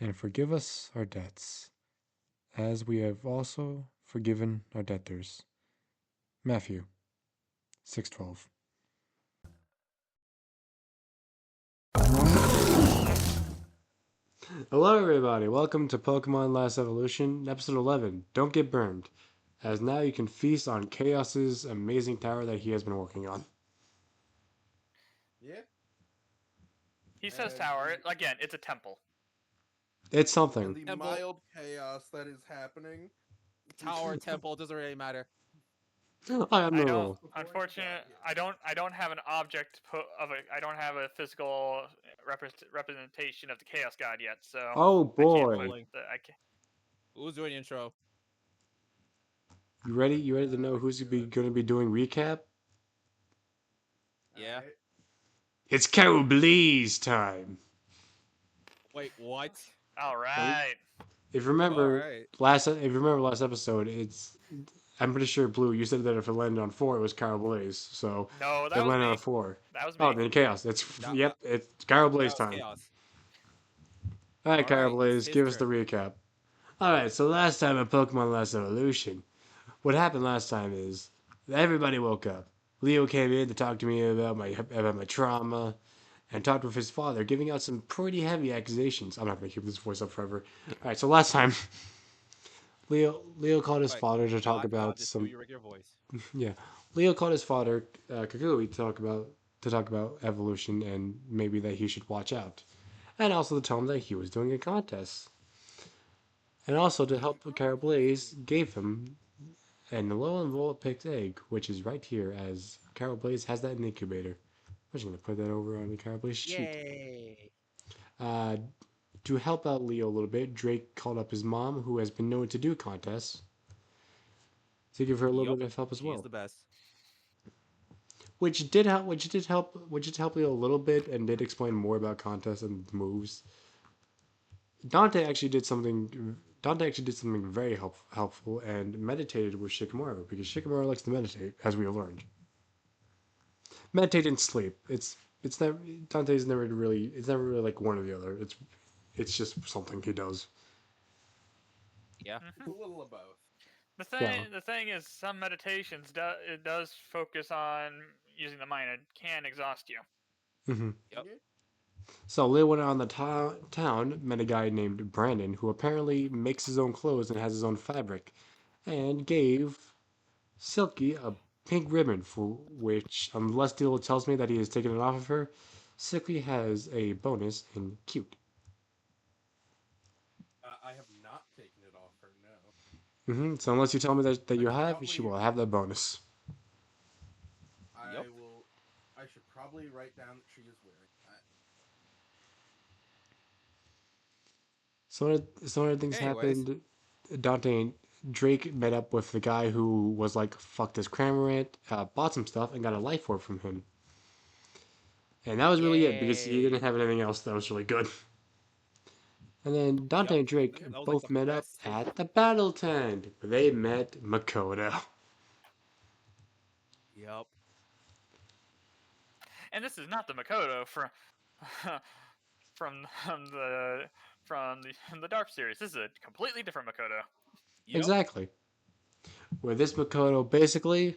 and forgive us our debts, as we have also forgiven our debtors. Matthew 6:12. Hello, everybody. Welcome to Pokemon Last Evolution, Episode 11. Don't get burned, as now you can feast on Chaos's amazing tower that he has been working on. Yeah. He says And tower. the- Again, it's a temple. It's And something. the Temple. mild chaos that is happening. Tower, temple, doesn't really matter. I am I no don't. role. Unfortunately, I don't have an object I don't have a physical representation of the Chaos God yet. So Oh I can't boy. put I can't. Who's doing the intro? You ready? You ready to know who's going to be doing recap? Yeah. Alright. It's Carol Blaze time. Wait, what? All right. If you remember Alright. if you remember last episode, I'm pretty sure Blue. You said that if it landed on 4, it was Carol Blaze. So No, it that was landed me. on 4. That was Oh, me. then Chaos. It's No, yep. It's Carol Blaze Chaos, time. chaos. All right, Carol Alright, Blaze, it's his give us the turn. recap. All right. So last time at Pokemon Last Evolution, what happened last time is everybody woke up. Leo came in to talk to me about my trauma, and talked with his father, giving out some pretty heavy accusations. I'm not gonna keep this voice up forever. All right. So last time, Leo called his Wait, father to talk about just do some. your regular voice. Yeah, Leo called his father, Kukui, to talk about evolution and maybe that he should watch out, and also to tell him that he was doing a contest, and also to help Carol Blaze gave him an low and roll picked egg, which is right here, as Carol Blaze has that in the incubator. I'm just gonna put that over on the Carol Blaze sheet. Yay! Uh, to help out Leo a little bit, Drake called up his mom, who has been known to do contests, to give her a little Yup, bit of help as she's well. the best. Which did help Leo a little bit and did explain more about contests and moves. Dante actually did something. Dante actually did something very helpful and meditated with Shikamaru because Shikamaru likes to meditate, as we have learned. Meditate and sleep. It's never Dante's never really. It's never really like one or the other. It's just something he does. Yeah. A little of both. The thing is, some meditations it does focus on using the mind. It can exhaust you. hmm Yep. Yeah. So Leo went on the town, met a guy named Brandon, who apparently makes his own clothes and has his own fabric, and gave Silky a pink ribbon, for which, unless Deal tells me that he has taken it off of her, Silky has a bonus in cute. I have not taken it off her, no. So unless you tell me that you I should have, probably- she will have that bonus. I will. I should probably write down that she is wearing that. Some other things Anyways. happened. Dante and Drake met up with the guy who was like, fuck this Cramorant, bought some stuff, and got a life orb from him. And that was really it, because he didn't have anything else that was really good. And then Dante Yep. and Drake That was like both the met up best thing. at the battle tent, where they met Makoto. Yep. And this is not the Makoto from from the Dark series. This is a completely different Makoto. Yep. Exactly. Where this Makoto basically,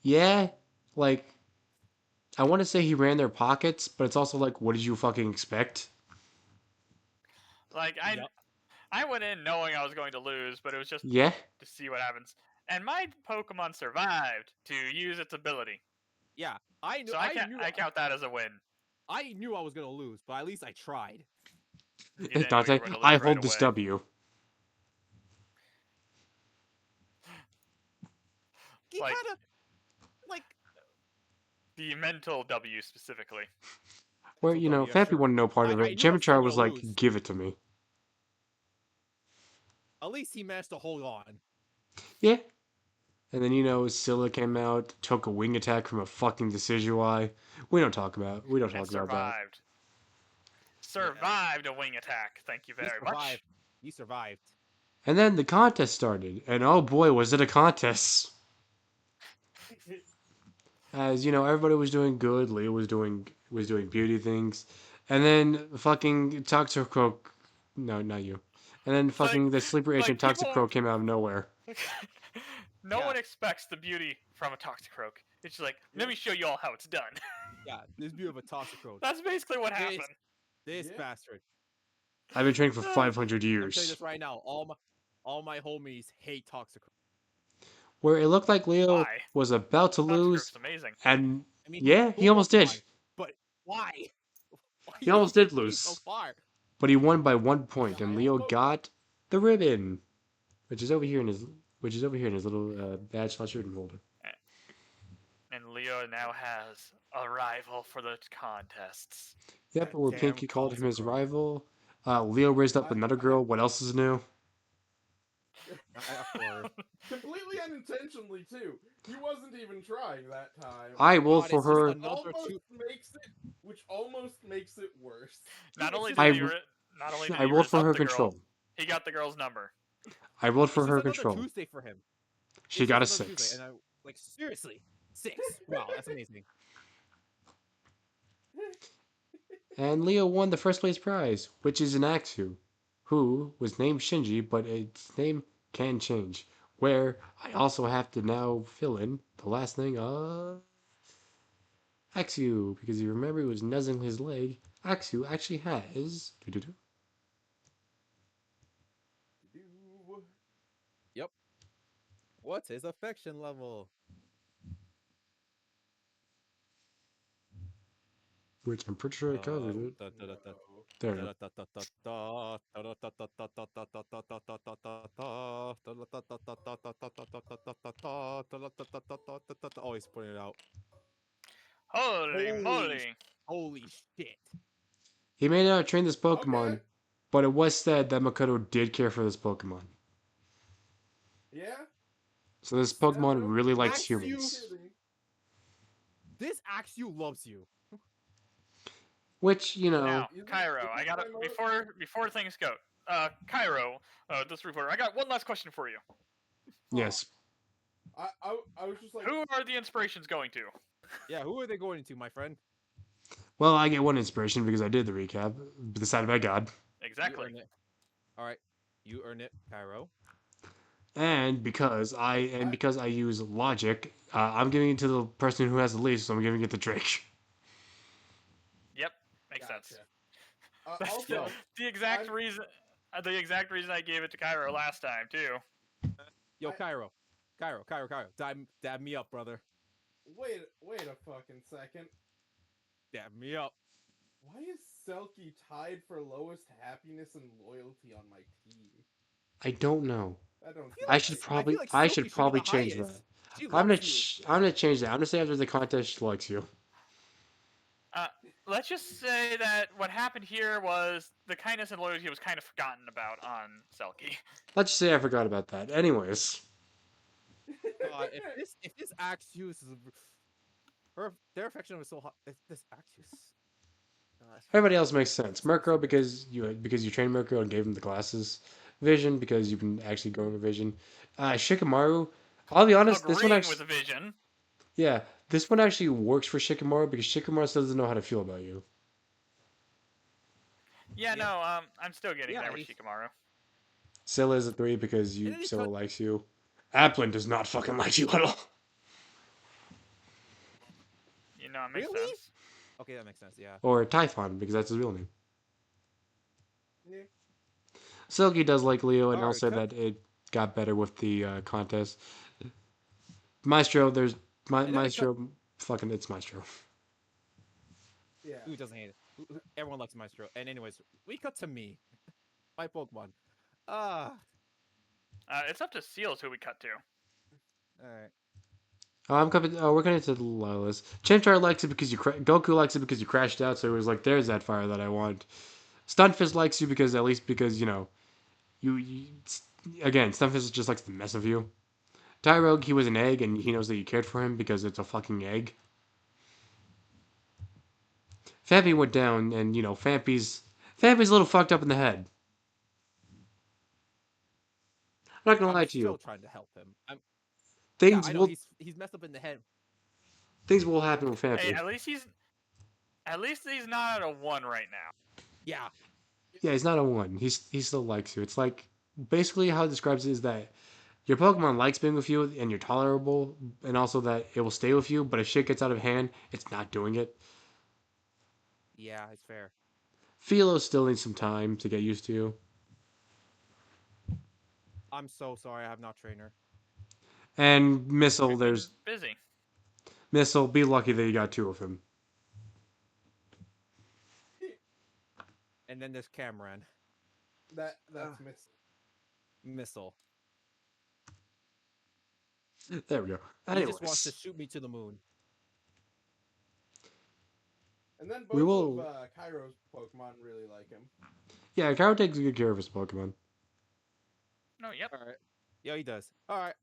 yeah, like, I want to say he ran their pockets, but it's also like, what did you fucking expect? Like Yep. I went in knowing I was going to lose, but it was just Yeah, to see what happens. And my Pokemon survived to use its ability, Yeah. I knew. so I count that as a win. I knew I was gonna lose, but at least I tried. You didn't know you Dante, were going to I lose right hold this away. W. He Like- had a like. The mental W specifically. Where, you know, Yeah, Fappy sure. wanted no part of I it. knew I was still Chimichar was gonna like, lose. give it to me. At least he managed to hold on. Yeah. And then, you know, Scylla came out, took a wing attack from a fucking Decidueye. We don't talk about And that. survived. Survived a wing attack. Thank you He very much. survived. He survived. And then the contest started, and oh boy, was it a contest! As you know, everybody was doing good. Leo was doing beauty things, and then fucking No, not you. And then like- fucking the sleeper like agent people- Toxicroak came out of nowhere. No Yeah. one expects the beauty from a Toxicroak. It's just like, let me show you all how it's done. Yeah, this view of a toxic road. That's basically what This- happened. This Yeah. bastard. I've been training for 500 I'm telling you years. this right now. All my homies hate toxic. Where it looked like Leo Why? was about to lose, Toxicroak's amazing. and I mean, yeah, he almost did. fine, but why? Why He almost did so lose. far? But he won by 1 point, and I Leo almost- got the ribbon, which is over here in his little badge / ribbon holder. And Leo now has a rival for the contests. Yep, That where damn Pinky called him his Toxicroak. rival. Leo raised up I- another I- girl. What else is new? For- Completely unintentionally too. He wasn't even trying that time. I rolled God, for it's just her. another Which almost makes it worse. Not only just- did I he, r- ri- not only did I he rolled rizz for up her the girl, control. he got the girl's number. I rolled for It's her just another control. Tuesday for him. She It's got a just another 6. Tuesday, and I like seriously 6. Wow, that's amazing. And Leo won the first place prize, which is an Axu, who was named Shinji, but its name can change. Where I also have to now fill in the last thing of Axu, because you remember he was nuzzling his leg. Axu actually has. Do- What's his affection level? Which I'm pretty sure I covered it. There. we go. Oh, he's putting it out. Holy Holy moly! Holy shit. He may not train this Pokemon, Okay. but it was said that Makoto did care for this Pokemon. Yeah. So this Yeah, Pokemon no, really likes Axu- humans. Kidding. This Axu loves you. Which, you know, Now, Is it- Cairo, is I it got my before things go. Cairo, this reporter, I got one last question for you. yes. I was just like, Who are the inspirations going to? Yeah, who are they going to, my friend? Well, I get one inspiration because I did the recap, decided by God. Exactly. All right, you earn it, Cairo. And because I use logic, I'm giving it to the person who has the least, so I'm giving it to Drake. Yep, makes sense. gotcha. That's Also, the exact I'm- reason. The exact reason I gave it to Cairo last time too. Yo, I- Cairo. Dab me up, brother. wait a fucking second. Dab me up. Why is Selkie tied for lowest happiness and loyalty on my team? I don't know. I don't. feel I like- should I probably feel like I Silky should should be probably the change highest. that. She I'm gonna loves you. I'm gonna change that. I'm gonna say after the contest she likes you. Let's just say that what happened here was the kindness and loyalty was kind of forgotten about on Selkie. Let's just say I forgot about that. Anyways, God, if this Axu is their affection was so hot. If this Axu. God. everybody else makes sense. Murkrow because you trained Murkrow and gave him the glasses. Vision because you can actually go into Vision. Shikamaru. I'll be honest, this one Agreeing actually with the vision. yeah, this one actually works for Shikamaru because Shikamaru still doesn't know how to feel about you. Yeah, Yeah. no, I'm still getting Yeah, there with he's- Shikamaru. Scylla is a 3 because And then he Scylla cut- likes you. Applin does not fucking like you at all. You know, it makes Really? sense. Okay, that makes sense. Yeah. Or Typhon because that's his real name. Yeah. Silky does like Leo, and I'll Alright, say cut. that it got better with the contest. Maestro, there's then we cut- Maestro. Fucking, it's Maestro. Yeah. Who doesn't hate it? Everyone likes Maestro. And anyways, we cut to me. My Pokemon. It's up to Seals who we cut to. Alright. I'm coming. We're going to Lilas. Chimchar likes it because Goku likes it because you crashed out. So it was like, there's that fire that I want. Stunfisk likes you because at least because you again, Stunfisk just likes to mess with you. Tyrogue, he was an egg and he knows that you cared for him because it's a fucking egg. Fampy went down and Fampy's a little fucked up in the head. I'm not gonna lie I'm to still you. trying to help him. Yeah, Things I know will he's messed up in the head. things will happen with Fampy. Hey, at least he's not at a 1 right now. Yeah. Yeah, he's not a one. He still likes you. It's like basically how it describes it is that your Pokemon likes being with you and you're tolerable, and also that it will stay with you. But if shit gets out of hand, it's not doing it. Yeah, it's fair. Philo still needs some time to get used to you. I'm so sorry I have not trained her. And Missile, We've been there's busy. Missile. Be lucky that you got two of him. And then there's Cameron. That's missing. Missile. There we go. He just wants to Anyways, shoot me to the moon. And then we both will. of Cairo's Pokemon really like him. Yeah, Kyle takes good care of his Pokemon. No, yep. Alright. Yeah, he does. Alright.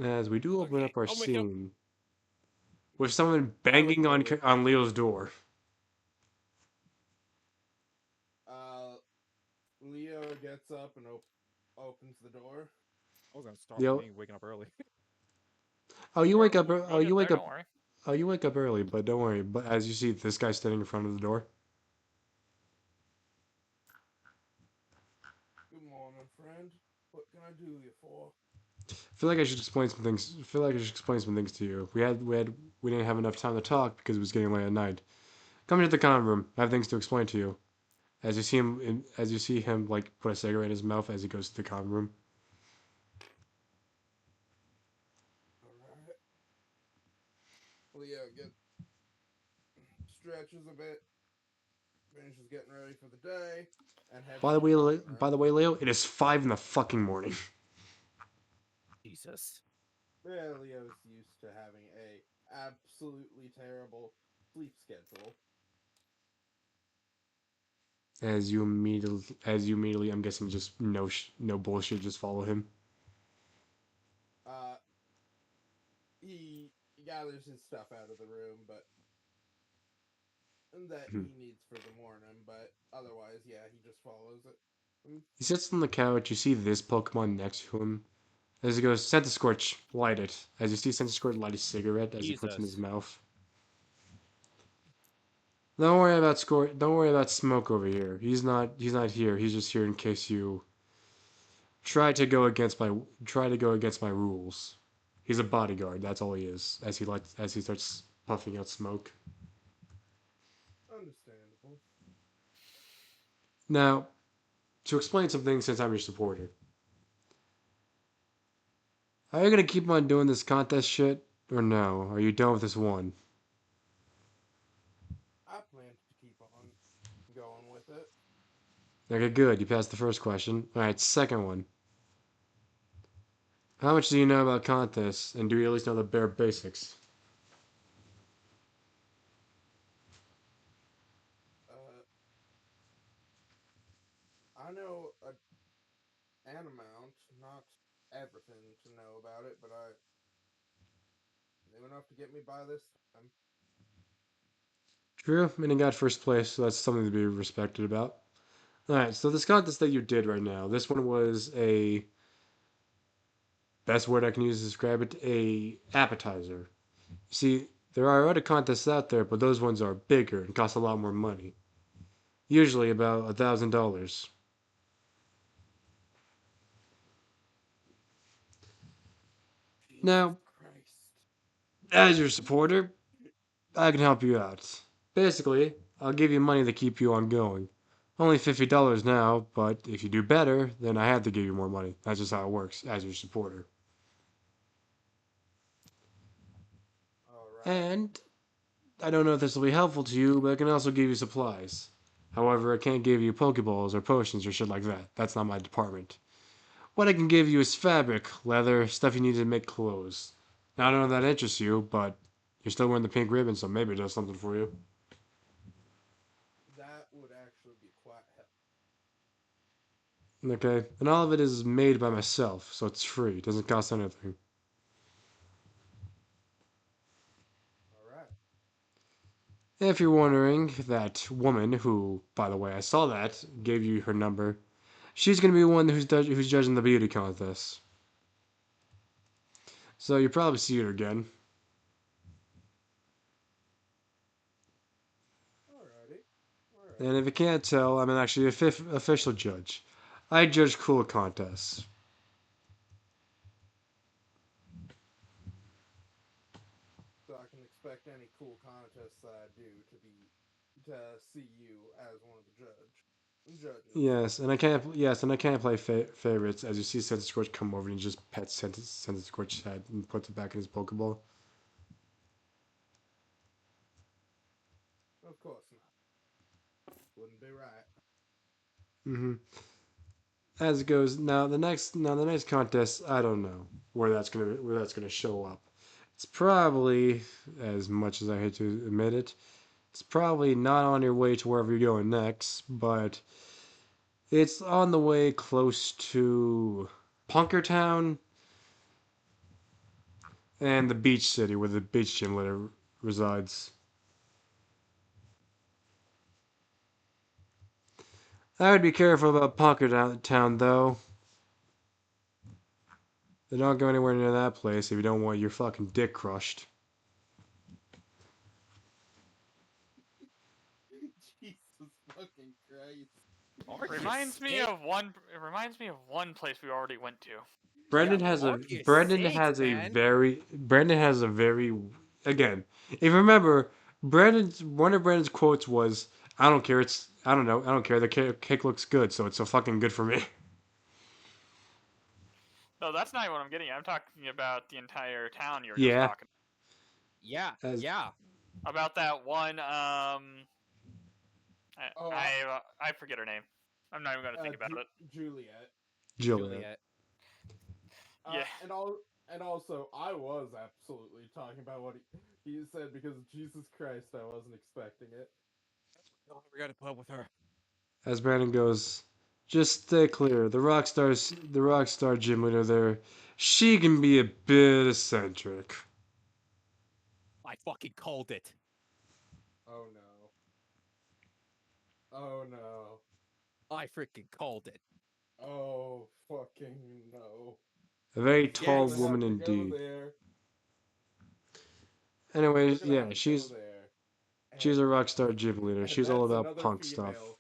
As we do open Okay, up our I'll wake up. scene with someone I wake banging up on early. on Leo's door. Leo gets up and opens the door. I was gonna start Leo, being waking up early. oh you wake up. We'll Oh get you there, wake up. don't worry. Oh you wake up early, but don't worry. But as you see this guy standing in front of the door. Good morning, friend. What can I do you for? I feel like I should explain some things. I feel like I should explain some things to you. We didn't have enough time to talk because it was getting late at night. Come into the common room. I have things to explain to you. As you see him like put a cigarette in his mouth as he goes to the common room. Alright. Leo stretches a bit, finishes getting ready for the day, and heads By the to the way, common by room. the way, Leo, it is 5 in the fucking morning. Jesus. Yeah, Leo's used to having a absolutely terrible sleep schedule. As you immediately, I'm guessing, just no bullshit, just follow him. Uh, he gathers his stuff out of the room, but that Hmm. he needs for the morning. But otherwise, yeah, he just follows it. He sits on the couch. You see this Pokemon next to him. As he goes, Scorch, light it. As you see Scorch light a cigarette as he puts it in his Jesus. mouth. Don't worry about Don't worry about Smoke over here. He's not. He's not here. He's just here in case you try to go against my rules. He's a bodyguard. That's all he is. As he starts puffing out smoke. Understandable. Now, to explain something, since I'm your supporter, are you gonna keep on doing this contest shit, or no? Are you done with this one? I plan to keep on going with it. Okay, good. You passed the first question. All right, second one. How much do you know about contests, and do you at least know the bare basics? Uh, I know an amount, not everything to know about it, but I knew enough to get me by this time. True, and you got first place, so that's something to be respected about. All right, so this contest that you did right now, this one was a best word I can use to describe it, a appetizer. See, there are other contests out there, but those ones are bigger and cost a lot more money. Usually about $1,000. Jesus Now, Christ. as your supporter, I can help you out. Basically, I'll give you money to keep you on going. Only $50 now, but if you do better, then I have to give you more money. That's just how it works as your supporter. Alright. And I don't know if this will be helpful to you, but I can also give you supplies. However, I can't give you Pokeballs or potions or shit like that. That's not my department. What I can give you is fabric, leather, stuff you need to make clothes. Now, I don't know if that interests you, but you're still wearing the pink ribbon, so maybe it does something for you. That would actually be quite helpful. Okay? And all of it is made by myself, so it's free. It doesn't cost anything. Alright. If you're wondering, that woman who, by the way, I saw that, gave you her number, she's going to be the one who's judging the beauty contest. So you'll probably see her again. Alrighty. And if you can't tell, I'm actually a official judge. I judge cool contests. So I can expect any cool contests that I do to see you as one of the judges. Yes, and I can't play favorites. As you see, Sensor Scorch come over and he just pets Sensor Scorch's head and puts it back in his Pokeball. Of course not. Wouldn't be right. Mm-hmm. As it goes, the next contest, I don't know where that's gonna show up. It's probably, as much as I hate to admit it, it's probably not on your way to wherever you're going next, but it's on the way close to Punkertown and the beach city where the beach gym leader resides. I would be careful about Punkertown though. Don't go anywhere near that place if you don't want your fucking dick crushed. Jesus fucking Christ. Are you Reminds me sick? of one. It reminds me of one place we already went to. Brendan Yeah, has a are you Brendan sick, has a man? very Brendan has a very again. If you remember, Brendan's one of Brendan's quotes was, "I don't care. I don't know. I don't care. The cake looks good, so it's so fucking good for me." No, that's not what I'm getting at. I'm talking about the entire town you were just Yeah, talking Yeah, as yeah. about. That one. Oh, I forget her name. I'm not even gonna think about it. Juliet. Juliet. Juliet. Yeah. And also, I was absolutely talking about what he said because Jesus Christ, I wasn't expecting it. Oh, we gotta put up with her. As Brandon goes, just stay clear. The rock star gym leader there, she can be a bit eccentric. I fucking called it. Oh no. Oh no. I freaking called it. Oh fucking no. A very We're tall gonna Yes. woman have to go indeed. there. We're Anyways, gonna yeah, have to go there. she's And a rock star gym leader. and She's all that's about another punk stuff. female.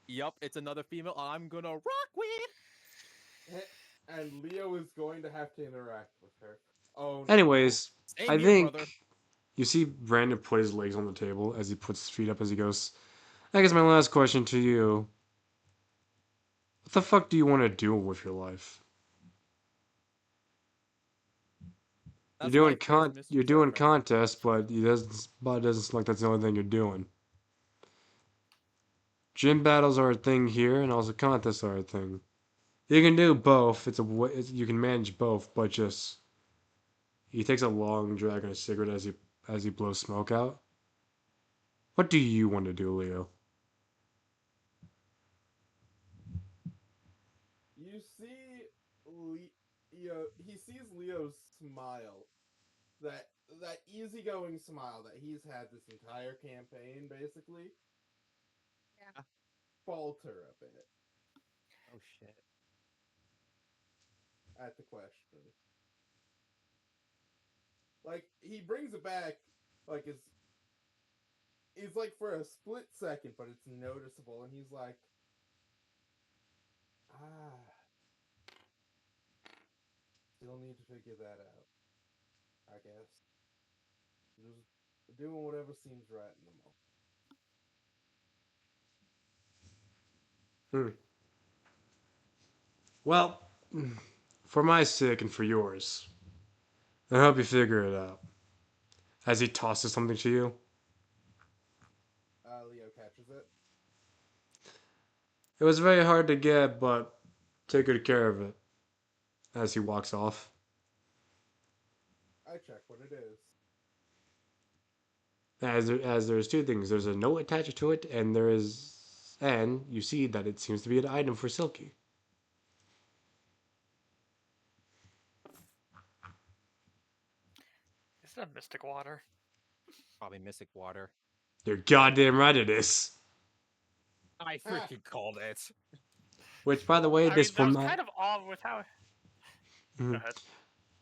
Yup, it's another female I'm gonna rock with. And Leo is going to have to interact with her. Oh no. Anyways, Same I here, brother. think you see Brandon put his legs on the table as he puts his feet up as he goes. I guess my last question to you: what the fuck do you want to do with your life? That's life, there's You're mysteries there, doing friend. contests, but it doesn't seem like that's the only thing you're doing. Gym battles are a thing here, and also contests are a thing. You can do both. You can manage both, but just he takes a long drag on a cigarette as he blows smoke out. What do you want to do, Leo? You see Leo, he sees Leo's smile. That easygoing smile that he's had this entire campaign, basically, Yeah. falter a bit Oh shit. at the question. Like, he brings it back, like, it's like for a split second, but it's noticeable, and he's like, still need to figure that out, I guess. Just doing whatever seems right in the moment. Hmm. Well, for my sake and for yours, I hope you figure it out. As he tosses something to you. Leo catches it. It was very hard to get, but take good care of it. As he walks off. I check what it is. As there's two things. There's a note attached to it, and you see that it seems to be an item for Silky. Is that mystic water? Probably Mystic Water. You're goddamn right it is. I freaking called it. Which, by the way, I mean, this that will was not. kind of odd with how. Mhm. Go ahead.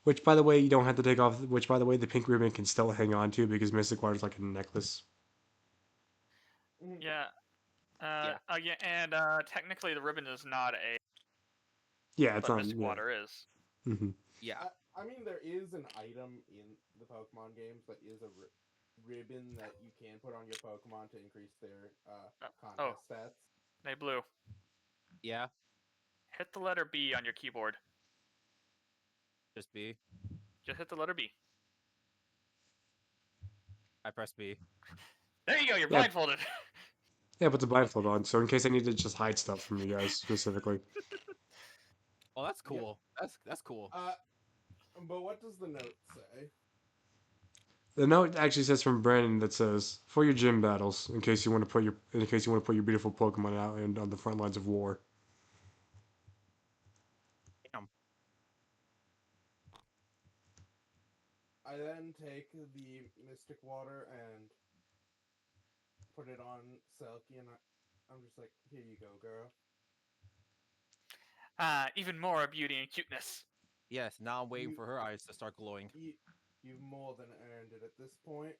Which, by the way, you don't have to take off. Which, by the way, the pink ribbon can still hang on to because Mystic Water is like a necklace. Mhm. Yeah. Yeah. Yeah, and technically the ribbon is not a, Yeah, it's but not. Mystic Yeah. Water is. Hmm. Yeah. I mean, there is an item in the Pokemon games that is a ribbon that you can put on your Pokemon to increase their Oh, contest stats. they blew. Yeah. Hit the letter B on your keyboard. Just B. Just hit the letter B. I press B. There you go. You're Yeah, blindfolded. yeah, put the blindfold on, so in case I need to just hide stuff from you guys specifically. Oh, that's Yep. cool. That's cool. But what does the note say? The note actually says from Brandon that says, "For your gym battles, in case you want to put your beautiful Pokemon out and on the front lines of war." Damn. I then take the Mystic Water and put it on Selkie, and I'm just like, here you go, girl. Even more beauty and cuteness. Yes. Now I'm waiting You, for her eyes to start glowing. you've more than earned it at this point.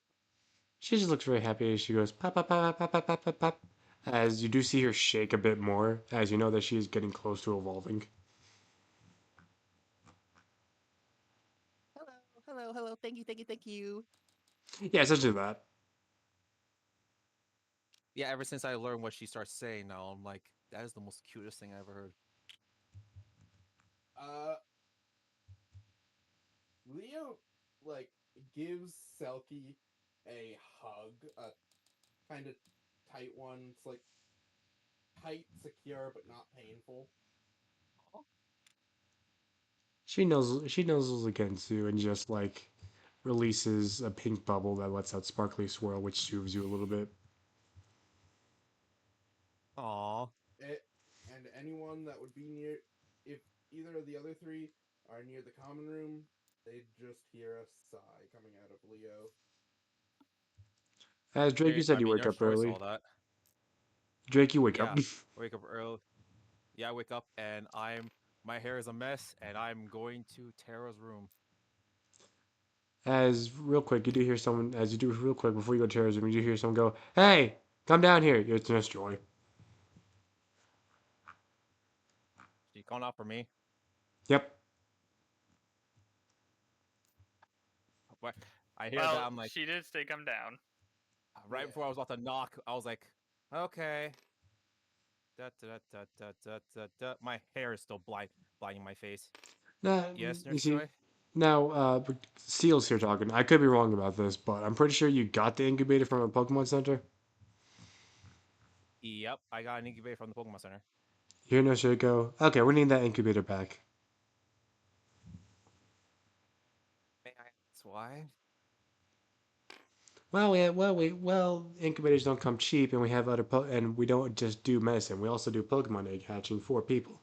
She just looks very happy as she goes pop pop pop pop pop pop pop pop. As you do see her shake a bit more, as you know that she is getting close to evolving. Hello. Hello. Hello. Thank you. Thank you. Thank you. Yeah, essentially that. Yeah. Ever since I learned what she starts saying, now I'm like, that is the most cutest thing I ever heard. Uh, Leo like gives Selkie a hug, a kind of tight one. It's like tight, secure, but not painful. She knows again too, and just like releases a pink bubble that lets out sparkly swirl, which soothes you a little bit. Aw. And anyone that would be near, if either of the other three are near the common room, they'd just hear a sigh coming out of Leo. As Drake, you Hey, said I you mean, wake Nurse up Joy early. saw that. Drake, you wake up. Yeah. Wake up early. Yeah, I wake up and my hair is a mess and I'm going to Tara's room. As real quick, you do hear someone. As you do real quick before you go to terrorism, you do hear someone go, "Hey, come down here." It's Miss Joy. She calling out for me. Yep. What? I hear that. Well, I'm like, she did say come down. right Yeah. before I was about to knock, I was like, okay. Da, da, da, da, da, da, da. My hair is still blinding my face. Nah, Yes, you Nurse see, Joy? now Seal's here talking. I could be wrong about this, but I'm pretty sure you got the incubator from a Pokemon Center. Yep, I got an incubator from the Pokemon Center. You hear no shit go. Okay, we need that incubator back. May I ask why? Well, incubators don't come cheap, and we have and we don't just do medicine. We also do Pokemon egg hatching for people.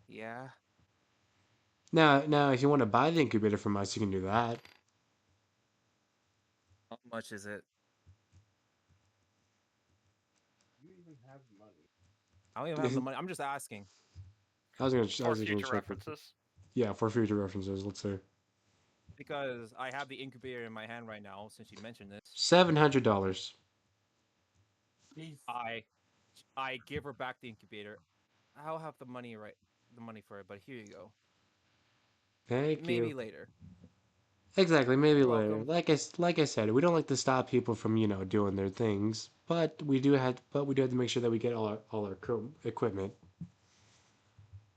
Yeah. Now, if you want to buy the incubator from us, you can do that. How much is it? You even have money. I don't even have the money. I'm just asking. I For was gonna future check. references. Yeah, for future references, let's see. Because I have the incubator in my hand right now, since you mentioned this. $700. Jeez. I give her back the incubator. I'll have the money for it, but here you go. Thank Maybe you. later. Exactly, maybe You're later. welcome. Like I said, we don't like to stop people from doing their things, but we do have to make sure that we get all our equipment.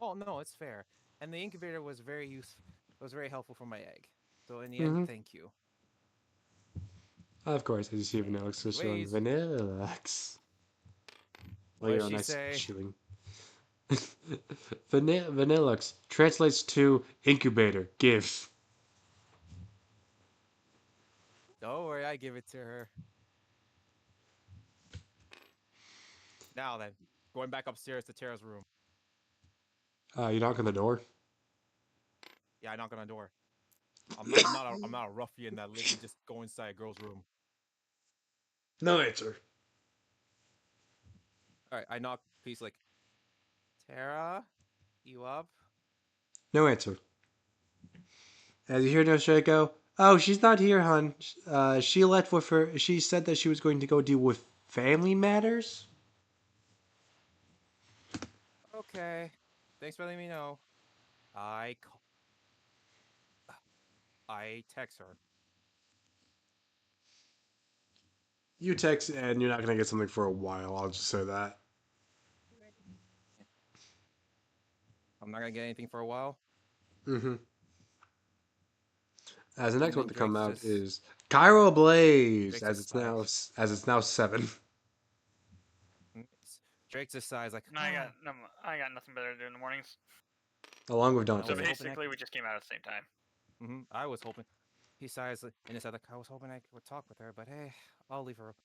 Oh no, it's fair. And the incubator was very useful. It was very helpful for my egg. So in the end, Mm-hmm. thank you. Of course, as you see Vanillux just showing Anyways, Vanillux while what did you're on she ice say? chilling. Vanillux translates to incubator. Give. Don't worry, I give it to her. Now then, going back upstairs to Tara's room. You knock on the door. Yeah, I knock on the door. I'm not a ruffian that let you just go inside a girl's room. No answer. All right, I knock. He's like, Tara, you up? No answer. As you hear no Shaco, Oh, she's not here, hon. She left with her. She said that she was going to go deal with family matters. Okay. Thanks for letting me know. I text her. You text and you're not gonna get something for a while. I'll just say that. I'm not gonna get anything for a while. Mm-hmm. As the next And one then to come Drake's out just is Cairo Blaze, Drake's just sighs. as it's now 7. Drake's just sighs like, No, I got nothing better to do in the mornings. Along with I So was Dante. hoping I basically, we just came out at the same time. I was hoping. He sighs and said, like, I was hoping I would talk with her, but hey, I'll leave her.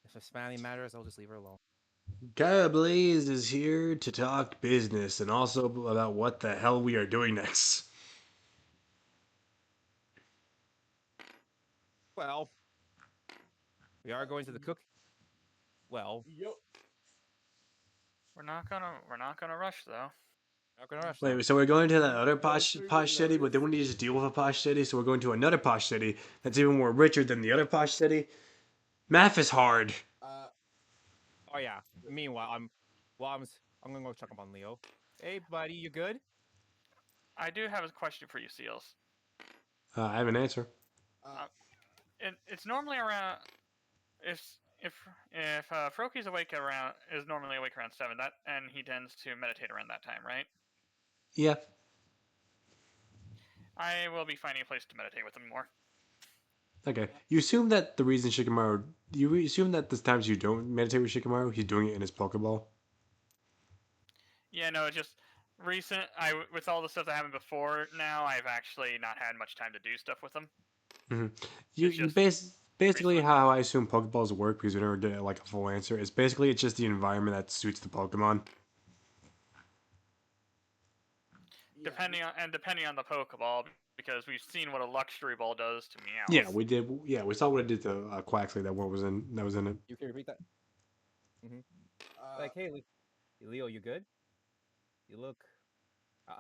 If it's family matters, I'll just leave her alone. Cairo Blaze is here to talk business and also about what the hell we are doing next. Well, we are going to the cook. Well, Yo, We're not gonna rush though. not gonna rush though. Wait, so we're going to that other go posh through your posh city, but then we notice. need to just deal with a posh city, so we're going to another posh city that's even more richer than the other posh city. Math is hard. Oh yeah. Meanwhile, I'm gonna go check up on Leo. Hey, buddy, you good? I do have a question for you, Seals. I have an answer. It's normally around if Froki's awake around is normally awake around 7. That and he tends to meditate around that time, right? Yeah. I will be finding a place to meditate with him more. Okay. You assume that the reason Shikamaru, you assume that the times you don't meditate with Shikamaru, he's doing it in his Pokeball. Yeah, no, just recent. With all the stuff that happened before now, I've actually not had much time to do stuff with him. Mm-hmm. It's You just basically recently. how I assume Pokeballs work because we never get like a full answer. Is basically it's just the environment that suits the Pokemon. Yeah, Depending on the Pokeball, because we've seen what a luxury ball does to Yeah, Meowth. we did. Yeah, we saw what it did to Quaxley. That one was in it. You can repeat that. Like, hey, Leo, you good? You look.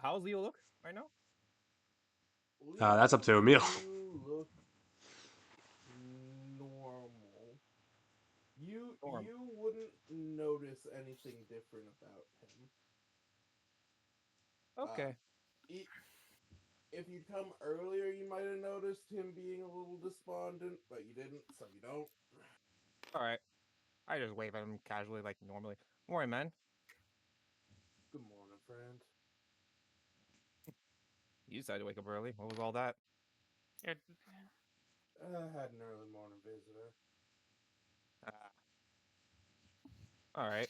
How's Leo look right now? That's up to Emil. You look normal. Norm. You wouldn't notice anything different about him. Okay. If you'd come earlier, you might have noticed him being a little despondent, but you didn't, so you don't. All right. I just wave at him casually, like normally. Morning, man. Good morning, friend. You decided to wake up early. What was all that? It, I had an early morning visitor. All right.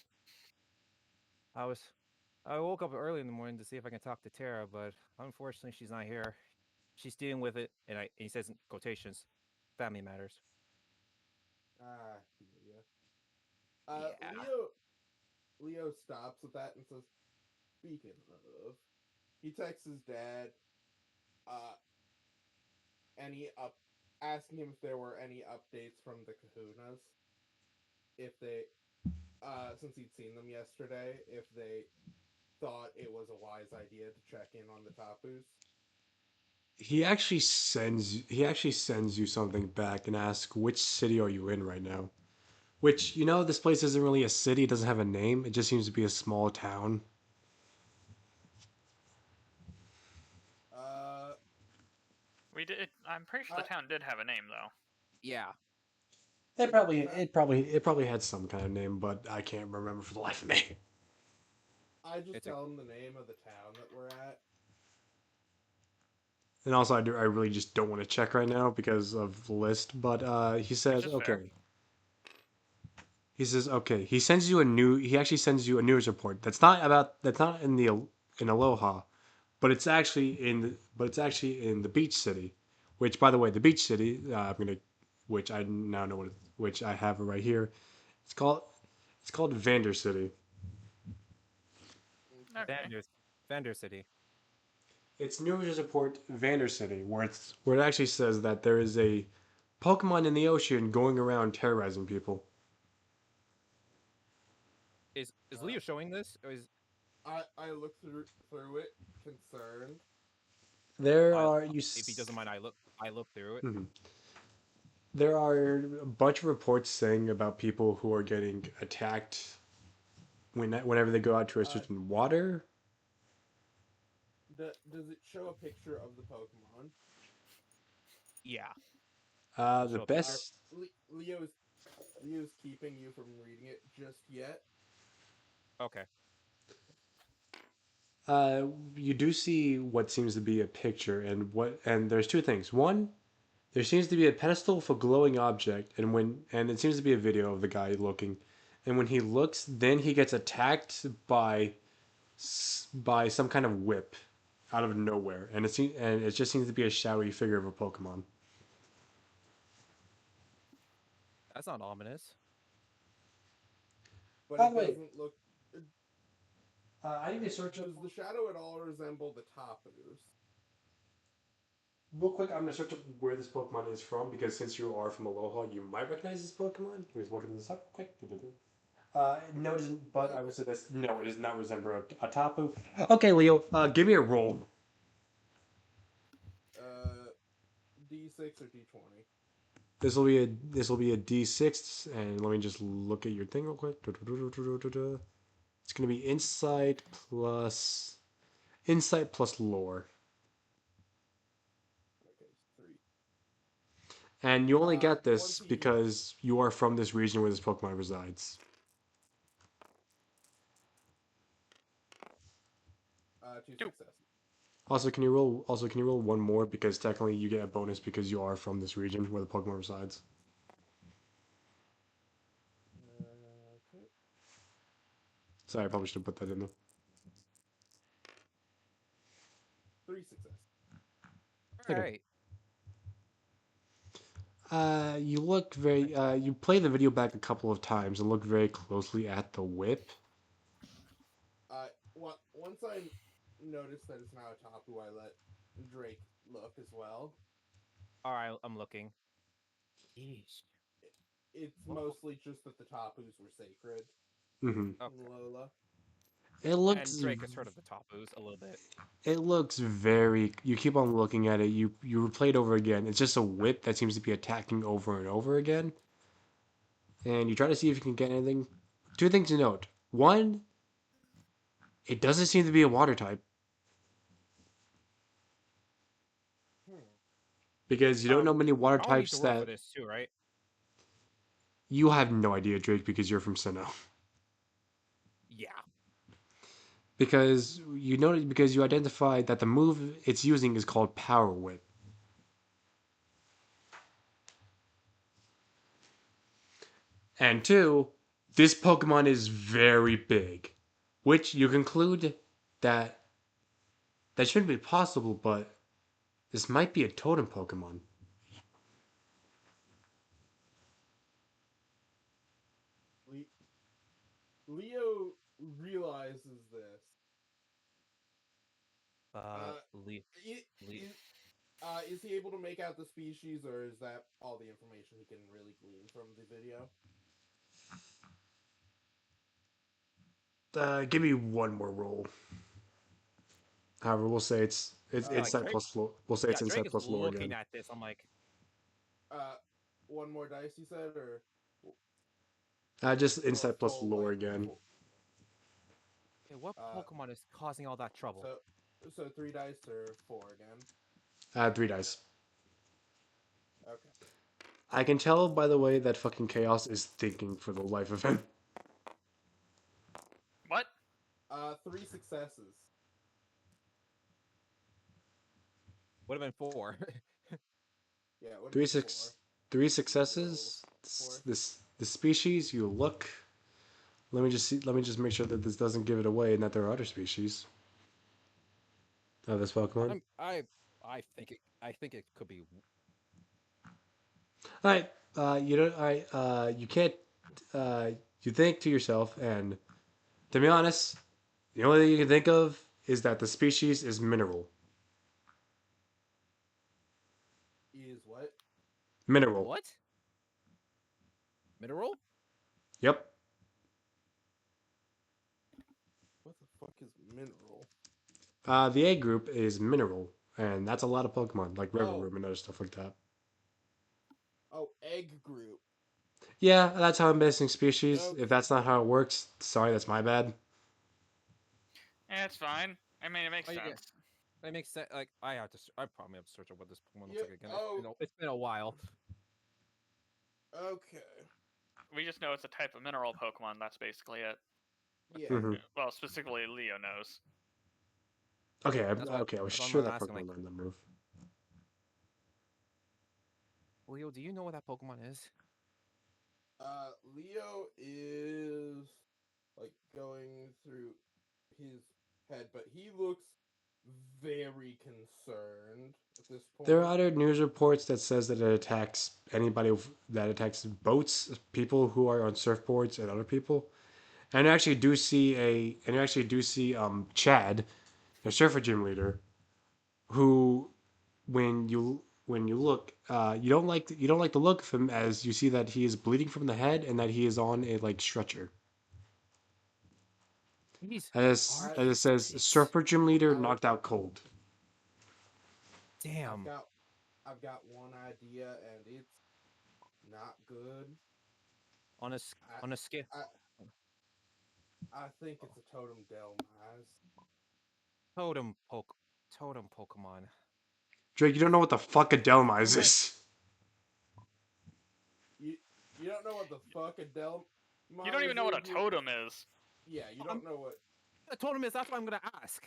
I woke up early in the morning to see if I can talk to Tara, but unfortunately, she's not here. She's dealing with it, and he says in quotations, family matters. Yeah. Yeah. Leo stops with that and says, "Speaking of," he texts his dad, asking him if there were any updates from the Kahunas. If they, since he'd seen them yesterday, if they thought it was a wise idea to check in on the Tapus. He actually sends you something back and asks which city are you in right now. Which this place isn't really a city. It doesn't have a name. It just seems to be a small town. we did. I'm pretty sure the town did have a name though. Yeah. It probably had some kind of name, but I can't remember for the life of me. I just tell him the name of the town that we're at. And also, I really just don't want to check right now because of the list. But he says, is fair. okay. He says, okay. He actually sends you a news report. That's not in Aloha, but it's actually in the beach city. Which, by the way, the beach city. Which I now know which I have right here. It's called, Vander City. Okay. Vander City. It's news report Vander City, where it actually says that there is a Pokemon in the ocean going around terrorizing people. Is Leo showing this, or is I look through it, concerned. There are if he doesn't mind, I looked through it. Mhm. There are a bunch of reports saying about people who are getting attacked whenever they go out to a Uh, certain water. does it show a picture of the Pokemon? Yeah. The Show a picture. best. Leo's keeping you from reading it just yet. Okay. You do see what seems to be a picture, and there's two things. One, there seems to be a pedestal with a glowing object, and it seems to be a video of the guy looking, and when he looks, then he gets attacked by some kind of whip out of nowhere, and it just seems to be a shadowy figure of a Pokemon. That's not ominous. But By it the way, doesn't look. I need to search up Does the shadow at all resemble the Tapus? real quick. I'm gonna search up where this Pokemon is from because since you are from Aloha, you might recognize this Pokemon. Here's looking this up quick. No, it isn't. But I would say this. No, it does not resemble a Tapu. Okay, Leo. Give me a roll. D6 or D20? This will be a D6, and let me just look at your thing real quick. It's gonna be insight plus lore, Okay, 3. and you only get Once this he because you are from this region where this Pokemon resides. 2 Two. successes. Also, can you roll one more because technically you get a bonus because you are from this region where the Pokemon resides. Okay. Sorry, I probably should have put that in there. 3 successes. All Okay. right. You play the video back a couple of times and look very closely at the whip. Once I notice that it's not a Tapu, I let Drake look as well. All right. I'm looking. Yeesh. It's mostly just that the Tapus were sacred Hmm Okay. in Lola. It looks And Drake has heard of the Tapus a little bit. it looks very. You keep on looking at it. You replay it over again. It's just a whip that seems to be attacking over and over again. And you try to see if you can get anything. Two things to note. One, it doesn't seem to be a water type Hmm. because you don't know many water I'll need to types roll for that this too, right? you have no idea, Drake, because you're from Sinnoh. Yeah. Because you identified that the move it's using is called Power Whip. And two, this Pokemon is very big, which you conclude that that shouldn't be possible, but this might be a totem Pokemon. Leo realizes this. Uh, Uh, Lee. i- Lee. is he able to make out the species, or is that all the information he can really glean from the video? Give me one more roll. However, we'll say it's Uh, Like insight Drake. plus lore. We'll say Yeah, it's Drake insight is plus lore looking again. at this. I'm like, one more dice, you said, or Just or insight plus full lore like again. full, hey, what uh, Pokemon is causing all that trouble? so 3 dice or 4 again? 3 dice. Okay. I can tell by the way that fucking Chaos is thinking for the life of him. What? 3 successes. Would have been 4. Yeah, it would Three be six 4. Three Roll successes. 4. The species you look. Let me just see. Let me just make sure that this doesn't give it away and that there are other species. Oh, this Pokemon. I'm, I think it could be. All right. You don't. All right. You can't. You think to yourself, and to be honest, the only thing you can think of is that the species is mineral. Is what? Mineral. What? Mineral? Yep. What the fuck is mineral? The A group is mineral. and that's a lot of Pokemon, like River Oh. Room and other stuff like that. Oh, egg group. Yeah, that's how I'm missing species. Okay. If that's not how it works, sorry, that's my bad. It's fine. I mean, it makes Oh, yeah. sense. That makes sense. Like I have to. I probably have to search up what this Pokemon looks Yeah, like again. oh. It's been a while. Okay. We just know it's a type of mineral Pokemon. That's basically it. Yeah. Hmm. Well, specifically, Leo knows. Okay, That's why. okay, I was That's why sure I'm that asking. Pokemon Like, learned that move. Leo, do you know what that Pokemon is? Leo is like going through his head, but he looks very concerned at this point. There are other news reports that says that it attacks anybody that attacks boats, people who are on surfboards, and other people. And I actually do see Chad, the surfer gym leader, who when you look, you don't like the look of him, as you see that he is bleeding from the head and that he is on a like stretcher. He's As it says, surfer gym leader I- knocked out cold. Damn. I've got one idea, and it's not good. On a on a scale. I think it's a totem Delmise. Totem Pokemon. Drake, you don't know what the fuck a Delmise is. You don't know what the fuck a Delmise is? You don't even know what a totem is. Yeah, you don't know what... A totem is. That's what I'm gonna ask.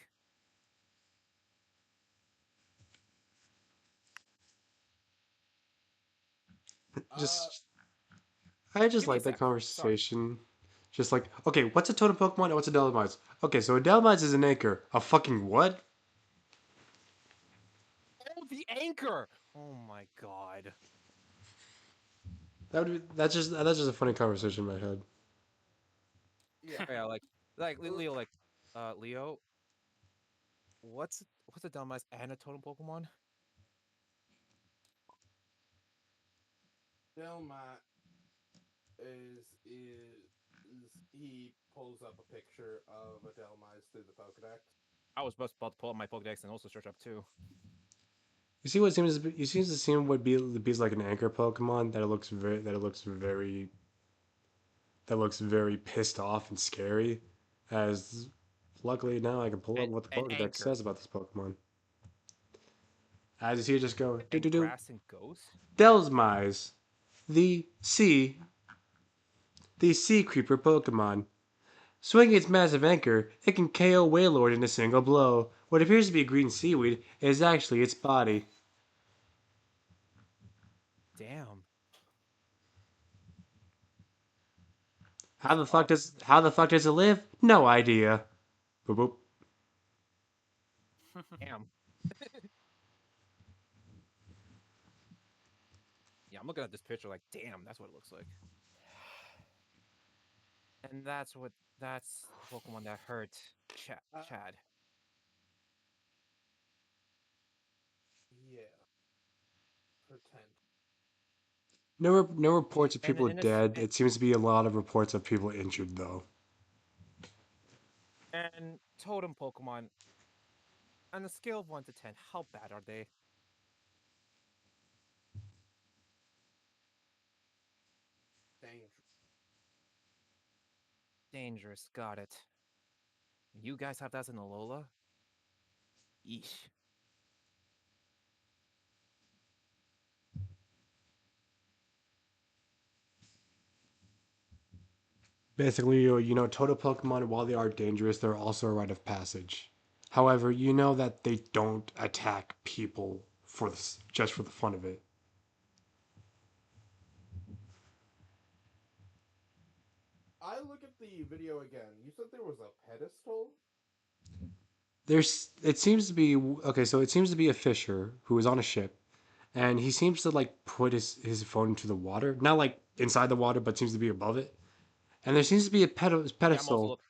I just Give me a like that sec. Sorry. conversation. Just like, okay, what's a totem Pokemon and what's a Delmise? Okay, so a Delmise is an anchor. A fucking what? Oh, the anchor. Oh my god. That's just a funny conversation in my head. Yeah. Yeah, like Leo, Leo. What's a Dumbass and a totem Pokemon? Delma is he pulls up a picture of a Delmise through the Pokedex. I was about to pull up my Pokedex and also search up too. You see what seems to be, you seems to seem what be like an anchor Pokemon that looks very pissed off and scary. As luckily now I can pull up what the An Pokedex anchor. says about this Pokemon. As you see it just go do And do do. grass and ghost. Delsmise, the sea creeper Pokemon. Swinging its massive anchor, it can KO Wailord in a single blow. What appears to be green seaweed is actually its body. Damn. How the fuck does it live? No idea. Boop boop. Damn. Yeah, I'm looking at this picture like, damn, that's what it looks like. And that's the Pokemon that hurt Chad. Yeah. Pretend. No reports of And people dead. and, It seems to be a lot of reports of people injured though. and totem Pokemon. On a scale of 1 to 10, how bad are they? Dangerous. Dangerous. Got it. You guys have that in Alola? Yeesh. Basically, Toto Pokemon, while they are dangerous, they're also a rite of passage. However, you know that they don't attack people just for the fun of it. I look at the video again. You said there was a pedestal? It seems to be okay. So it seems to be a fisher who is on a ship, and he seems to like put his phone into the water, not like inside the water, but seems to be above it. And there seems to be a Yeah, I'm also pedestal,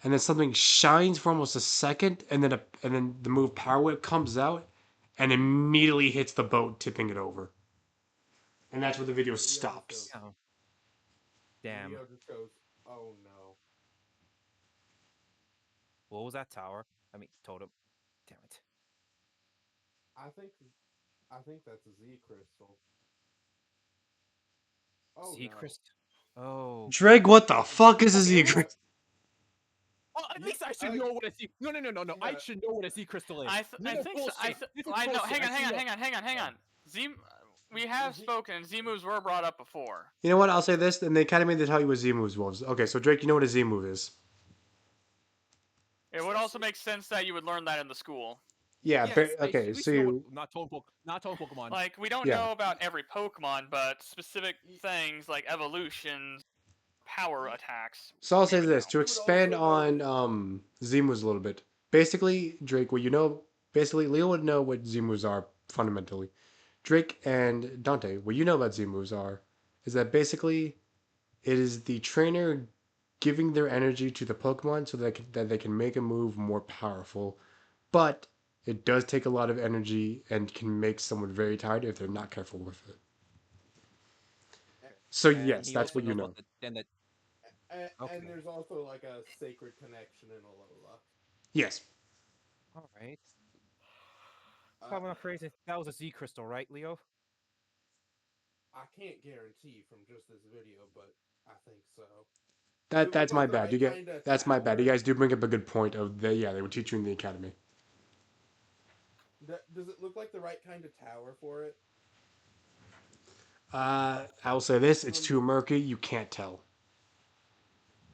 and then something shines for almost a second, and then the move Power Whip comes out, and immediately hits the boat, tipping it over. And that's where the video stops. Oh, damn. Leo just goes, oh no. What was that tower? I mean, totem. Damn it. I think that's a Z crystal. Oh Z no. crystal. Oh. Drake, what the fuck is a Z Okay. crystal? Oh, at You- least I should uh, know what a Z. No. I Yeah. should know what a Z crystal is. I No think so. bullshit. This is I know. bullshit. Hang on. Z, we have Z- spoken. Z moves were brought up before. You know what? I'll say this. In the academy, they tell you what Z moves was. Okay, so Drake, you know what a Z move is? It would also make sense that you would learn that in the school. Yeah. Yes, Okay. we So should know what, you. not tone Pokemon. Like we don't Yeah. know about every Pokemon, but specific things like evolutions, power attacks. So I'll we say would this know. to You would expand also know on that- Z moves a little bit. Basically, Drake, what you know, basically Leo would know what Z moves are fundamentally. Drake and Dante, what you know about Z moves is that basically it is the trainer giving their energy to the Pokemon so that they can make a move more powerful. But it does take a lot of energy and can make someone very tired if they're not careful with it. So And yes, he that's also what you knows know. what the and that. Okay. and there's also like a sacred connection in Alola. Yes. All right. Uh, If I'm not crazy, that was a Z crystal, right, Leo? I can't guarantee from just this video, but I think so. That's look like my the bad. right You get kinda that's my bad. You tower? guys do bring up a good point of yeah, they would teach you in the academy. Does it look like the right kind of tower for it? I will say this: it's too murky. You can't tell.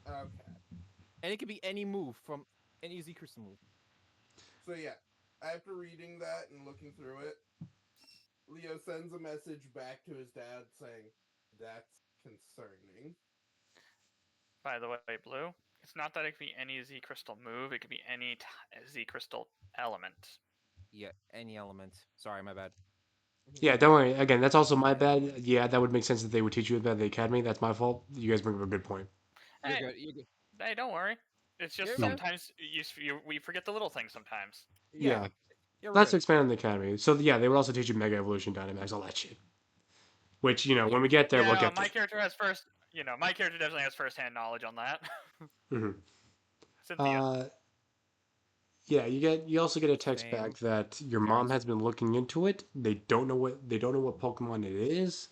Okay. And it could be any move from any Z crystal move. So yeah, after reading that and looking through it, Leo sends a message back to his dad saying, "That's concerning." By the way, Blue, it's not that it could be any Z crystal move. It could be any Z crystal element. Yeah, any element. Sorry, my bad. Yeah, don't worry. Again, that's also my bad. Yeah, that would make sense that they would teach you that at the academy. That's my fault. You guys bring up a good point. You're Hey, good. You're good. hey, don't worry. It's just You're good. sometimes we forget the little things sometimes. Yeah. You're Let's good. expand on the academy. So yeah, they would also teach you Mega Evolution, Dynamax, all that shit. Which when we get there, we'll get my there. character has first. My character definitely has first-hand knowledge on that. hmm Cynthia. Yeah, you also get a text Same. back that your mom Parents. has been looking into it. They don't know what Pokemon it is,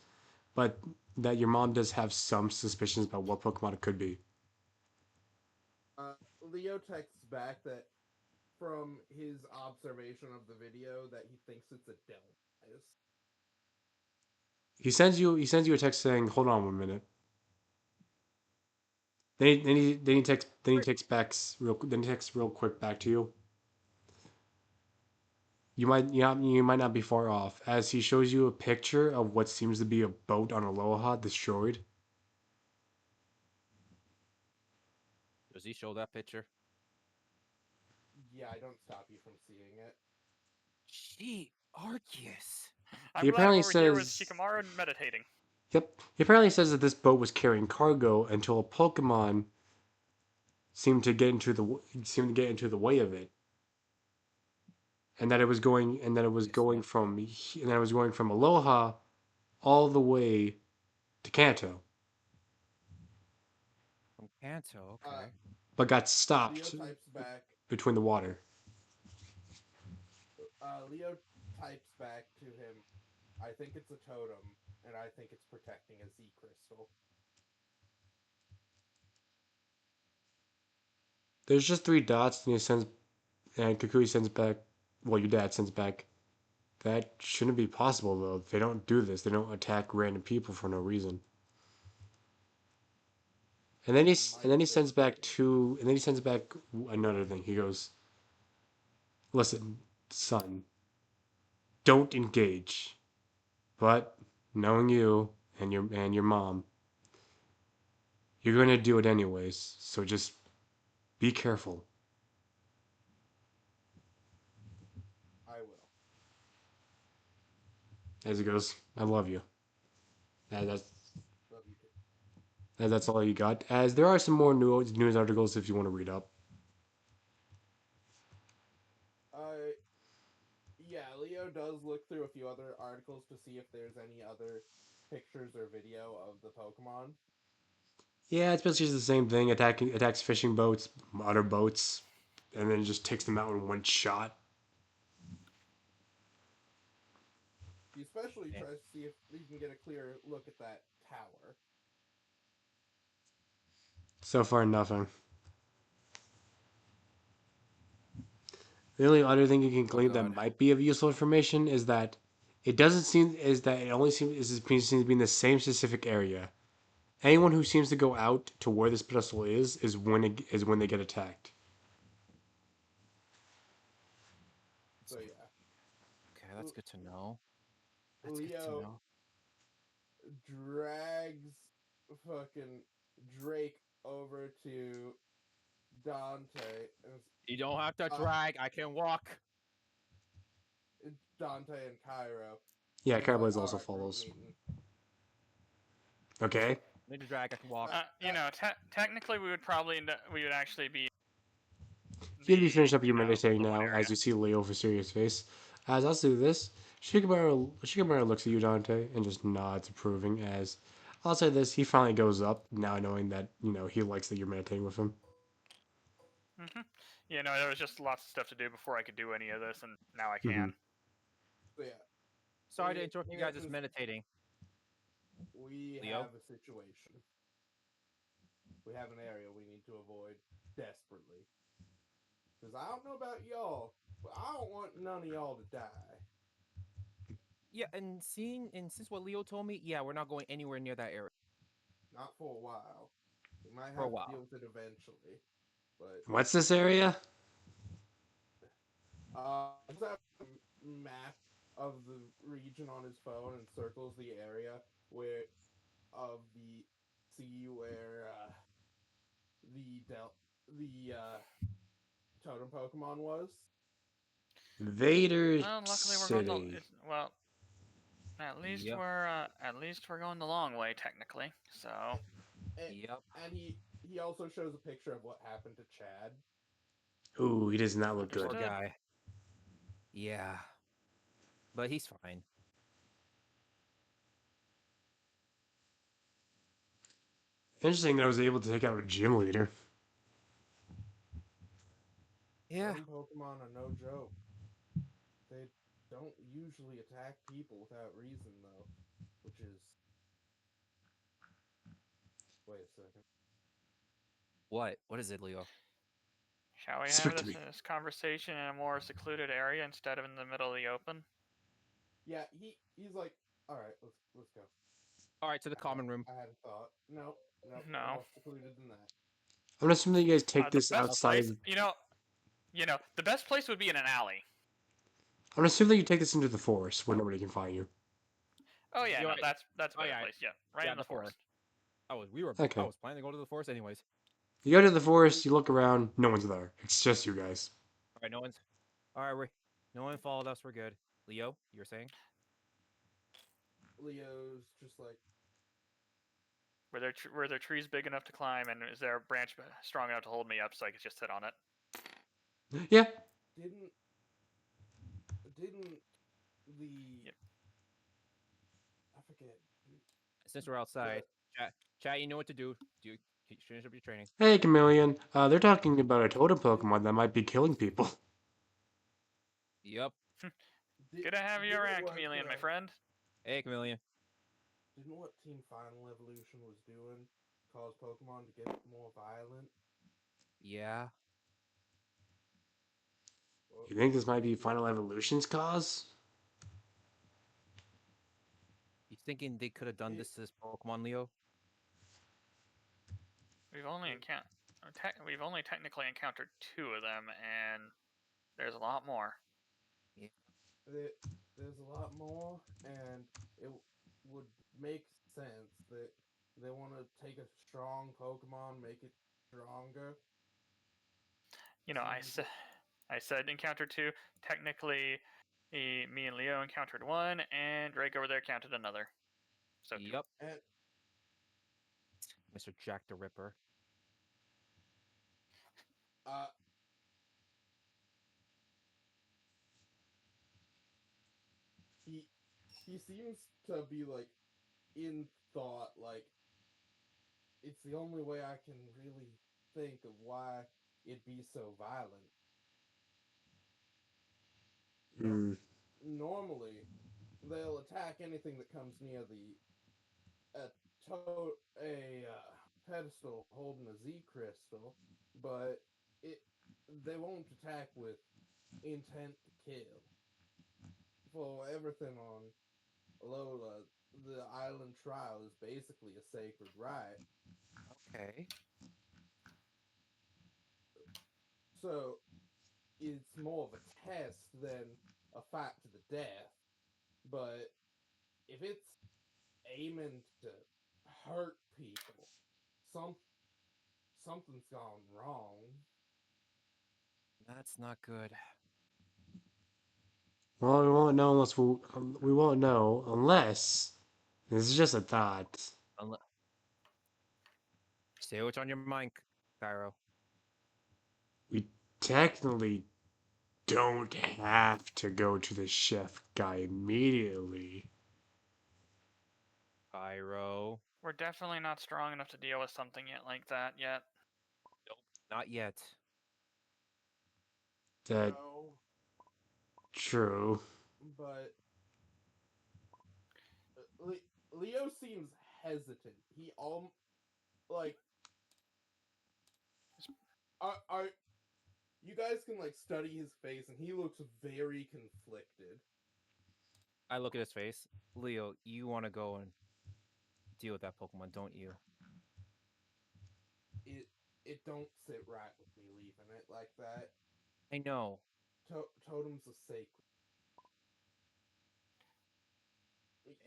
but that your mom does have some suspicions about what Pokemon it could be. Leo texts back that from his observation of the video that he thinks it's a Delphius. He sends you a text saying, "Hold on 1 minute." Then he texts real quick back to you. You might not be far off, as he shows you a picture of what seems to be a boat on Aloha destroyed. Does he show that picture? Yeah, I don't stop you from seeing it. Gee, Arceus. I'm He glad I'm apparently over here with says, Shikamaru and meditating. "Yep." He apparently says that this boat was carrying cargo until a Pokemon seemed to get into the way of it, and that it was going and that it was Yes, going man. from Aloha all the way to Kanto, From Kanto, okay. but got Leo stopped types back. between the water. Leo types back to him. I think it's a totem, and I think it's protecting a Z crystal. There's just 3 dots, and Kukui sends back. Well, your dad sends back. That shouldn't be possible though. They don't do this. They don't attack random people for no reason. And then he s- and then he sends back two. And then he sends back another thing. He goes, "Listen, son, don't engage. But knowing you and your mom, you're gonna do it anyways. So just be careful." I will. As he goes, "I love you." And Love you too. that's all you got. As there are some more news articles if you want to read up. Yeah, Leo does look through a few other articles to see if there's any other pictures or video of the Pokemon. Yeah, it's basically just the same thing. Attacks fishing boats, other boats, and then just takes them out in one shot. He especially Yeah. tries to see if he can get a clear look at that tower. So far, nothing. The only other thing you can Oh glean that god. might be of useful information is that it doesn't seem is that it only seems to be in the same specific area. Anyone who seems to go out to where this pedestal is when they get attacked. So yeah, Okay, that's good to know. That's good to Leo know. drags fucking Drake over to Dante, and You don't have to drag. I can walk. Dante and Cairo. Yeah, And he's like, Cowboys all also right, group follows. meeting. Okay. Need to drag. I can walk. You know, technically we would actually be You'd be finished up you your know, meditating the one now area. as you see Leo with a serious face. As I'll do this, Shikamaru looks at you, Dante, and just nods approving as I'll say this, he finally goes up, now knowing that, he likes that you're meditating with him. You know, there was just lots of stuff to do before I could do any of this, and now I Mhm. can. So yeah, Sorry to we interrupt you get guys. Just this- meditating. we Leo? have a situation. We have an area we need to avoid desperately. Because I don't know about y'all, but I don't want none of y'all to die. Yeah, and since what Leo told me, yeah, we're not going anywhere near that area. Not for a while. We might For a have while. to deal with it eventually. But What's this area? he's got a map of the region on his phone and circles the area where of the sea where the totem Pokemon was. Vader Well, luckily we're going City. well. Yep. At least we're going the long way technically. So And, Yep. and he also shows a picture of what happened to Chad. Ooh, he does not look Poor good. Understood. guy. Yeah. But he's fine. Interesting that I was able to take out a gym leader. Yeah. Totem Pokemon are no joke. They don't usually attack people without reason, though, which is. Wait a second. What? What is it, Leo? shall we have Speak to this me. this conversation in a more secluded area instead of in the middle of the open? Yeah, he's like, all right, let's go. All right, to the common room. I had a thought. Nope, No. more secluded than that. I'm assuming that you guys take The this best outside. place, the best place would be in an alley. I'm assuming that you take this into the forest where nobody can find you. Oh yeah, You're no, right. that's a Oh, better yeah. place. Yeah, right Yeah, in the the forest. forest. Okay. I was planning to go to the forest anyways. You go to the forest, you look around, no one's there. It's just you guys. All right, no one's. All right, no one followed us. We're good. Leo, you were saying? Leo's just like, Were there trees big enough to climb, and is there a branch strong enough to hold me up so I could just sit on it? Yeah. didn't the Yep. I forget. Since we're outside, chat, you know what to do. Do you finish up your training? Hey, Chameleon. They're talking about a totem Pokemon that might be killing people. Yep. Good to have you didn't around, what, Chameleon, my friend. Hey, Chameleon. Didn't what Team Final Evolution was doing cause Pokemon to get more violent? Yeah. Well, You think this might be Final Evolution's cause? You thinking they could have done this to this Pokemon, Leo? We've only we've only technically encountered 2 of them, and there's a lot more. there's a lot more, and it would make sense that they want to take a strong Pokemon, make it stronger. You know, Seems I said encountered 2. Technically, me and Leo encountered 1, and Drake over there counted another. So 2. Yep. and Mr. Jack the Ripper. uh, he seems to be like in thought, like it's the only way I can really think of why it'd be so violent. Hmm. Normally, they'll attack anything that comes near a pedestal holding a Z crystal, but it they won't attack with intent to kill. For everything on Lola, the island trial is basically a sacred right. Okay. So it's more of a test than a fight to the death. But if it's aiming to hurt people, some something's gone wrong. That's not good. Well, we won't know unless we won't know unless this is just a thought. Unless say what's on your mind, Cairo. We technically don't have to go to the chef guy immediately. Cairo. We're definitely not strong enough to deal with something yet like that yet. Nope. Not yet. That No, true. but Leo seems hesitant. He like are you guys can like study his face, and he looks very conflicted. I look at his face. Leo, you want to go and deal with that Pokemon, don't you? It don't sit right with me leaving it like that. I know. Totem's a sacred.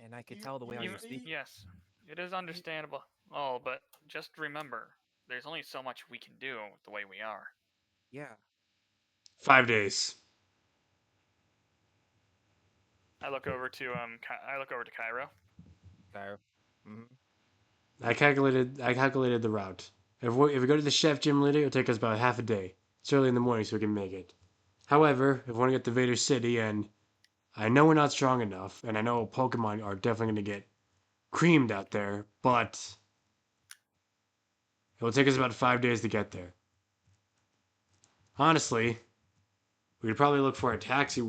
And I could tell the way how you speak. Yes, it is understandable. Oh, but just remember, there's only so much we can do the way we are. Yeah. 5 days. I look over to Cairo. Cairo. I calculated the route. If we go to the chef gym later, it'll take us about half a day. It's early in the morning, so we can make it. However, if we want to get to Vader City, and I know we're not strong enough, and I know Pokemon are definitely going to get creamed out there, but it will take us about 5 days to get there. Honestly, we could probably look for a taxi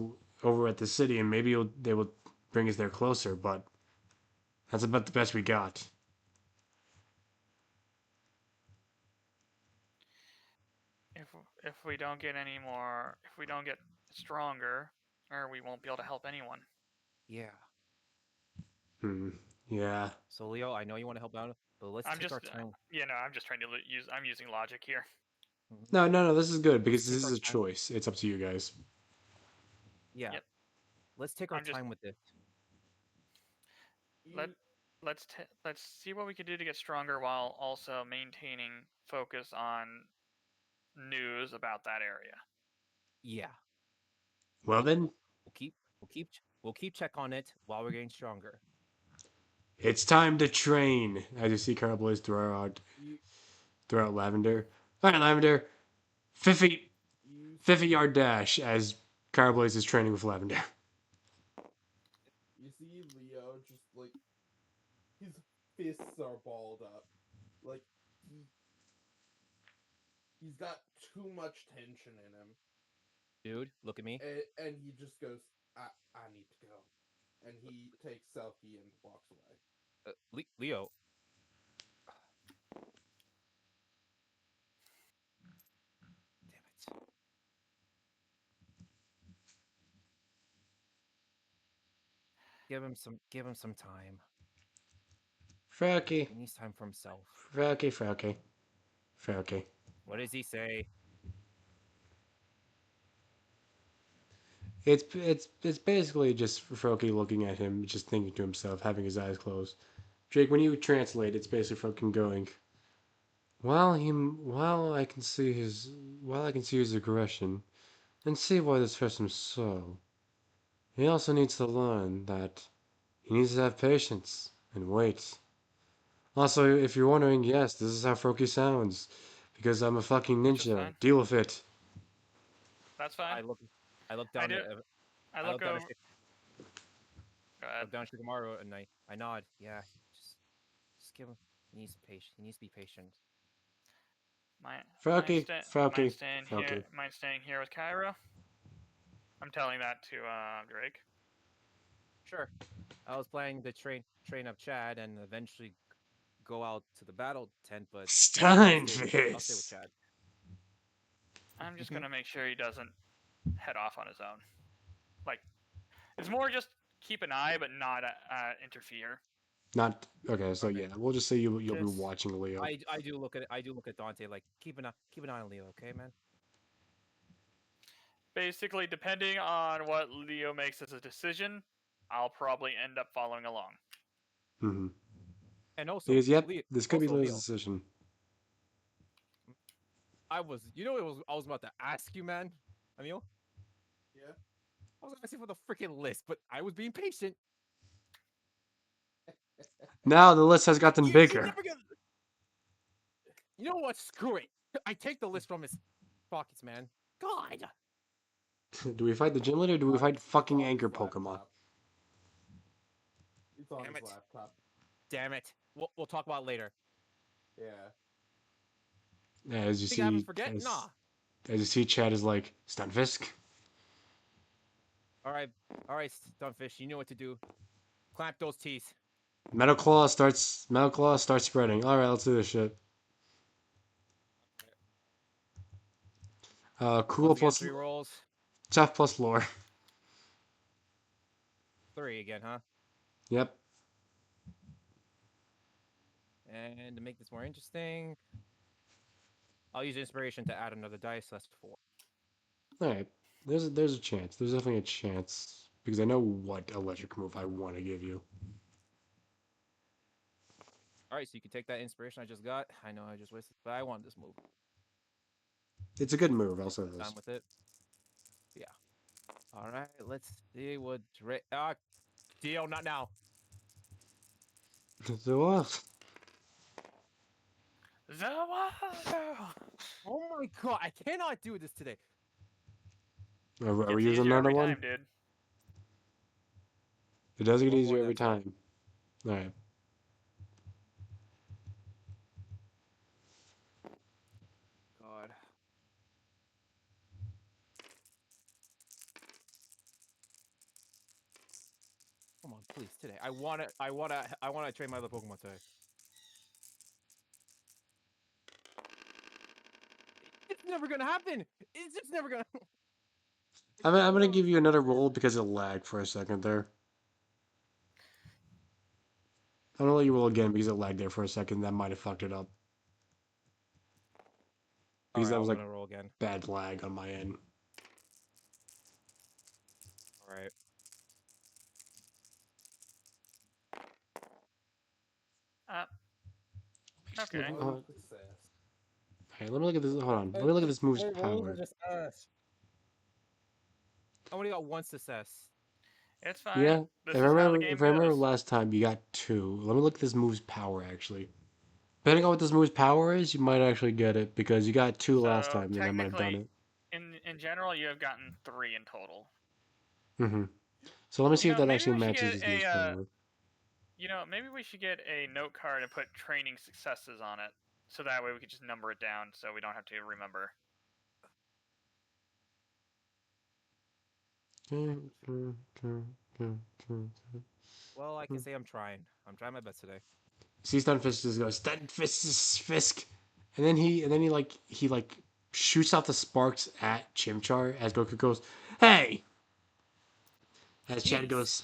over at the city, and maybe they will bring us there closer, but that's about the best we got. If if we don't get if we don't get stronger, or we won't be able to help anyone. Yeah. Hmm. Yeah. So Leo, I know you want to help out, but let's I'm take our just, time. I'm just trying to I'm using logic here. No. This is good Let's because take this our is a time. choice. It's up to you guys. Yeah. Yep. Let's take our I'm just time with this. let You, let's see what we can do to get stronger while also maintaining focus on news about that area. Yeah. Well then, We'll keep check on it while we're getting stronger. it's time to train. As you see Colonel Blaze you, throw out Lavender. All right, Lavender. 50, you 50-yard dash as Colonel Blaze is training with Lavender. you see Leo just like his fists are balled up, like he's got too much tension in him, Dude, look at me. and he just goes, I need to go, and he takes Selkie and walks away. Leo. Damn it. Give him some time. Frauky. He needs time for himself. Frauky. What does he say? It's basically just Froakie looking at him, just thinking to himself, having his eyes closed. Jake, when you translate, it's basically Froakie going, while I can see his aggression, and see why this hurts him so. He also needs to learn that he needs to have patience and wait. Also, if you're wondering, yes, this is how Froakie sounds, because I'm a fucking Which is ninja. fine. Deal with it. That's fine. I look I down do. at I I look look down over. at Go ahead. look down at Shikamaru and I nod. Yeah. Just give him he needs patience. He needs to be patient. Frauky. Mind staying here with Cairo. I'm telling that to Drake. Sure. I was planning to train up Chad and eventually go out to the battle tent, but I'll stay with Stunfisk. Chad. I'm just gonna make sure he doesn't head off on his own. Like, it's more just keep an eye, but not interfere. Not okay. So Okay. yeah, we'll just say you'll be Since watching Leo. I do look at Dante like keep an eye on Leo, okay, man? Basically, depending on what Leo makes as a decision, I'll probably end up following along. Mm-hmm. And also, Because yep, Leo, this could be Leo's Leo, decision. I was about to ask you, man. Emil, Yeah. I was asking for the freaking list, but I was being patient. Now the list has gotten You're bigger. never gonna. You know what? Screw it. I take the list from his pockets, man. God. Do we fight the gym leader or do we fight It's fucking on his anchor Pokemon? laptop. It's on Damn his it. laptop. Damn it. We'll talk about it later. Yeah. As you Think I haven't see, forget? Nah. as you see, Chad is like Stunfisk. All right, Stunfish. You know what to do. Clamp those teeth. Metal Claw starts spreading. All right, let's do this shit. Cool Once again, plus 3 rolls. tough plus lore. 3 again, huh? Yep. And to make this more interesting, I'll use inspiration to add another dice. That's 4. All right. There's a chance. There's definitely a chance because I know what electric move I want to give you. All right, so you can take that inspiration I just got. I know I just wasted, but I want this move. It's a good move. I'll say I'm this. with it. Yeah. All right, let's see what Dio, not now. So what? Oh my god, I cannot do this today. Are we Gets using easier another every one? time, dude. It does get One more easier every next time. time. All right. God. Come on, please, today. I wanna train my other Pokemon today. It's never gonna happen. It's just never gonna. I'm gonna give you another roll because it lagged for a second there. I'm gonna let you roll again because it lagged there for a second. That might have fucked it up. Because Alright, that I'm was like gonna roll again. bad lag on my end. Alright. Okay. One success. Hey, let me look at this. Hold on. Let me look at this move's power. I only got 1 success. It's fine. Yeah. This is how the game If I remember goes. last time, you got 2. Let me look at this move's power actually. Depending on what this move's power is, you might actually get it because you got 2 last So time, and I might have done technically, it. in general, you have gotten 3 in total. Mm-hmm. So let me see if that maybe actually we should matches get this move's power. maybe we should get a note card and put training successes on it, so that way we could just number it down, so we don't have to remember. Well, I can say I'm trying. I'm trying my best today. See, Stunfisk just goes Stunfisk, and then he shoots out the sparks at Chimchar as Goku goes, "Hey!" As Chad Jeez. goes,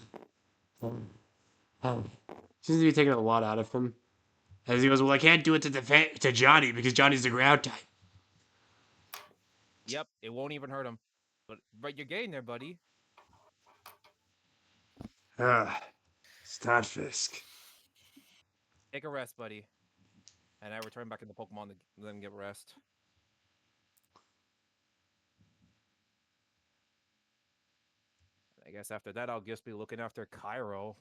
seems to be taking a lot out of him. As he goes, "Well, I can't do it to Johnny because Johnny's the ground type." Yep, it won't even hurt him. But you're getting there, buddy. Stunfisk. Take a rest, buddy. And I return back into Pokemon to let him get rest. I guess after that, I'll just be looking after Cairo.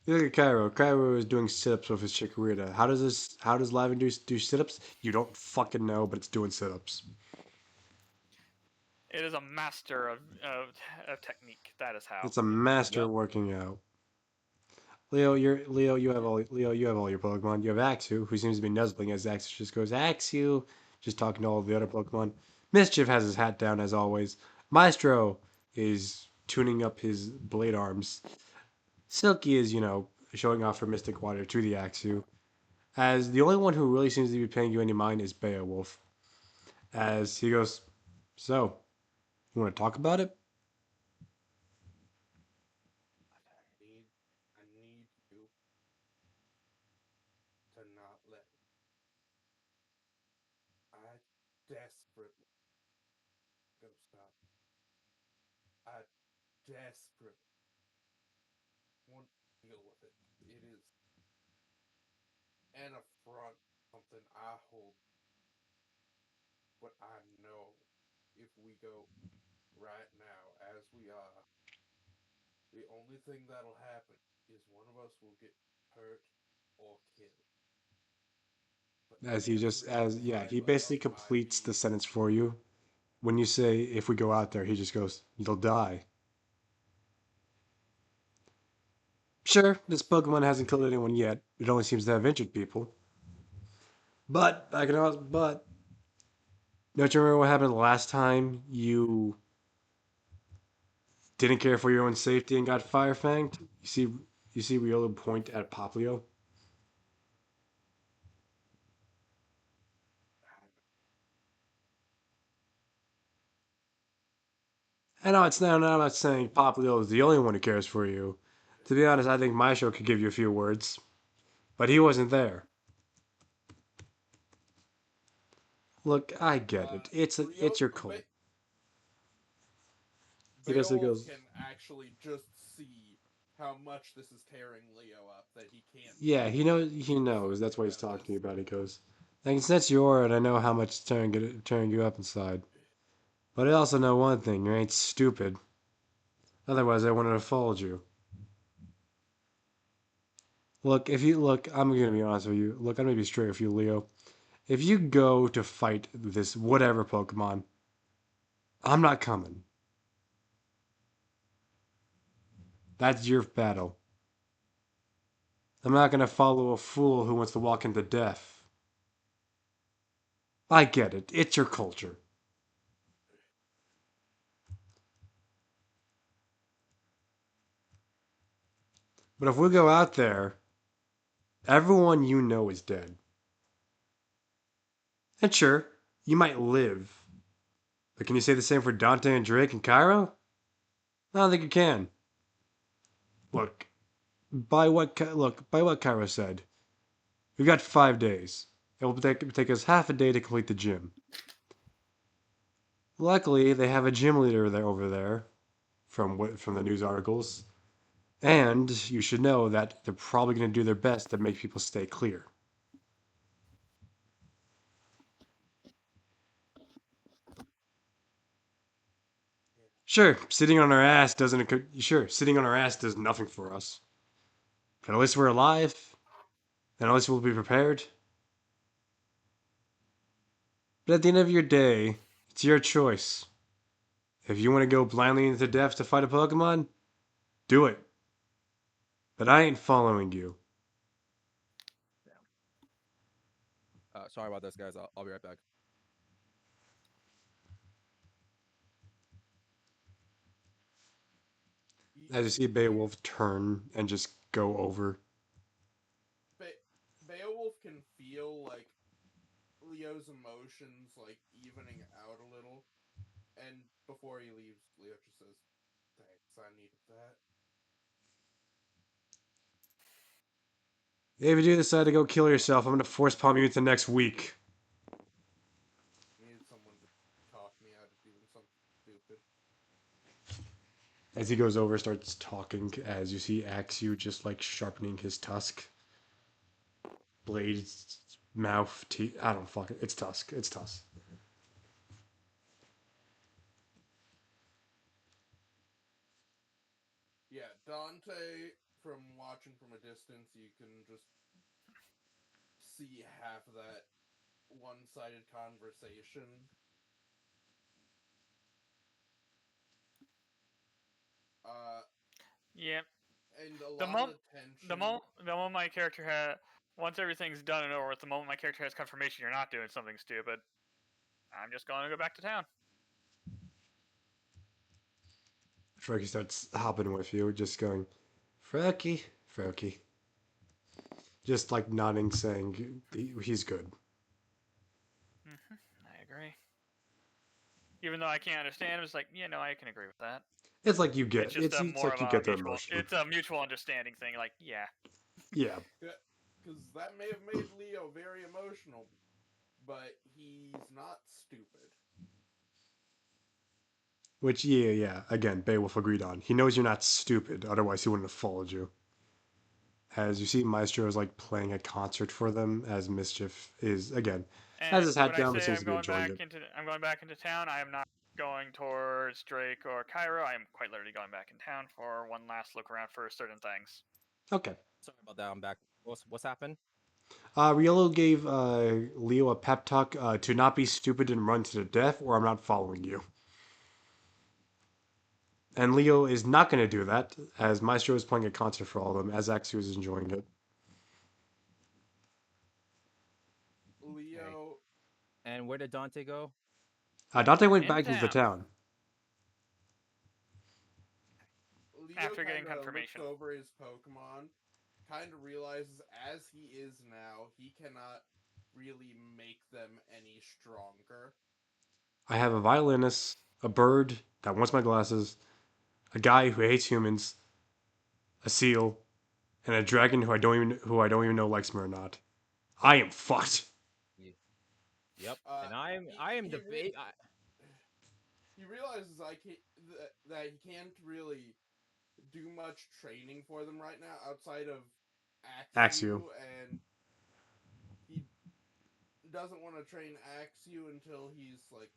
You look at Cairo. Cairo is doing sit-ups with his Chikorita. How does Lavin do sit-ups? You don't fucking know, but it's doing sit-ups. It is a master of technique. That is how. It's a master Yep. working out. Leo, you have all your Pokemon. You have Axew, who seems to be nuzzling as Axew just goes, Axew, just talking to all the other Pokemon. Mischief has his hat down as always. Maestro is tuning up his blade arms. Silky is, showing off her mystic water to the Axu. As the only one who really seems to be paying you any mind is Beowulf. As he goes, so, you want to talk about it? I need you to not let me. I desperately go stop. I desperately want to deal with it. It is an affront, something I hold. But I know if we go right now, as we are, the only thing that'll happen is one of us will get hurt or killed. But As every he fiber basically of my completes the being, sentence for you. When you say, if we go out there, he just goes, you'll die. Sure, this Pokemon hasn't killed anyone yet. It only seems to have injured people. But, don't you remember what happened last time you didn't care for your own safety and got fire fanged? You see Riolu point at Poplio? I know it's now. I'm not saying Poplio is the only one who cares for you. To be honest, I think my show could give you a few words, but he wasn't there. Look, I get it. Rio, It's your cult. He basically Beowulf goes, can actually just see how much this is tearing Leo up that he can't yeah, do he knows. anything He to do knows. That's something what he's about talking to this. you about. He goes, like, since you are, and I know how much it's tearing you up inside. But I also know one thing: you ain't stupid. Otherwise, I wouldn't have followed you. Look, I'm gonna be honest with you. Look, I'm gonna be straight with you, Leo. If you go to fight this whatever Pokemon, I'm not coming. That's your battle. I'm not gonna follow a fool who wants to walk into death. I get it. It's your culture. But if we go out there, everyone you know is dead. And sure, you might live. But can you say the same for Dante and Drake and Cairo? I don't think you can. Look, by what Cairo said, we've got 5 days. It will take us half a day to complete the gym. Luckily, they have a gym leader there over there, from the news articles, and you should know that they're probably going to do their best to make people stay clear. Sitting on our ass does nothing for us. But at least we're alive, and at least we'll be prepared. But at the end of your day, it's your choice. If you want to go blindly into death to fight a Pokemon, do it. But I ain't following you. Sorry about this, guys. I'll be right back. As you see Beowulf turn and just go over. Beowulf can feel like Leo's emotions like evening out a little, and before he leaves, Leo just says, "Thanks, I needed that." If you do decide to go kill yourself, I'm gonna force palm you into next week. I needed someone to talk me out of doing something stupid. As he goes over, starts talking, as you see Axew just like sharpening his tusk. Blades, mouth, teeth. I don't fucking. It's tusk. It's tusk. Yeah, Dante, from watching from a distance, you can just see half of that one-sided conversation. Yeah. And a The lot of moment, the tension. the moment my character has, once everything's done and over with, the moment my character has confirmation you're not doing something stupid, I'm just going to go back to town. Froakie starts hopping with you, just going, Froakie, Froakie. Just like nodding, saying he's good. I agree. Even though I can't understand, it was like, yeah, no, I can agree with that. It's like you It's get just a it's more like of you a get their mutual. emotion. It's a mutual understanding thing. Like, yeah. Yeah. Because that may have made Leo very emotional, but he's not stupid. Which yeah. Again, Beowulf agreed on. He knows you're not stupid, otherwise he wouldn't have followed you. As you see, Maestro is like playing a concert for them, as Mischief is again has And his hat when I down, but say seems to be enjoying it. I'm going back into town, I am not going towards Drake or Cairo. I am quite literally going back in town for one last look around for certain things. Okay. Sorry about that. I'm back. What's happened? Riolo gave Leo a pep talk to not be stupid and run to the death, or I'm not following you. And Leo is not going to do that, as Maestro is playing a concert for all of them, as Axio is enjoying it. Leo. And where did Dante go? Dante went In back into the town. town. Leo After getting kind of looks confirmation. over his Pokemon, kind of realizes as he is now, he cannot really make them any stronger. I have a violinist, a bird that wants my glasses, a guy who hates humans, a seal, and a dragon who I don't even know likes me or not. I am fucked. Yep. And He, I am he, the re- he realizes that he can't really do much training for them right now outside of Axio. Axew, and he doesn't want to train Axew until he's like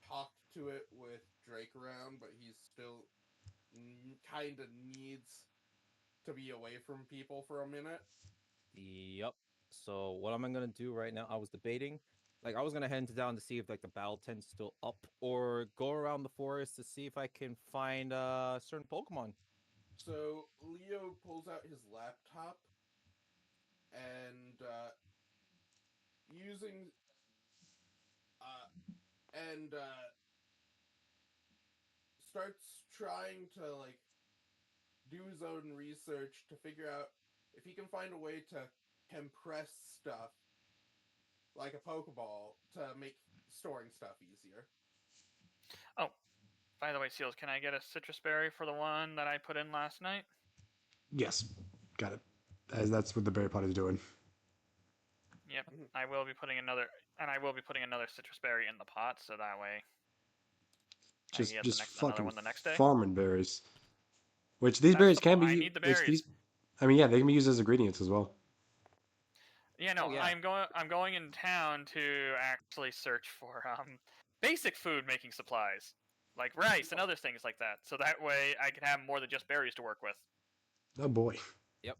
talked to it with Drake around, but he's still kind of needs to be away from people for a minute. Yep. So what am I gonna do right now? I was debating. Like I was gonna head down to see if like the battle tent's still up, or go around the forest to see if I can find certain Pokemon. So Leo pulls out his laptop and using and starts trying to like do his own research to figure out if he can find a way to compress stuff like a Pokeball to make storing stuff easier. Oh, by the way, Seals, can I get a citrus berry for the one that I put in last night? Yes, got it. As that's what the berry pot is doing. Yep. I will be putting another citrus berry in the pot, so that way I can get Just another fucking one the next day. farming berries. Which these That's berries the can point. I be. need the Which berries. these. I mean, yeah, they can be used as ingredients as well. Yeah, no, Oh, yeah. I'm going in town to actually search for basic food making supplies, like rice and other things like that. So that way I can have more than just berries to work with. Oh boy. Yep.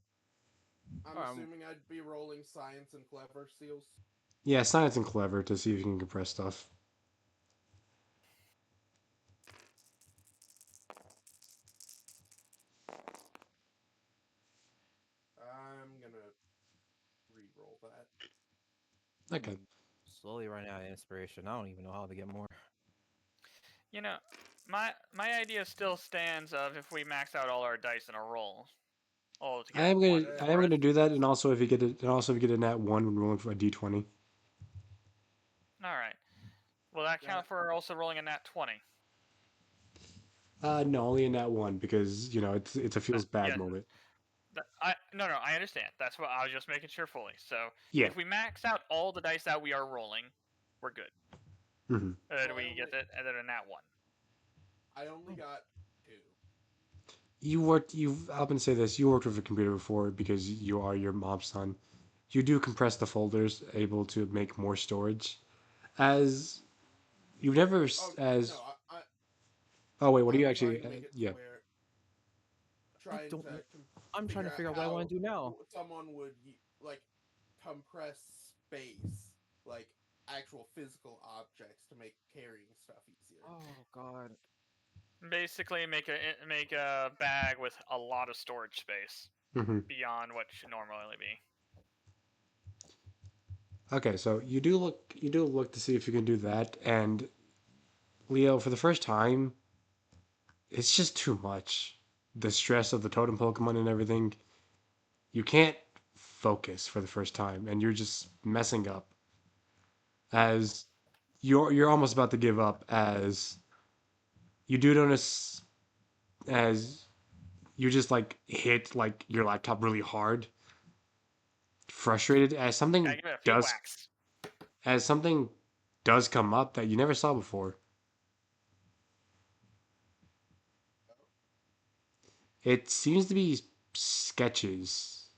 I'm assuming I'd be rolling science and clever seals. Yeah, science and clever to see if you can compress stuff. I'm gonna re-roll that. Okay. Slowly running out of inspiration. I don't even know how to get more. You know, my idea still stands of if we max out all our dice in a roll, all to get one I am forest. gonna do that, and also if you get it, and also if you get a nat one when rolling for a d20. All right. Will that count for also rolling a nat 20? No, only a nat one because you know it's a feels bad Yeah. moment. No, I understand. That's what I was just making sure fully. So Yeah. if we max out all the dice that we are rolling, we're good. Mm-hmm. Do we get it? And then a nat 1. I only got 2. I'm gonna say this. You worked with a computer before because you are your mom's son. You do compress the folders, able to make more storage. As you've never Oh as no, oh wait, what do you I'm trying actually? to make it to Yeah. where I trying don't to know. I'm trying to figure out what I how want to do now. someone would like compress space, like actual physical objects, to make carrying stuff easier. Oh God. Basically, make a bag with a lot of storage space Mm-hmm. beyond what should normally be. Okay, so you do look to see if you can do that, and Leo, for the first time, it's just too much. The stress of the totem Pokemon and everything. You can't focus for the first time, and you're just messing up. As you're almost about to give up, as you do notice, as you just like hit like your laptop really hard, frustrated Gotta give it a few whacks. as something does come up that you never saw before. It seems to be sketches,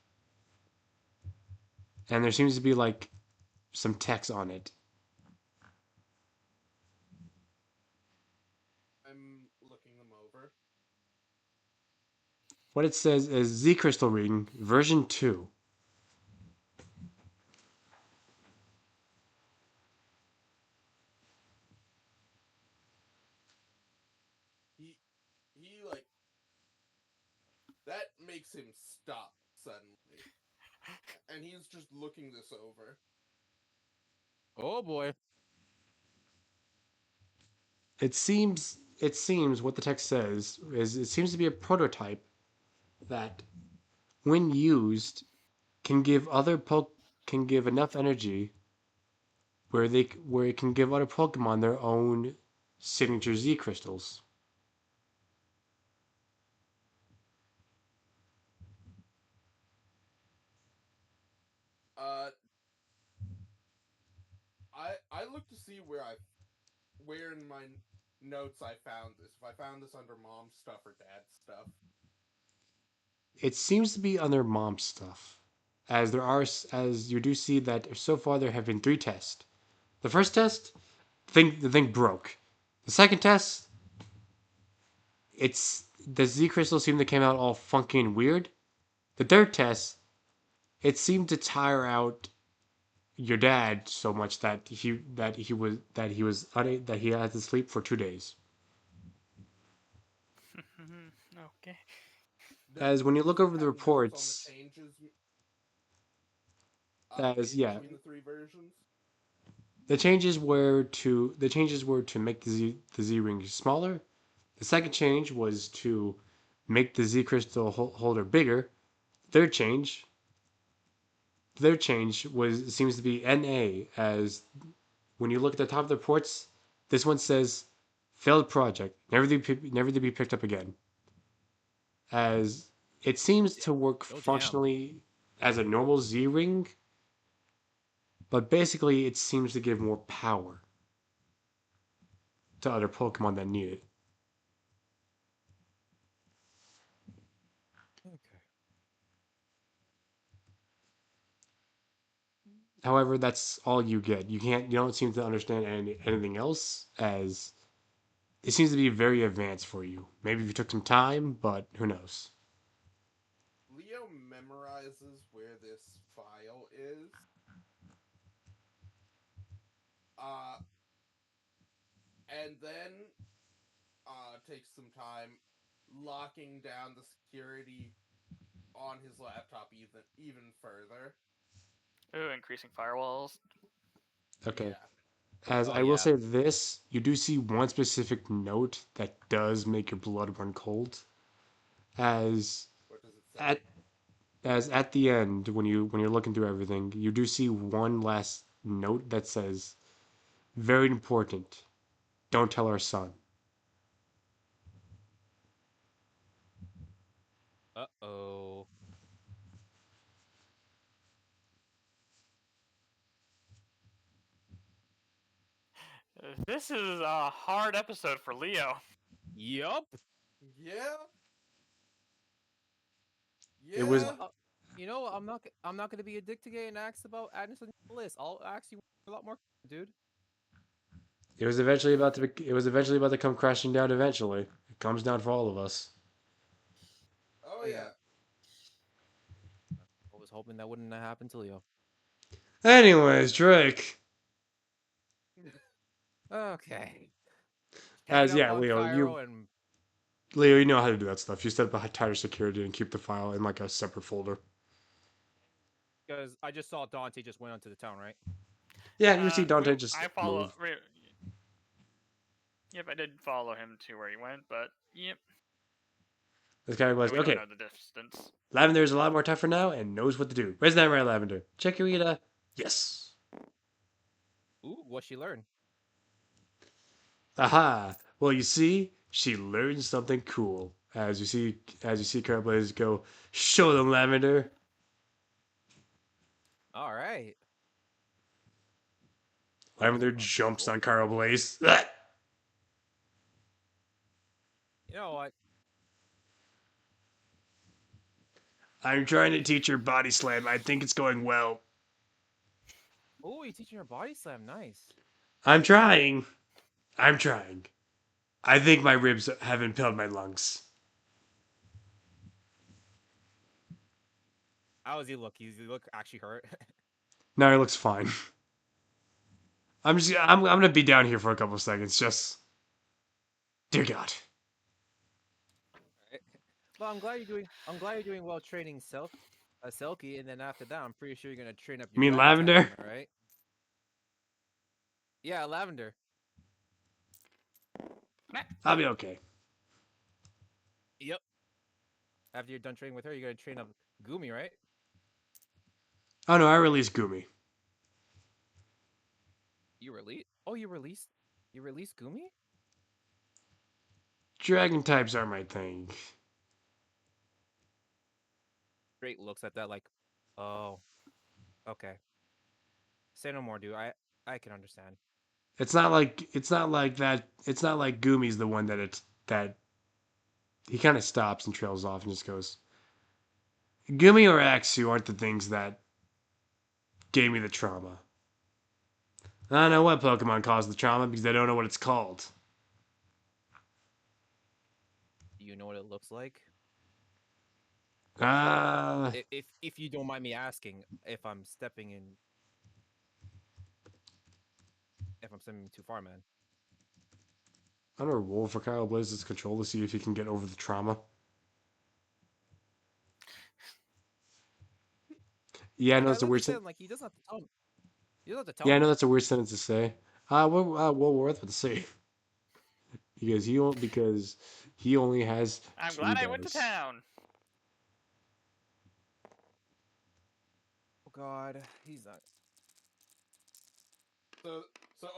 and there seems to be like some text on it. I'm looking them over. What it says is Z Crystal Ring version 2. He like that makes him stop suddenly, and he's just looking this over. Oh boy. It seems what the text says is it seems to be a prototype that when used can give can give enough energy where it can give other Pokemon their own signature Z crystals. Uh, I look to see where in my notes I found this. If I found this under mom stuff or dad stuff. It seems to be under mom stuff, as as you do see that so far there have been 3 tests. The first test, the thing broke. The second test, it's the Z crystals seem to came out all funky and weird. The third test, it seemed to tire out your dad so much that he had to sleep for 2 days. Okay. As when you Does look it over the have notes on the reports, changes as in yeah, between the 3 versions? the changes were to make the Z ring smaller. The second change was to make the Z crystal holder bigger. Third change, third change was seems to be NA, as when you look at the top of the reports, this one says failed project, never to be picked up again. As it seems to work Oh damn. functionally as a normal Z ring, but basically it seems to give more power to other Pokemon that need it. Okay. However, that's all you get. You don't seem to understand anything else, as it seems to be very advanced for you. Maybe if you took some time, but who knows? Leo memorizes where this file is. Uh, and then takes some time locking down the security on his laptop even further. Ooh, increasing firewalls. Okay. Yeah. As Oh I will yeah. say this, you do see one specific note that does make your blood run cold. As What does it say? at the end, when you're looking through everything, you do see one last note that says, "Very important. Don't tell our son." Uh-oh. This is a hard episode for Leo. Yup. Yeah. It was Yeah. You know, I'm not gonna be a dick to get and ask about adding something to the list. I'll ask you a lot more, dude. it was eventually about to come crashing down. Eventually, it comes down for all of us. Oh Oh yeah. yeah. I was hoping that wouldn't have happened to Leo. Anyways, Drake. Okay. Hanging As out yeah, on Cairo and Leo, you know how to do that stuff. You set up a tighter security and keep the file in like a separate folder. because I just saw Dante just went onto the town, right? Yeah, you see Dante just I follow. move. Yep, I did follow him to where he went, but yep, This guy was we don't okay. know the distance. Lavender is a lot more tougher now and knows what to do. Isn't that right, Lavender? Chikorita, yes. Ooh, what she learn? Aha! Well, you see, she learned something cool. As you see Carol Blaze go, show them Lavender. All right. Lavender Sounds jumps cool. on Carl Blaze. You know what? I'm trying to teach her body slam. I think it's going well. Oh, you teaching her body slam. Nice. I'm trying. I'm trying. I think my ribs have impelled my lungs. How does he look? Does he look actually hurt? Now it looks fine. I'm gonna be down here for a couple of seconds. Just, dear God. Well, I'm glad you're doing well training Selkie, and then after that, I'm pretty sure you're gonna train up You your mean dragon type. Lavender? Am I right? Yeah, Lavender. I'll be okay. Yep. After you're done training with her, you're gonna train up Gumi, right? Oh no, I released Gumi. You release? Oh, you released Gumi? Dragon types are my thing. Great looks at that like, oh, okay. Say no more, dude. I can understand. It's not like that. It's not like Gumi's the one that he kind of stops and trails off and just goes. Gumi or Axu aren't the things that gave me the trauma. I don't know what Pokemon caused the trauma because I don't know what it's called. Do you know what it looks like? Ah, If you don't mind me asking, if I'm stepping too far, man. I'm gonna roll for Kyle Blaze's control to see if he can get over the trauma. Yeah, I know Like I that's a weird. understand, like he doesn't have to tell me. He doesn't have to tell Yeah, I know me. that's a weird sentence to say. What worth to say? Because he only has I'm two glad I went to dice. town. Oh God, he's not. So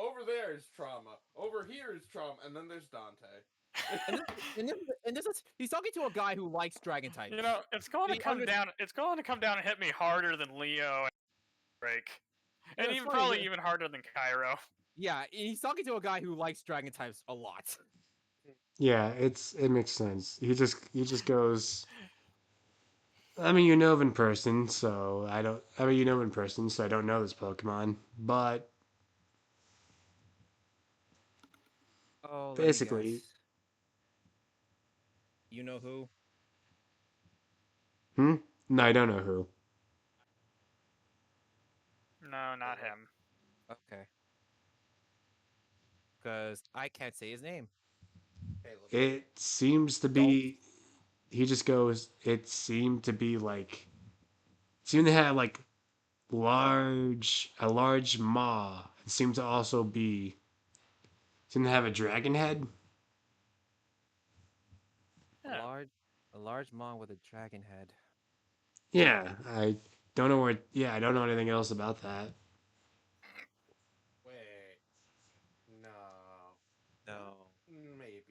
over there is trauma. Over here is trauma, and then there's Dante. He's talking to a guy who likes dragon types. You know, it's going to He come under- down. It's going to come down and hit me harder than Leo and Drake, Yeah, and it's even funny, probably yeah. even harder than Cairo. Yeah, he's talking to a guy who likes dragon types a lot. Yeah, it makes sense. He just goes. I mean, you know him in person, so I don't. I mean, you know him in person, so I don't know this Pokemon. But Oh, let me basically, guess. You know who? no, I don't know who. No, not him. Okay. Because I can't say his name. Caleb. It seems to be. He just goes. It seemed to be like. Seemed to have like a large maw. It seemed to also be. Seemed to have a dragon head. Yeah. A large mon with a dragon head. Yeah, I don't know where. Yeah, I don't know anything else about that. Wait. No. No. Maybe.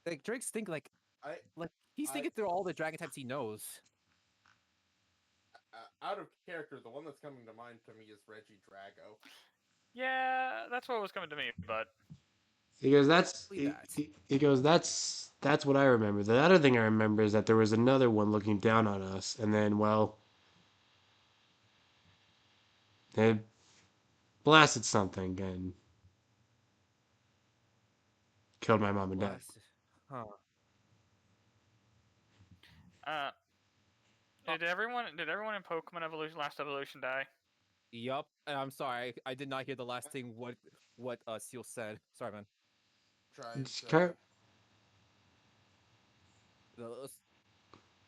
Like Drake's think like I he's I- thinking through all the dragon types he knows. out of character, the one that's coming to mind to me is Reggie Drago. Yeah, that's what was coming to me, but He goes, that's Exactly that. he goes, that's what I remember. The other thing I remember is that there was another one looking down on us, and then well, they blasted something and killed my mom and dad. Blasted. Huh. uh, did everyone in Pokemon Evolution Last Evolution die? Yup. I'm sorry. I did not hear the last thing what Seal said. Sorry, man. Trying It's to. cur- The-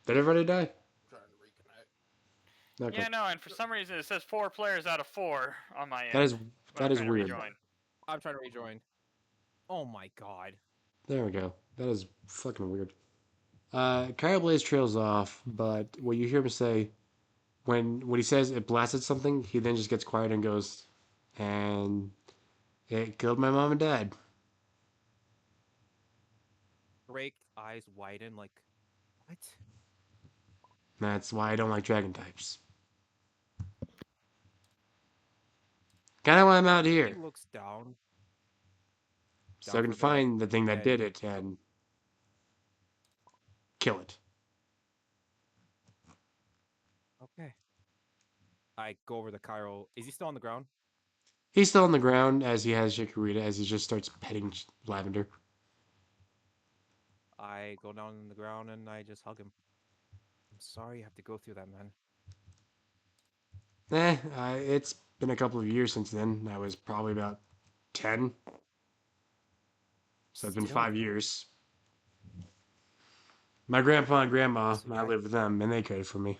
Did everybody die? Trying to reconnect. Okay. Yeah, no, and for some reason it says 4 players out of 4 on my end. That is when that I'm is trying to weird. rejoin. I'm trying to rejoin. Oh my god. There we go. That is fucking weird. Kyra Blaze trails off, but what you hear him say when he says it blasted something, he then just gets quiet and goes, and it killed my mom and dad. Drake's eyes widen like, what? That's why I don't like dragon types. Kind of why I'm out He here. looks So down I can for bed, find the thing that and did it and kill it. okay. I go over to Cairo. Is he still on the ground? He's still on the ground as he has Chikorita as he just starts petting Lavender. I go down on the ground and I just hug him. I'm sorry you have to go through that, man. It's been a couple of years since then. I was probably about 10. So it's been Still, 5 years. My grandpa and grandma, so I yeah, lived with them, and they cared for me.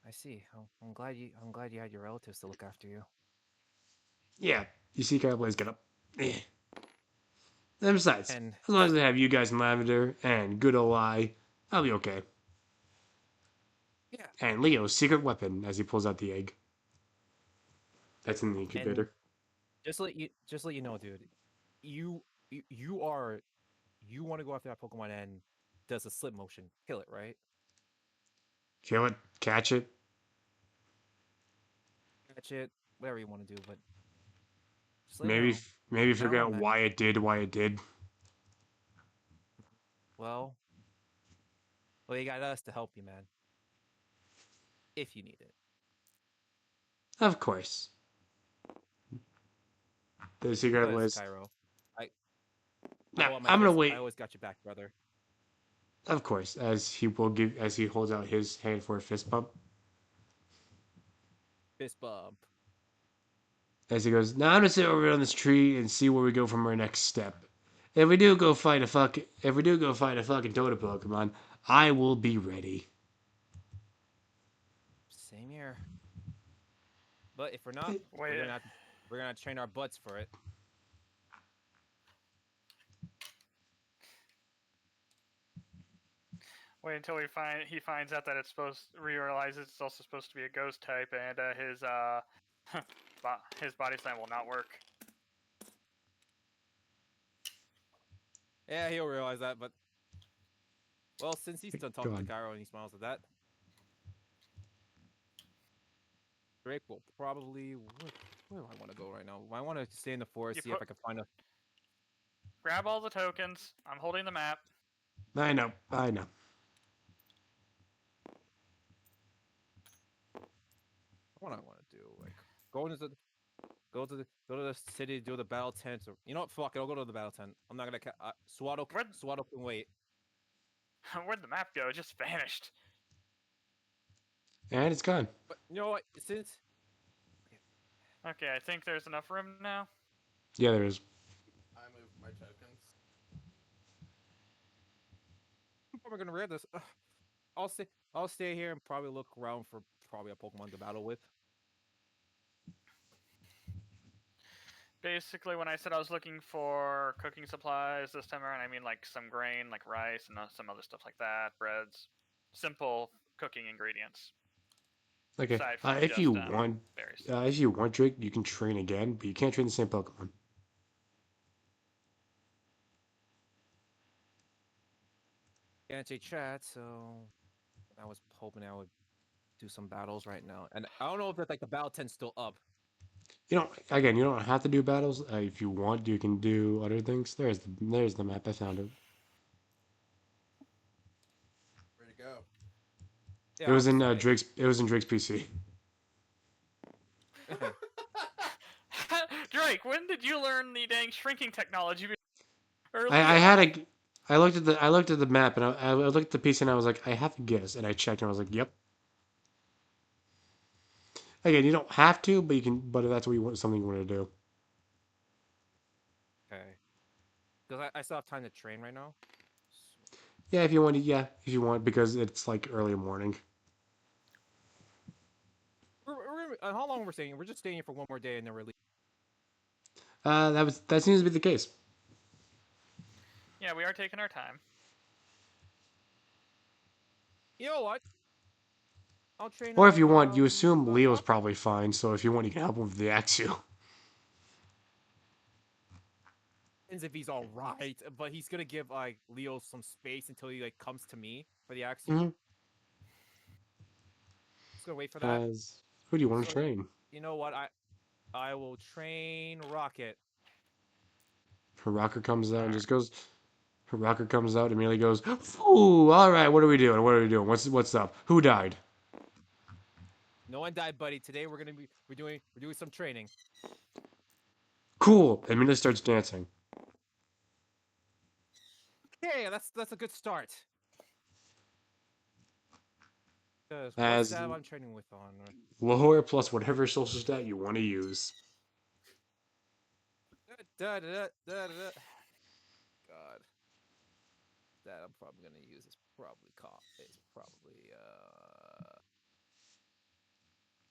I see. I'm glad you had your relatives to look after you. Yeah, you see Kyle Blaze get up. Eh. And besides, And as long as I have you guys in Lavender and good old I, I'll be okay. yeah, And Leo's secret weapon as he pulls out the egg. That's in the and incubator. just let you know, dude. You you are you want to go after that Pokemon and does a slip motion, kill it, right? Kill it, catch it. Catch it, whatever you want to do, but just let you Maybe know. maybe From now figure on, out man. why it did why it did. Well, you got us to help you, man. If you need it. Of course. The secret Because was. Cairo, I Nah, hold out my I'm gonna fist. I wait. always got your back, brother. Of course, as he holds out his hand for a fist bump. Fist bump. As he goes, now I'm gonna sit over on this tree and see where we go from our next step. If we do go fight a fucking Totem Pokemon, I will be ready. Same here. But if we're not, Wait, we're gonna train our butts for it. wait until he finds out that it's realizes it's also supposed to be a ghost type, and his his body slam will not work. Yeah, he'll realize that. But well, since he's done talking to God. Cairo and he smiles at that, Drake will probably. Where do I want to go right now? I want to stay in the forest, You see if put I can find a. grab all the tokens. I'm holding the map. I know. What I want to do, like go into the. Go to the city, do the battle tent, or you know what? Fuck it, I'll go to the battle tent. I'm not gonna. Where'd Swaddle can wait. where'd the map go? It just vanished. And it's gone. But you know what? Since Okay, I think there's enough room now. Yeah, there is. I moved my tokens. I'm probably gonna read this. I'll stay. I'll stay here and probably look around for probably a Pokemon to battle with. Basically, when I said I was looking for cooking supplies this time around, I mean like some grain, like rice, and some other stuff like that, breads, simple cooking ingredients. Okay. Aside from If you just want, berries. Drake, you can train again, but you can't train the same Pokemon. Can't say chat, so I was hoping I would do some battles right now. And I don't know if that like the battle tent's still up. You don't have to do battles. If you want, you can do other things. There's the map. I found it. Where'd it go? It Yeah, was in outside. Drake's PC. Drake, when did you learn the dang shrinking technology? I Early had on. I looked at the map and I looked at the piece and I was like, I have to guess, and I checked and I was like, yep. Again, you don't have to, but you can. But if that's what you want, something you want to do. Okay. Because I still have time to train right now. Yeah, if you want to. Yeah, if you want, because it's like early morning. How long we're staying? We're just staying here for one more day and then we're leaving. That seems to be the case. Yeah, we are taking our time. You know what? I'll train Or up. if you want, you assume Leo's Rock. probably fine. So if you want, you can help him with the Axu. Depends if he's all right, but he's gonna give like Leo some space until he like comes to me for the Axie. Mm-hmm. Just gonna wait for that. As who do you want to So train? you know what? I will train Rocket. Her rocker comes out and Alright. just goes. Her rocker comes out and immediately goes, "Ooh, all right. What are we doing? What are we doing? What's up? Who died?" No one died, buddy. Today we're doing some training. Cool. And immediately starts dancing. Okay, that's a good start. Cause what As stab I'm training with on? lower plus whatever social stat you want to use. Da, da, da, da, da. God, that I'm probably gonna use is probably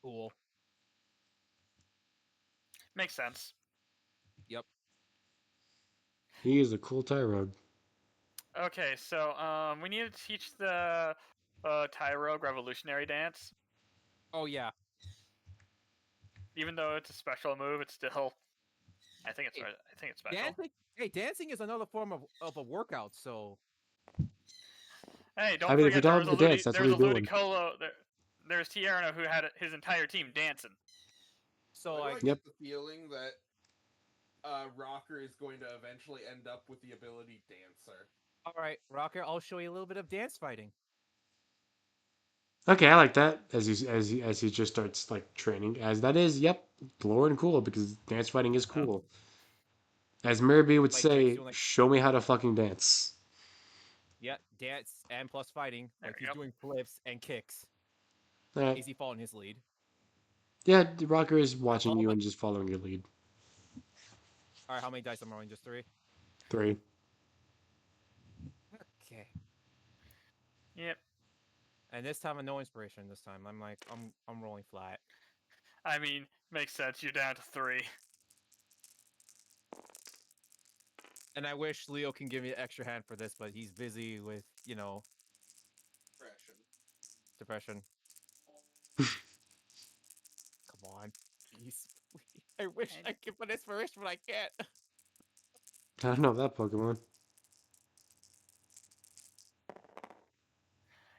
cool. Makes sense. Yep. He is a cool Tyrod. Okay, so we need to teach the Tyrogue Revolutionary Dance. Oh yeah. Even though it's a special move, it's still. I think it's. Hey, I think it's special. Dancing. Hey, dancing is another form of a workout. So Hey, don't I mean, if you forget there tell was him a to dance, that's there what was he's a doing. Ludicolo. There's Tierno who had his entire team dancing. so Why do like I Yep. get the feeling that Rocker is going to eventually end up with the ability Dancer? all right, Rocker, I'll show you a little bit of dance fighting. Okay, I like that. As he just starts like training, as that is, yep, lore and cool because dance fighting is Oh. cool. As Mirabee would Like Drake's say, doing like "Show me how to fucking dance." yeah, dance and plus fighting. There Like we he's go. doing flips and kicks. All right. Is he following his lead? Yeah, the rocker is watching Oh you my! and just following your lead. All right, how many dice am I rolling? Just 3. 3. Okay. Yep. And this time, no inspiration. This time, I'm like, I'm rolling flat. I mean, makes sense. You're down to 3. And I wish Leo can give me an extra hand for this, but he's busy with, Depression. depression. Come on, please. I wish I could put inspiration, but I can't. I don't know that Pokemon.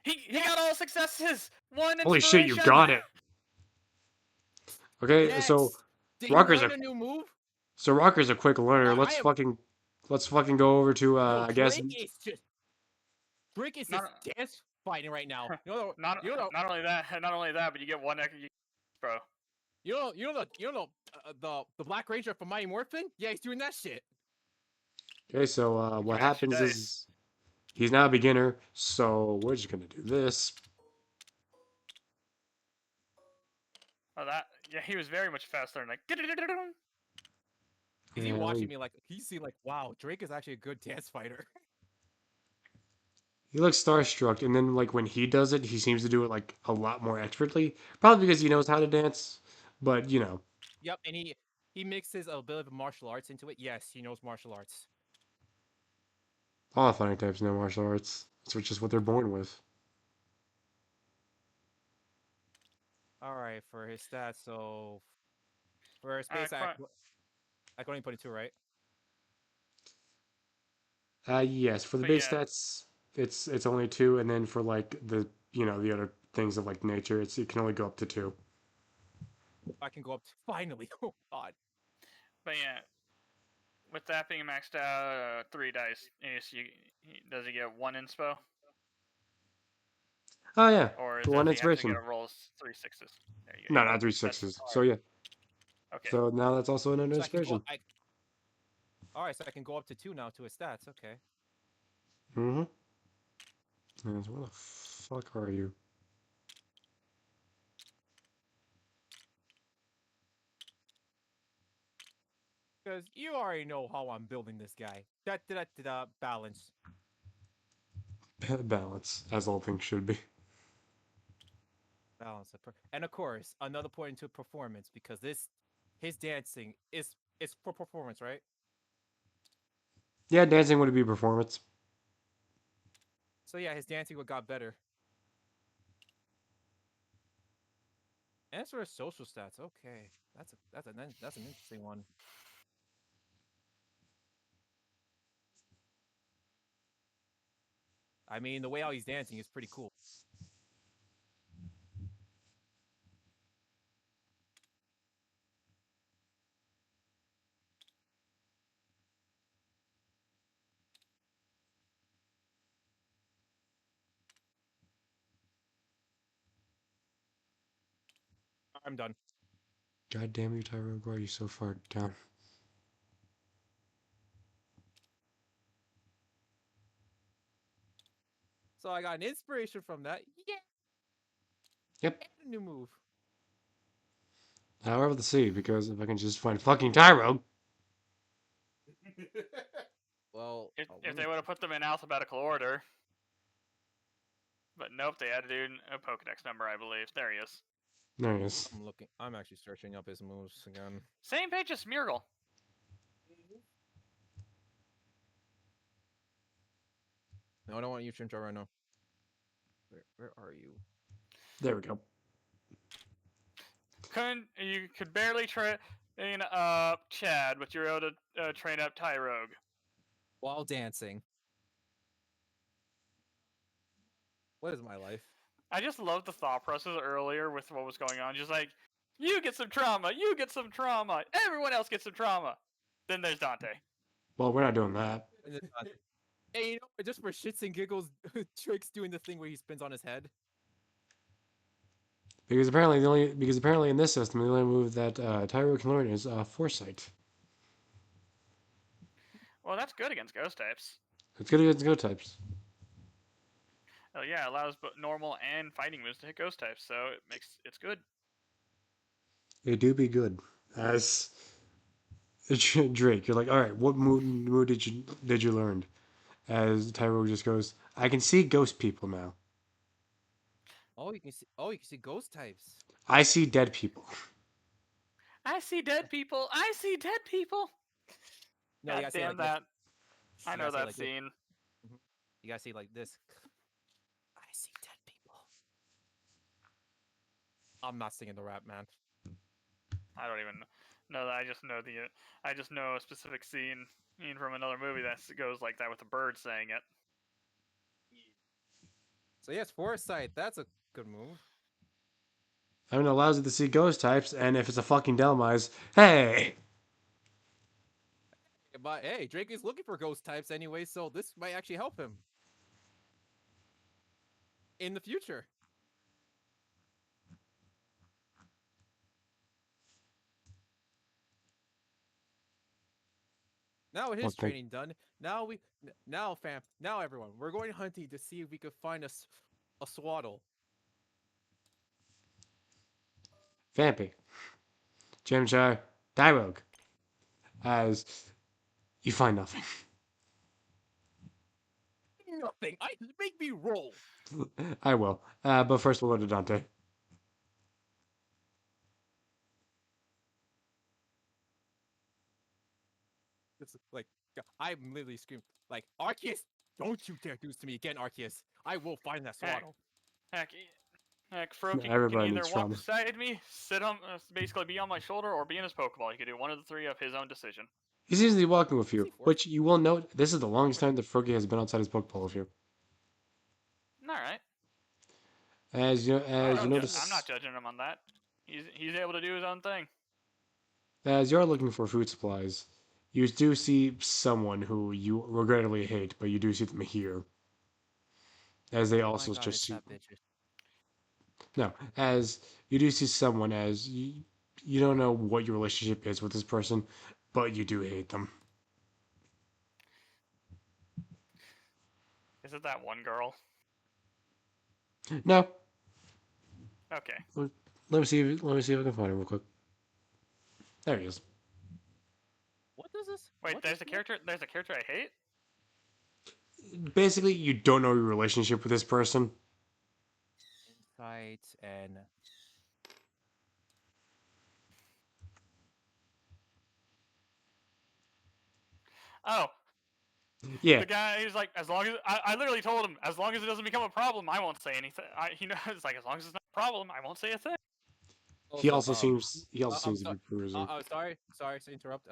He got all successes. 1 Holy shit, you inspiration. got it. Okay, so Yes. Did he Rocker's learn a a new move? Rocker's a quick learner. I am. Let's fucking go over to Yo, I guess Drake is Not, just dance fighting right now. not not only that, but you get 1 extra, bro. The Black Ranger from Mighty Morphin? Yeah, he's doing that shit. Okay, so You what match your happens dice. is he's now a beginner, so we're just gonna do this. Oh, yeah, he was very much faster and like. Is he Yeah, watching me like he's seeing like, wow, Drake is actually a good dance fighter. he looks starstruck, and then like when he does it, he seems to do it like a lot more expertly. Probably because he knows how to dance, but you know, Yep, and he mixes a bit of martial arts into it. Yes, he knows martial arts. all fighting types know martial arts. It's just what they're born with. All right, for his stats, so for his base I can only put it 2, right? Yes, for the But base yeah, stats, it's only 2, and then for like the the other things of like nature, it can only go up to 2. I can go up to finally. Oh god. but yeah. With that being maxed out, 3 dice. Does he get 1 inspo, Oh yeah, or for does one he have to get inspiration. a roll 3 sixes? There you go. No, Yeah, not three that's sixes. So hard. yeah, Okay. so now that's also another So I can go inspiration. all right, so I can go up to 2 now to his stats. Okay. Mm-hmm. Yes, where the fuck are you? Because you already know how I'm building this guy. Balance. Balance, as all things should be. Balance. And of course, another point into performance because his dancing is It's for performance, right? Yeah, dancing would be a performance. So yeah, his dancing would got better. And for his social stats, okay, that's an interesting one. I mean, the way how he's dancing is pretty cool. I'm done. God damn you, Tyro. Why are you so far down? So I got an inspiration from that. Yeah, Yep. and a new move. However, let's see, because if I can just find fucking Tyro. Well, If they would have put them in alphabetical order. But nope, they had to do a Pokedex number, I believe. There he is. There he is. I'm looking. I'm actually searching up his moves again. Same page as Smeargle. No, I don't want you to intro right now. Where are you? There we go. You could barely train up Chad, but you were able to train up Tyrogue. While dancing. What is my life? I just love the thought process earlier with what was going on. Just like, you get some trauma, you get some trauma, everyone else gets some trauma. Then there's Dante. Well, we're not doing that. Hey, you know, just for shits and giggles, Drake's doing the thing where he spins on his head. Because apparently in this system the only move that Tyro can learn is Foresight. Well, that's good against ghost types. It's good against go types. Oh yeah, it allows both normal and fighting moves to hit ghost types, so it's good. It do be good. As Drake, you're like, all right, what move did you learn? As Tyro just goes, I can see ghost people now. Oh, you can see. Oh, you can see ghost types. I see dead people. I see dead people. I see dead people. No, you God gotta say damn like that. this. I You know gotta say that like this. scene. You gotta say like this. I see dead people. I'm not singing the rap, man. I don't even know that. I just know a specific scene from another movie that goes like that with a bird saying it. So yes, Foresight. That's a good move. I mean, it allows you to see ghost types, and if it's a fucking Delmise, hey! But hey, Drake is looking for ghost types anyway, so this might actually help him in the future. Now with his Okay. training done, now everyone, we're going hunting to see if we could find a swaddle. Vampy. Chimchar. Tyrogue. As you find nothing. Nothing. Make me roll. I will. But first we'll go to Dante. It's like I'm literally screaming like Arceus, don't you dare do this to me again, Arceus. I will find that Heck, swaddle. heck, Froakie can Everybody either needs walk trauma. beside me, sit on, basically be on my shoulder, or be in his Pokeball. He can do one of the three of his own decision. He's easily walking with you, See, which you will note, this is the longest time that Froggy has been outside his Pokeball with you. All right. As you notice, I'm not judging him on that. He's able to do his own thing. as you're looking for food supplies, you do see someone who you regrettably hate, but you do see them here. As they Oh also my God, just it's see that bitch. no, as you do see someone as you don't know what your relationship is with this person, but you do hate them. Is it that one girl? No, Okay. let me see if I can find him real quick. There he is. What does this? Wait, what there's does a character. There's a character I hate. Basically, you don't know your relationship with this person. Insight and Oh, Yeah, the guy is like, as long as I literally told him, as long as it doesn't become a problem, I won't say anything. He knows, like, as long as it's not a problem, I won't say a thing. he Also, also seems I'm to be sorry. perusing. Sorry to interrupt.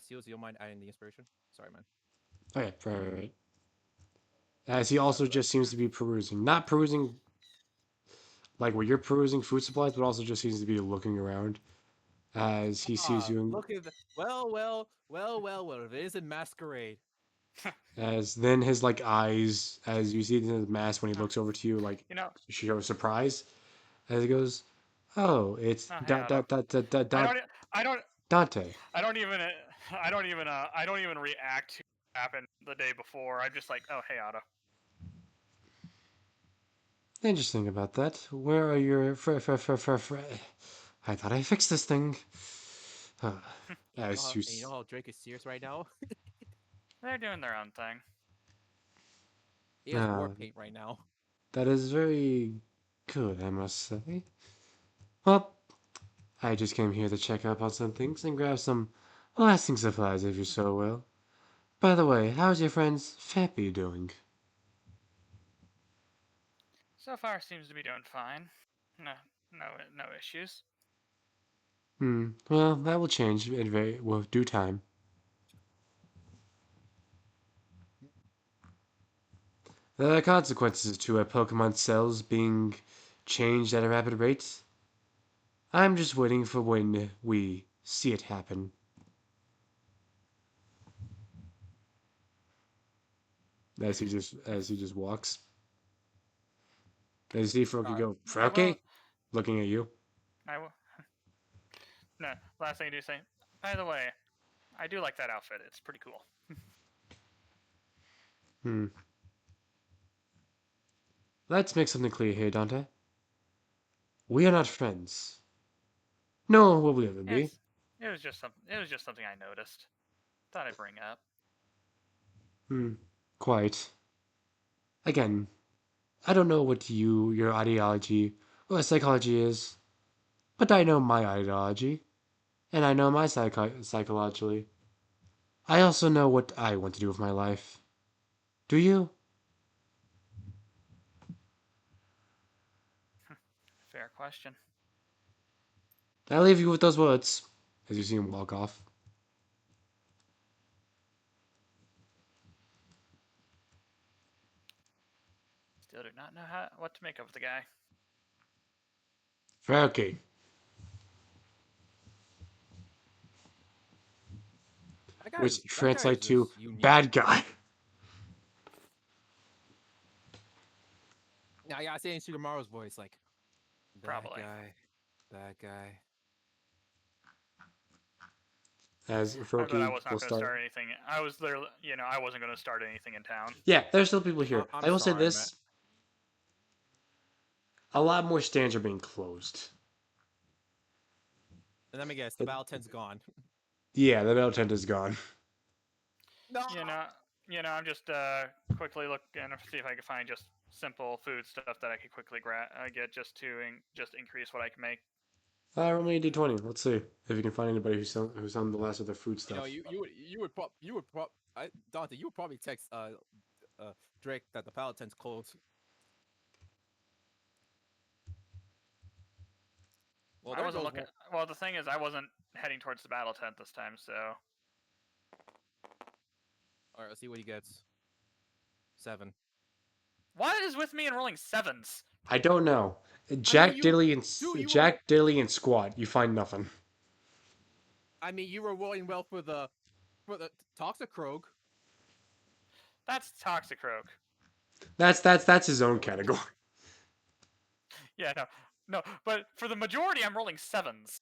Seals, you don't mind adding the inspiration? Sorry, man. Oh yeah, right. As he Sorry also about that. just seems to be perusing, not perusing like where you're perusing food supplies, but also just seems to be looking around as he sees Ah, you. look at the well. It is a masquerade. As then his like eyes, as you see in the mask when he Uh, looks over to you, like You know, show surprise as he goes, "Oh, it's oh, hey, Otto. I don't, I don't, Dante." I don't even, I don't even react to what happened the day before. I'm just like, oh, hey, Otto. Interesting about that. Where are your I thought I fixed this thing. As you, You know how Drake is serious right now. They're doing their own thing. He has war uh, paint right now. that is very good, I must say. Well, I just came here to check up on some things and grab some lasting supplies if you so will. By the way, how's your friend's Fappy doing? So far, seems to be doing fine. No, no issues. Well, that will change in very well due time. There are consequences to a Pokemon cells being changed at a rapid rate. I'm just waiting for when we see it happen. As he just walks. As you see Froakie go, I will. Froakie? Looking at you. I will. No, last thing you do say. By the way, I do like that outfit. It's pretty cool. Hmm. Let's make something clear here, Dante. We are not friends. Nor will we ever be. It's. It was just something. It was just something I noticed. Thought I'd bring up. Quite. Again, I don't know what your ideology, or psychology is, but I know my ideology, and I know my psychologically. I also know what I want to do with my life. Do you? Fair question. I leave you with those words, as you see him walk off. Still do not know what to make of the guy. Froakie. Which That guy is translate to just unique. bad guy. Now I gotta say in Sugamaro's voice, like Probably. bad guy. As I bet I Froakie was will not going to start. start anything. I was literally, I wasn't going to start anything in town. Yeah, there's still people here. I'm I will say sorry, man. this: a lot more stands are being closed. And let me guess, the battle tent's gone. Yeah, the metal tent is gone. No. I'm just quickly looking to see if I can find just simple food stuff that I could quickly get just to just increase what I can make. Roll me a d20. Let's see if you can find anybody who's on the last of their food You know, stuff. Dante, you would probably text Drake that the battle tent's closed. Well, I there wasn't goes looking. Well, the thing is, I wasn't heading towards the battle tent this time, so. All right, let's see what he gets. 7. What is with me in rolling sevens? I don't know. Dude, you Jack Dilly and Squad. You find nothing. you were rolling well for the Toxicroak. That's Toxicroak. That's his own category. Yeah, no. But for the majority, I'm rolling sevens.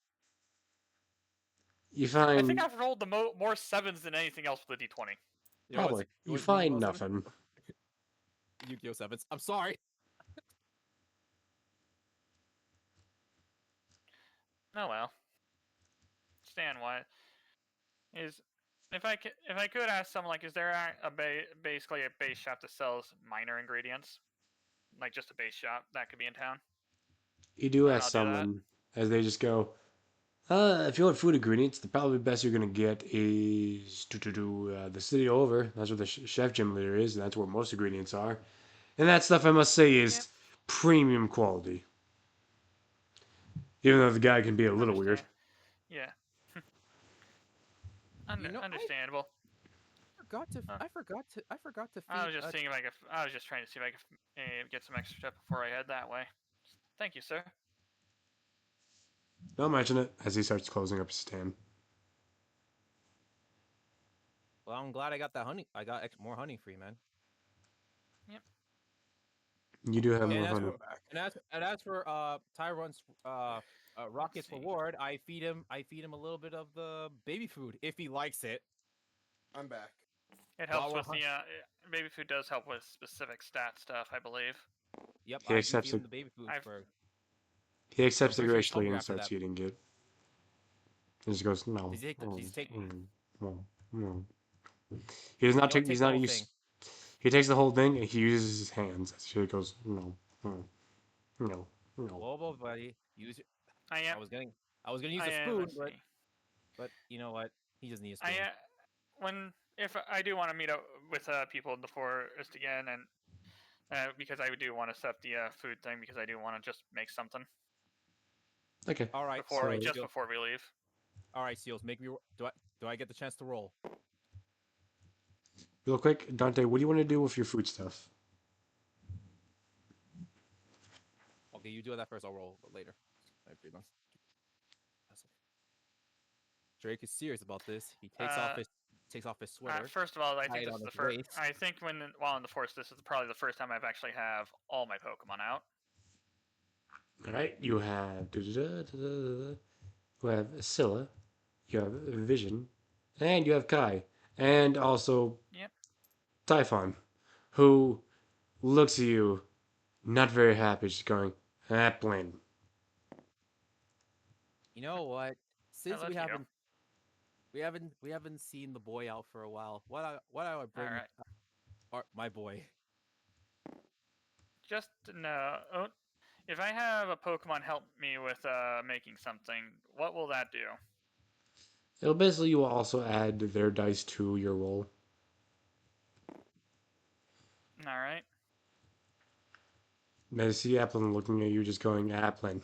You I find think I've rolled the more sevens than anything else with the d20. probably. You find nothing. Yu-Gi-Oh! 7s. I'm sorry. Oh well. Stan, what is if I could ask someone like, is there basically a base shop that sells minor ingredients, like just a base shop that could be in town? You do Then ask I'll do that. someone as they just go. If you want food ingredients, the probably best you're gonna get is the city over. That's where the chef gym leader is, and that's where most ingredients are. And that stuff, I must say, Yep. is premium quality. Even though the guy can be a little weird. Understand. Yeah. You know, Understandable. I forgot to I feed. was just seeing if I could. I was just trying to see if I could get some extra stuff before I head that way. Thank you, sir. Don't mention it as he starts closing up his stand. Well, I'm glad I got that honey. I got more honey for you, man. Yep. You do have Well, more And as honey. we're for back. Tyron's Rocket's see. reward, I feed him a little bit of the baby food if he likes it. I'm back. It helps While we're with the baby food does help with specific stat stuff, I believe. Yep, He I do accepts feed him it. the baby food I've- for. He accepts it pretty sure he's gracefully hungry and after starts that. eating it. He just goes, no. He's take. No, no. He does not Don't take. take He's the not whole use. thing. He takes the whole thing and he uses his hands. He goes, no, no, no, no. Whoa, buddy. Use it. I am. I was gonna use a spoon, Let's see. but you know what? He doesn't need a I spoon. when if I do want to meet up with people in the forest again, and because I do want to set the food thing because I do want to just make something Okay. All right, before so- just before we leave. All right, Seals. Make me. Do I get the chance to roll? Real quick, Dante, what do you want to do with your food stuff? Okay, you do that first. I'll roll later. All right, 3 months. Drake is serious about this. He takes off his sweater. First of all, I tie think it this on is the his first. waist. I think while in the forest, this is probably the first time I've actually have all my Pokemon out. All right, you have you have Scylla, you have Vision, and you have Kai, and also Yep. Typhon, who looks at you, not very happy, just going, plain. You know what? Since let you go. we haven't seen the boy out for a while. What I would bring All right. my boy. Just no. If I have a Pokemon help me with making something, what will that do? It'll basically you will also add their dice to your roll. All right. I see Applin looking at you, just going, Applin.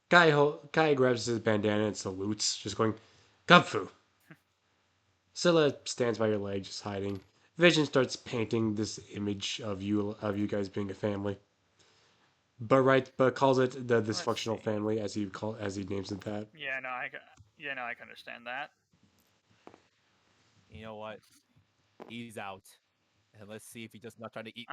Kai grabs his bandana and salutes, just going, Gupfu. Scylla stands by your leg, just hiding. Vision starts painting this image of you guys being a family. But calls it the dysfunctional see. family as he names it that. Yeah, no, I can understand that. You know what? He's out, and let's see if he does not try to eat.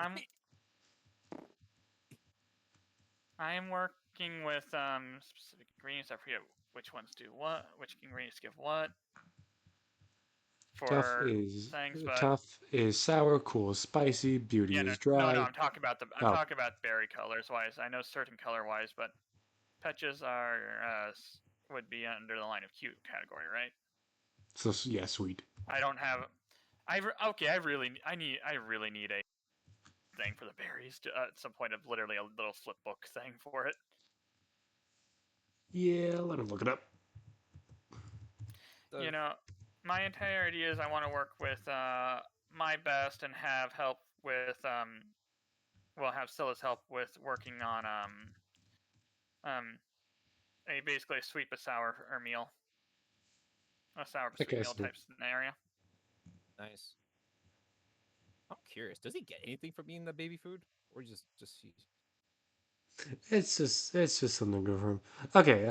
I'm working with specific ingredients. I forget which ones do what, which ingredients give what. Tough For is things, but tough is sour, cool is spicy, beauty yeah, no, is dry. I'm talking about I'm Oh. talking about berry colors wise. I know certain color wise, but Petches are would be under the line of cute category, right? So yeah, sweet. I don't have. I really need a thing for the berries at some point of literally a little flip book thing for it. Yeah, let him look it up. You know, my entire idea is I want to work with my best and have help with have Scylla's help with working on a basically a sweet but sour or meal, a sour but sweet meal type scenario. Nice. I'm curious. Does he get anything from eating the baby food, or just It's just something good for him. Okay,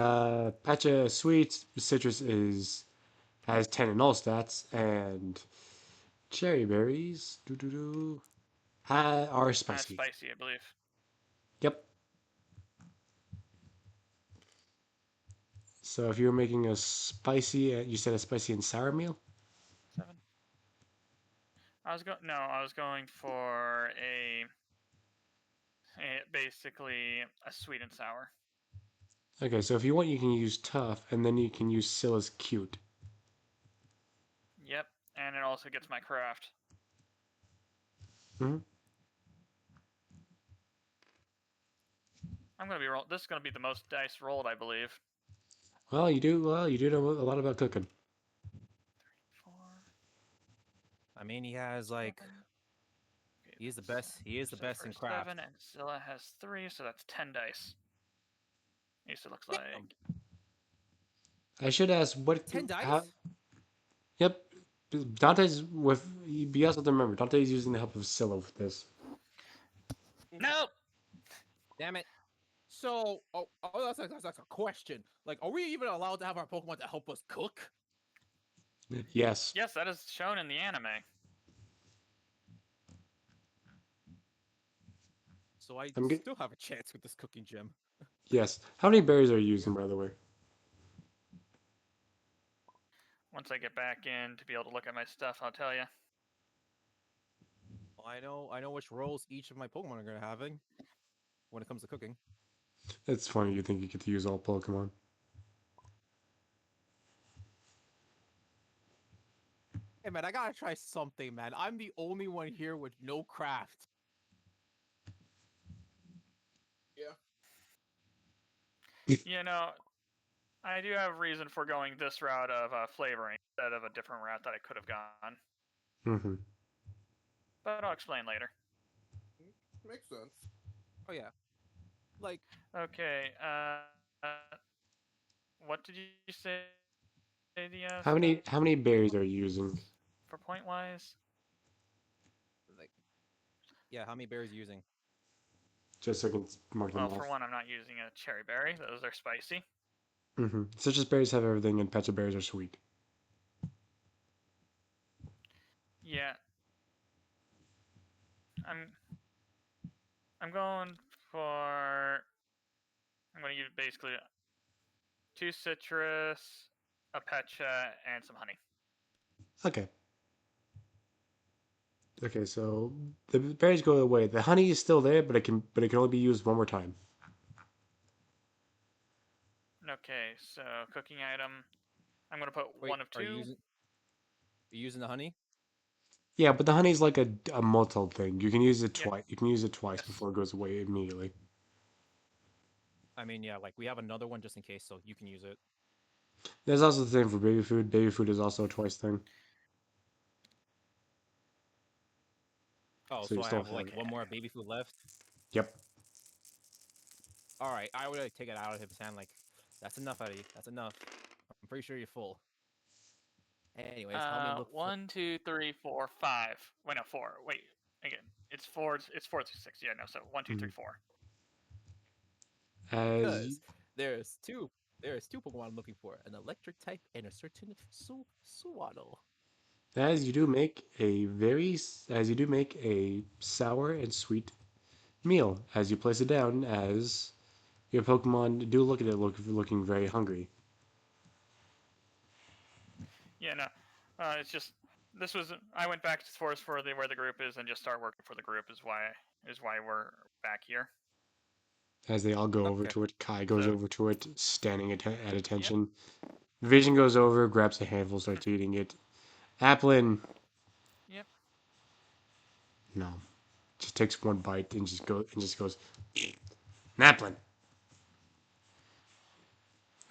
Pacha Sweet Citrus has 10 in all stats, and cherry berries are spicy. Spicy, I believe. Yep. So if you were making a spicy, you said a spicy and sour meal. 7. I was going for a basically a sweet and sour. Okay, so if you want, you can use tough, and then you can use Scylla's cute. Yep, and it also gets my craft. Mm-hmm. I'm gonna be This is gonna be the most dice rolled, I believe. Well, you do. Well, you do know a lot about cooking. 4, I mean, he has like 7. Okay, he is the that's best. He is the best Cypher in is craft. 7, and Zilla has 3, so that's 10 dice. At least it looks like. Damn, I should ask what. 10 dice. How? Yep. Dante's with. You also have to remember Dante's using the help of Scylla for this. No! Damn it. So, that's a question. Like, are we even allowed to have our Pokemon to help us cook? Yes. Yes, that is shown in the anime. So I I'm get. still have a chance with this cooking gem. Yes. How many berries are you using, by the way? Once I get back in to be able to look at my stuff, I'll tell you. I know which roles each of my Pokemon are gonna having when it comes to cooking. It's funny you think you get to use all Pokemon. Hey man, I gotta try something, man. I'm the only one here with no craft. Yeah. You know, I do have reason for going this route of flavoring instead of a different route that I could have gone. Mm-hmm. But I'll explain later. Makes sense. Oh yeah, like Okay, what did you say the How many berries are you stats using? for point wise? like yeah. How many berries are you using? Just so I can mark them Well, for off. one, I'm not using a cherry berry. Those are spicy. Mm-hmm. Citrus berries have everything, and pecha berries are sweet. Yeah, I'm I'm going for I'm going to use basically 2 citrus, a pecha, and some honey. Okay. Okay, so the berries go away. The honey is still there, but it can only be used one more time. Okay, so cooking item. I'm going to put Wait, one of are you two. using the honey? Yeah, but the honey's like a multi thing. You can use it Yes. twice. You can use it twice before it goes away immediately. I mean, yeah, like we have another one just in case, so you can use it. There's also the same for baby food. Baby food is also a twice thing. Oh, So so you I still have have. like Okay. one more baby food left. Yep. All right, I would take it out of his hand. Like, that's enough, Eddie. That's enough. I'm pretty sure you're full. Anyways, help me look for. 1, 2, 3, 4, 5. Wait, no, 4. Wait, again. It's 4. It's 4 through 6. Yeah, no. So 1, 2, 3, Mhm. 4. As y- Because there's two Pokemon I'm looking for: an electric type and a certain Suwaddle. as you do make a sour and sweet meal as you place it down as your Pokemon do look at it looking very hungry. Yeah, no. It's just this was. I went back to the forest for where the group is and just start working for the group is why we're back here. As they all go over Okay. to it, Kai So goes over to it, standing at yep. attention. Vision goes over, grabs a handful, starts eating it. Applin, Yep. no, just takes one bite and just goes. Applin,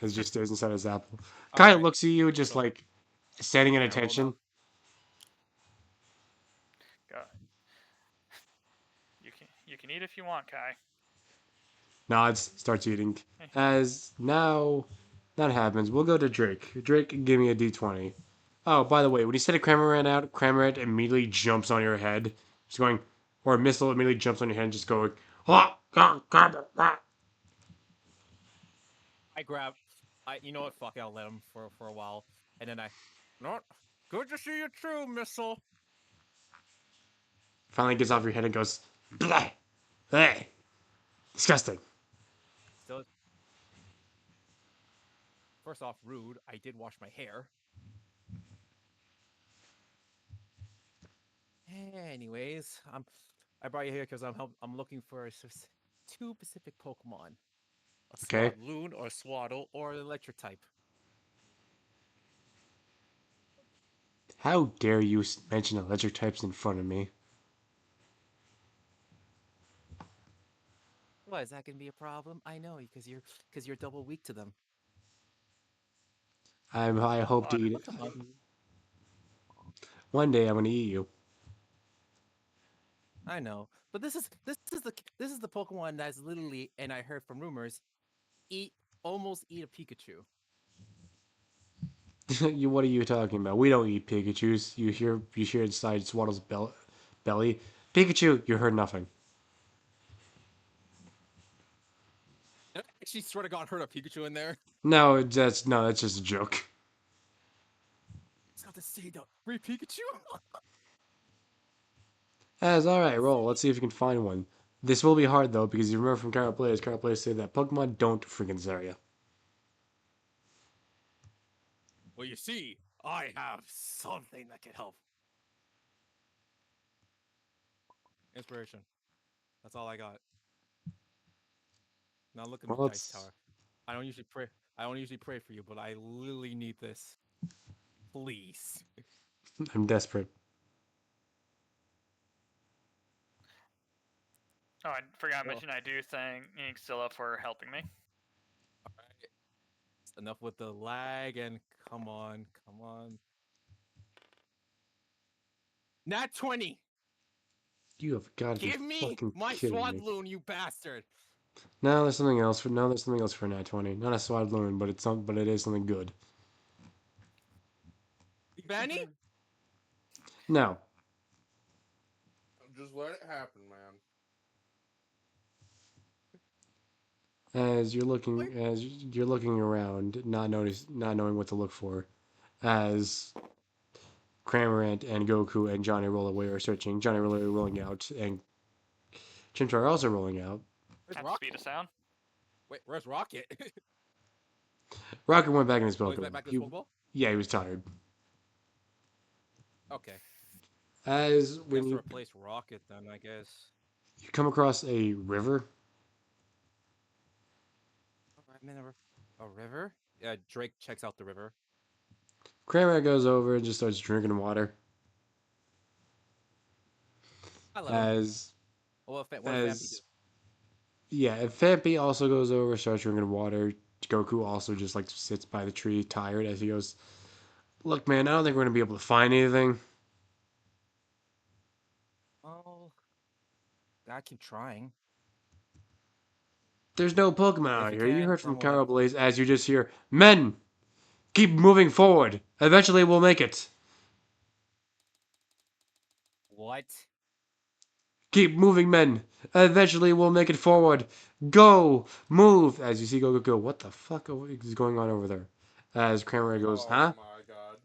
as just stares inside his apple. All Kai right. looks at you, just So like standing at can I roll now? attention. Go. You can eat if you want, Kai. Nods, starts eating. As now that happens, we'll go to Drake. Drake, give me a d20. Oh, by the way, when you said a Cramorant out, Cramorant immediately jumps on your head. Just going, or a missile immediately jumps on your head and just going, ah, ah, ah, ah. I grab. You know what? Fuck it, I'll let him for a while, and then not good to see you too, Missile. Finally gets off your head and goes, blah, blah, disgusting. Still, first off, rude. I did wash my hair. Anyways, I brought you here because I'm looking for two specific Pokemon: a Okay, Swadloon or a Swaddle or an Electric type. how dare you mention electric types in front of me? Why is that gonna be a problem? I know because you're double weak to them. I hope to Fun. eat it. Once a month. One day I'm gonna eat you. I know, but this is the Pokemon that's literally, and I heard from rumors, eat almost eat a Pikachu. You, what are you talking about? We don't eat Pikachu's. You hear inside Swaddle's belly. Pikachu, you heard nothing. Did I actually swear to God heard a Pikachu in there? No, that's just a joke. It's got to say the free Pikachu. As all right, roll. Let's see if you can find one. This will be hard though because you remember from current players say that Pokemon don't freaking Zarya. Well, you see, I have something that can help. Inspiration. That's all I got. Now look at me, Well, Dice it's Tower. I don't usually pray. I don't usually pray for you, but I literally need this. Please. I'm desperate. Oh, I forgot to Well, mention I do thank Zilla for helping me. all right. Enough with the lag and come on, come on. Nat 20. You have got to be Give me fucking my kidding me. Swadloon, you bastard. No, there's something else for no, there's something else for Nat 20. Not a Swadloon, but it is something good. Benny? No. Just let it happen, man. As you're looking around, not knowing what to look for, as Cramorant and Goku and Johnny Rollaway are searching. Johnny Rollaway rolling out, and Chimchar also rolling out. Where's At the speed Rocket? of sound. Wait, where's Rocket? Rocket went back in his Oh, he's Pokeball. back to his Pokeball? Yeah, he was tired. Okay. As He when has to you replace Rocket then, I guess. come across a river, I'm in a river? Yeah, Drake checks out the river. Cramorant goes over and just starts drinking water. I let him. As What did Vampy do? as Yeah, if Fampi also goes over, starts drinking water. Goku also just like sits by the tree, tired, as he goes, "Look, man, I don't think we're gonna be able to find anything. Oh, I keep trying. There's no Pokemon If out you here." You can, heard from then we'll have Carol Blaze as you just hear, "Men, keep moving forward. Eventually, we'll make it. what? Keep moving, men. Eventually, we'll make it forward. Go, move." As you see Goku go, "What the fuck is going on over there?" As Cranmer goes, Oh "Huh?" my god.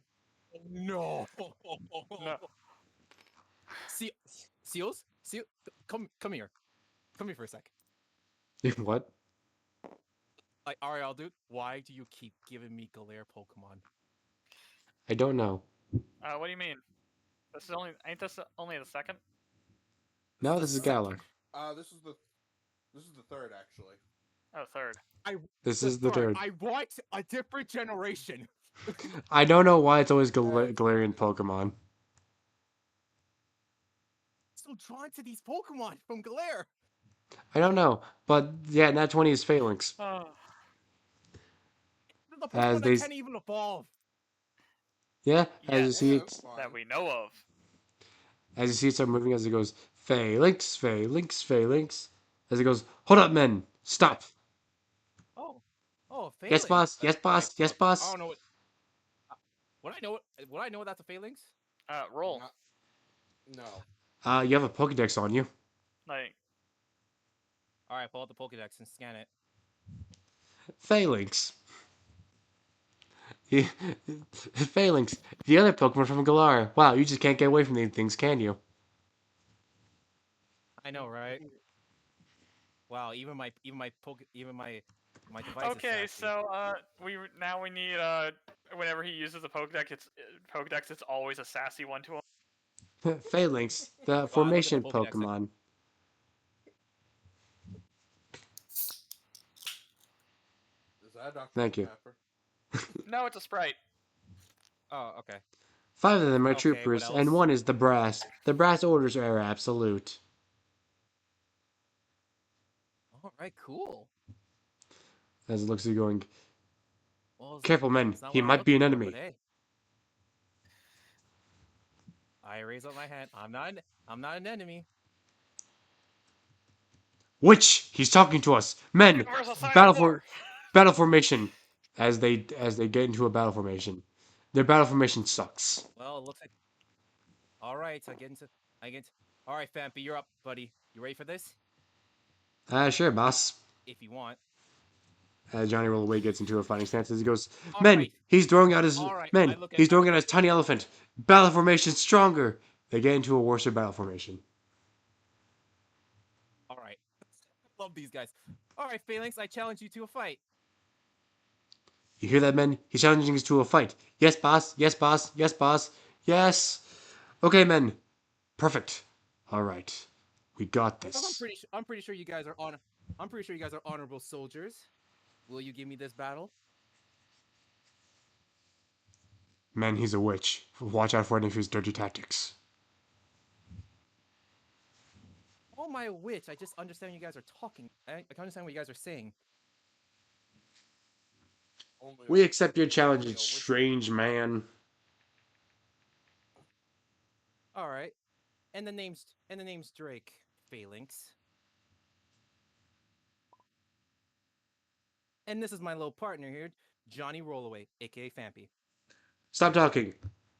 No. No. See, Seals, Seal, come here, come here for a sec. "What?" Like, Ariel, dude, why do you keep giving me Galare Pokemon? I don't know. What do you mean? Ain't this only the second? No, the this is second. Galar. This is the third actually. Oh, third. This The is the third. I want a different generation. I don't know why it's always Galarian Pokemon. So drawn to these Pokemon from Galare. I don't know, but yeah, Nat 20 is Phalanx. Oh, The As Pokemon they, that can't even evolve. yeah, as you yes, see That's it, fine. that we know of. as you see it start moving, as it goes, Phalanx, Phalanx, Phalanx. As it goes, hold up, men, stop. Oh, oh, Yes, Phalanx. boss. Yes, boss. Yes, Look, I boss. don't know what. What I know. What I know that's a Phalanx. Roll. Not, no. You have a Pokedex on you. Like, All right, pull out the Pokedex and scan it. Phalanx. Phalanx. The other Pokemon from Galar. Wow, you just can't get away from these things, can you? I know, right? Wow, even my device is okay, sassy. so we need whenever he uses the Pokedex, it's always a sassy one to him. Phalanx, the Wow, I look at the formation Pokedex and Pokemon. Is that Dr. Thank you. Pepper? No, it's a sprite. oh, okay. 5 of them are Okay, what troopers, and else? 1 is the brass. The brass orders are absolute. All right, cool. As it looks at you going, Well, Careful, men. it's not He what I'm might be an looking for, enemy. but hey. I raise up my hand. I'm not an enemy. Witch! He's talking to us. Men, Universal silent battle war. battle formation. As they get into a battle formation. Their battle formation sucks. Well, it looks like. All right, All right, Fampy, you're up, buddy. You ready for this? Sure, boss. If you want. As Johnny Rollaway gets into a fighting stance, as he goes, All Men, right. he's throwing out his All right. men. He's throwing out his tiny elephant. Battle formation stronger. They get into a worse battle formation. All right. Love these guys. All right, Phalanx, I challenge you to a fight. You hear that, men? He's challenging us to a fight. Yes, boss. Yes, boss. Yes, boss. Yes. Okay, men. Perfect. All right. We got Because this. I'm pretty sure you guys are I'm pretty sure you guys are honorable soldiers. Will you give me this battle? Men, he's a witch. Watch out for any of his dirty tactics. Oh my witch! I just understand you guys are talking. I can understand what you guys are saying. We accept your challenge, Only a witch- strange man. All right, and the name's Drake Phalanx. And this is my little partner here, Johnny Rollaway, aka Fampy. Stop talking.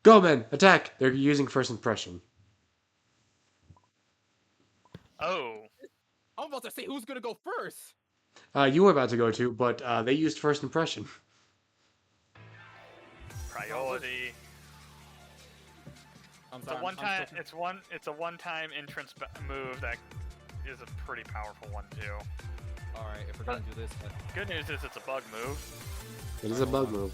Go, men. Attack. They're using first impression. Oh. I'm about to say who's gonna go first. You were about to go to, but they used first impression. Priority. I'm It's sorry. a one-time. It's a one-time entrance move that is a pretty powerful one too. All right, if we're gonna do this, Good news is it's a bug move. It is a bug move.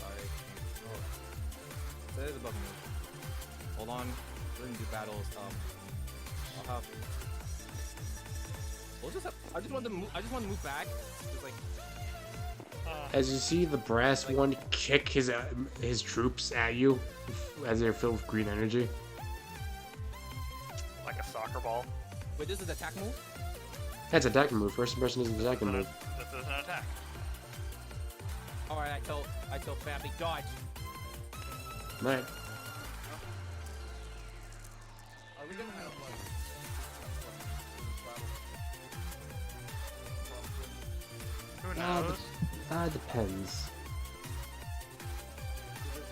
So it is a bug move. Hold on, we're gonna do battles. I'll have. We'll just have, I just want to move back. Just like. As you see the brass one kick his troops at you as they're filled with green energy. Like a soccer ball. Wait, this is attack move? That's an attacking move. First impression is an attacking move. This is an attack. All right, I tell Fampy dodge. Right. Are we gonna have like Who Uh, knows? Depends. Is it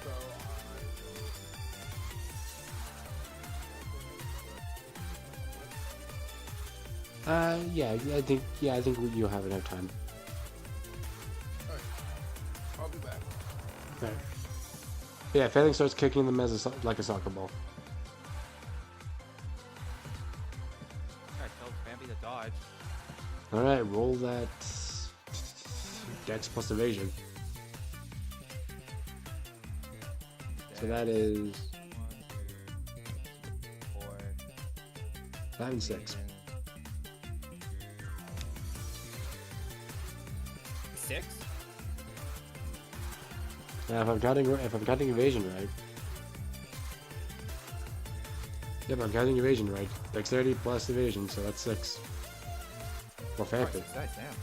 so Yeah, I think you'll have enough time. I'll be back. Right. Yeah, Phalanx starts kicking them as like a soccer ball. Alright, tell Fampy to dodge. All right, roll that Dex plus evasion. So that is 5 and 6. 6? Now, if I'm counting evasion right. Yep, I'm counting evasion right. Dexterity plus evasion, so that's 6. Well, Fampy. Nice, damn.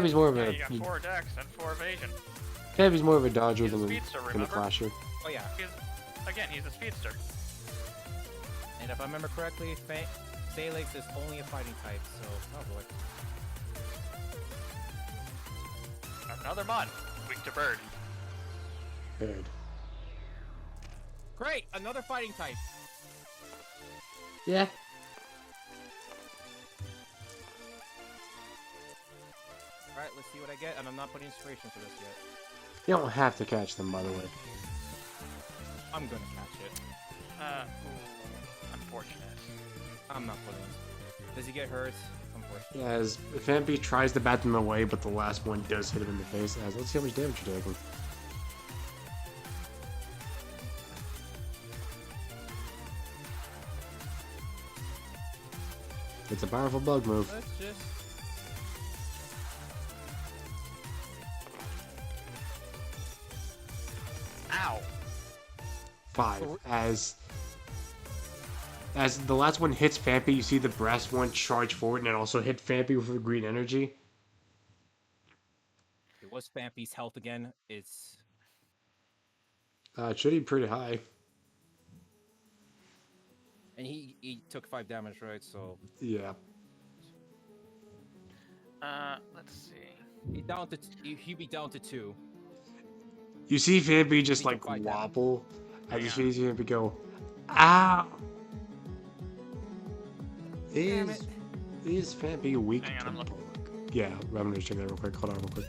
Fampy's more of Yeah, a you got 4 dex and 4 evasion. Fampy's more of a dodger He's a than speedster, a remember? clasher. Oh yeah, He's a speedster. and if I remember correctly, Phalanx is only a fighting type, so oh boy. Another mod. Weak to bird. Good. Great, another fighting type. Yeah. All right, let's see what I get, and I'm not putting inspiration for this yet. You don't have to catch them, by the way. I'm gonna catch it. Unfortunate. I'm not putting. Does he get hurt? Unfortunately. Yeah, as Fampy tries to bat them away, but the last one does hit him in the face. As let's see how much damage you're taking. It's a powerful bug move. Let's just. Ow. 5. As the last one hits Fampy, you see the brass one charge forward and it also hit Fampy with the green energy. What's Vampy's health again? It's It should be pretty high. and he took 5 damage, right? So Yeah. Let's see. he down to he be down to 2. You see Vampy just He like took 5 damage. wobble. I Hang just on. see Vampy go, ow! Damn it. Is Vampy weak Hang on, to I'm looking. bulk? Yeah, I'm gonna check that real quick. Hold on real quick.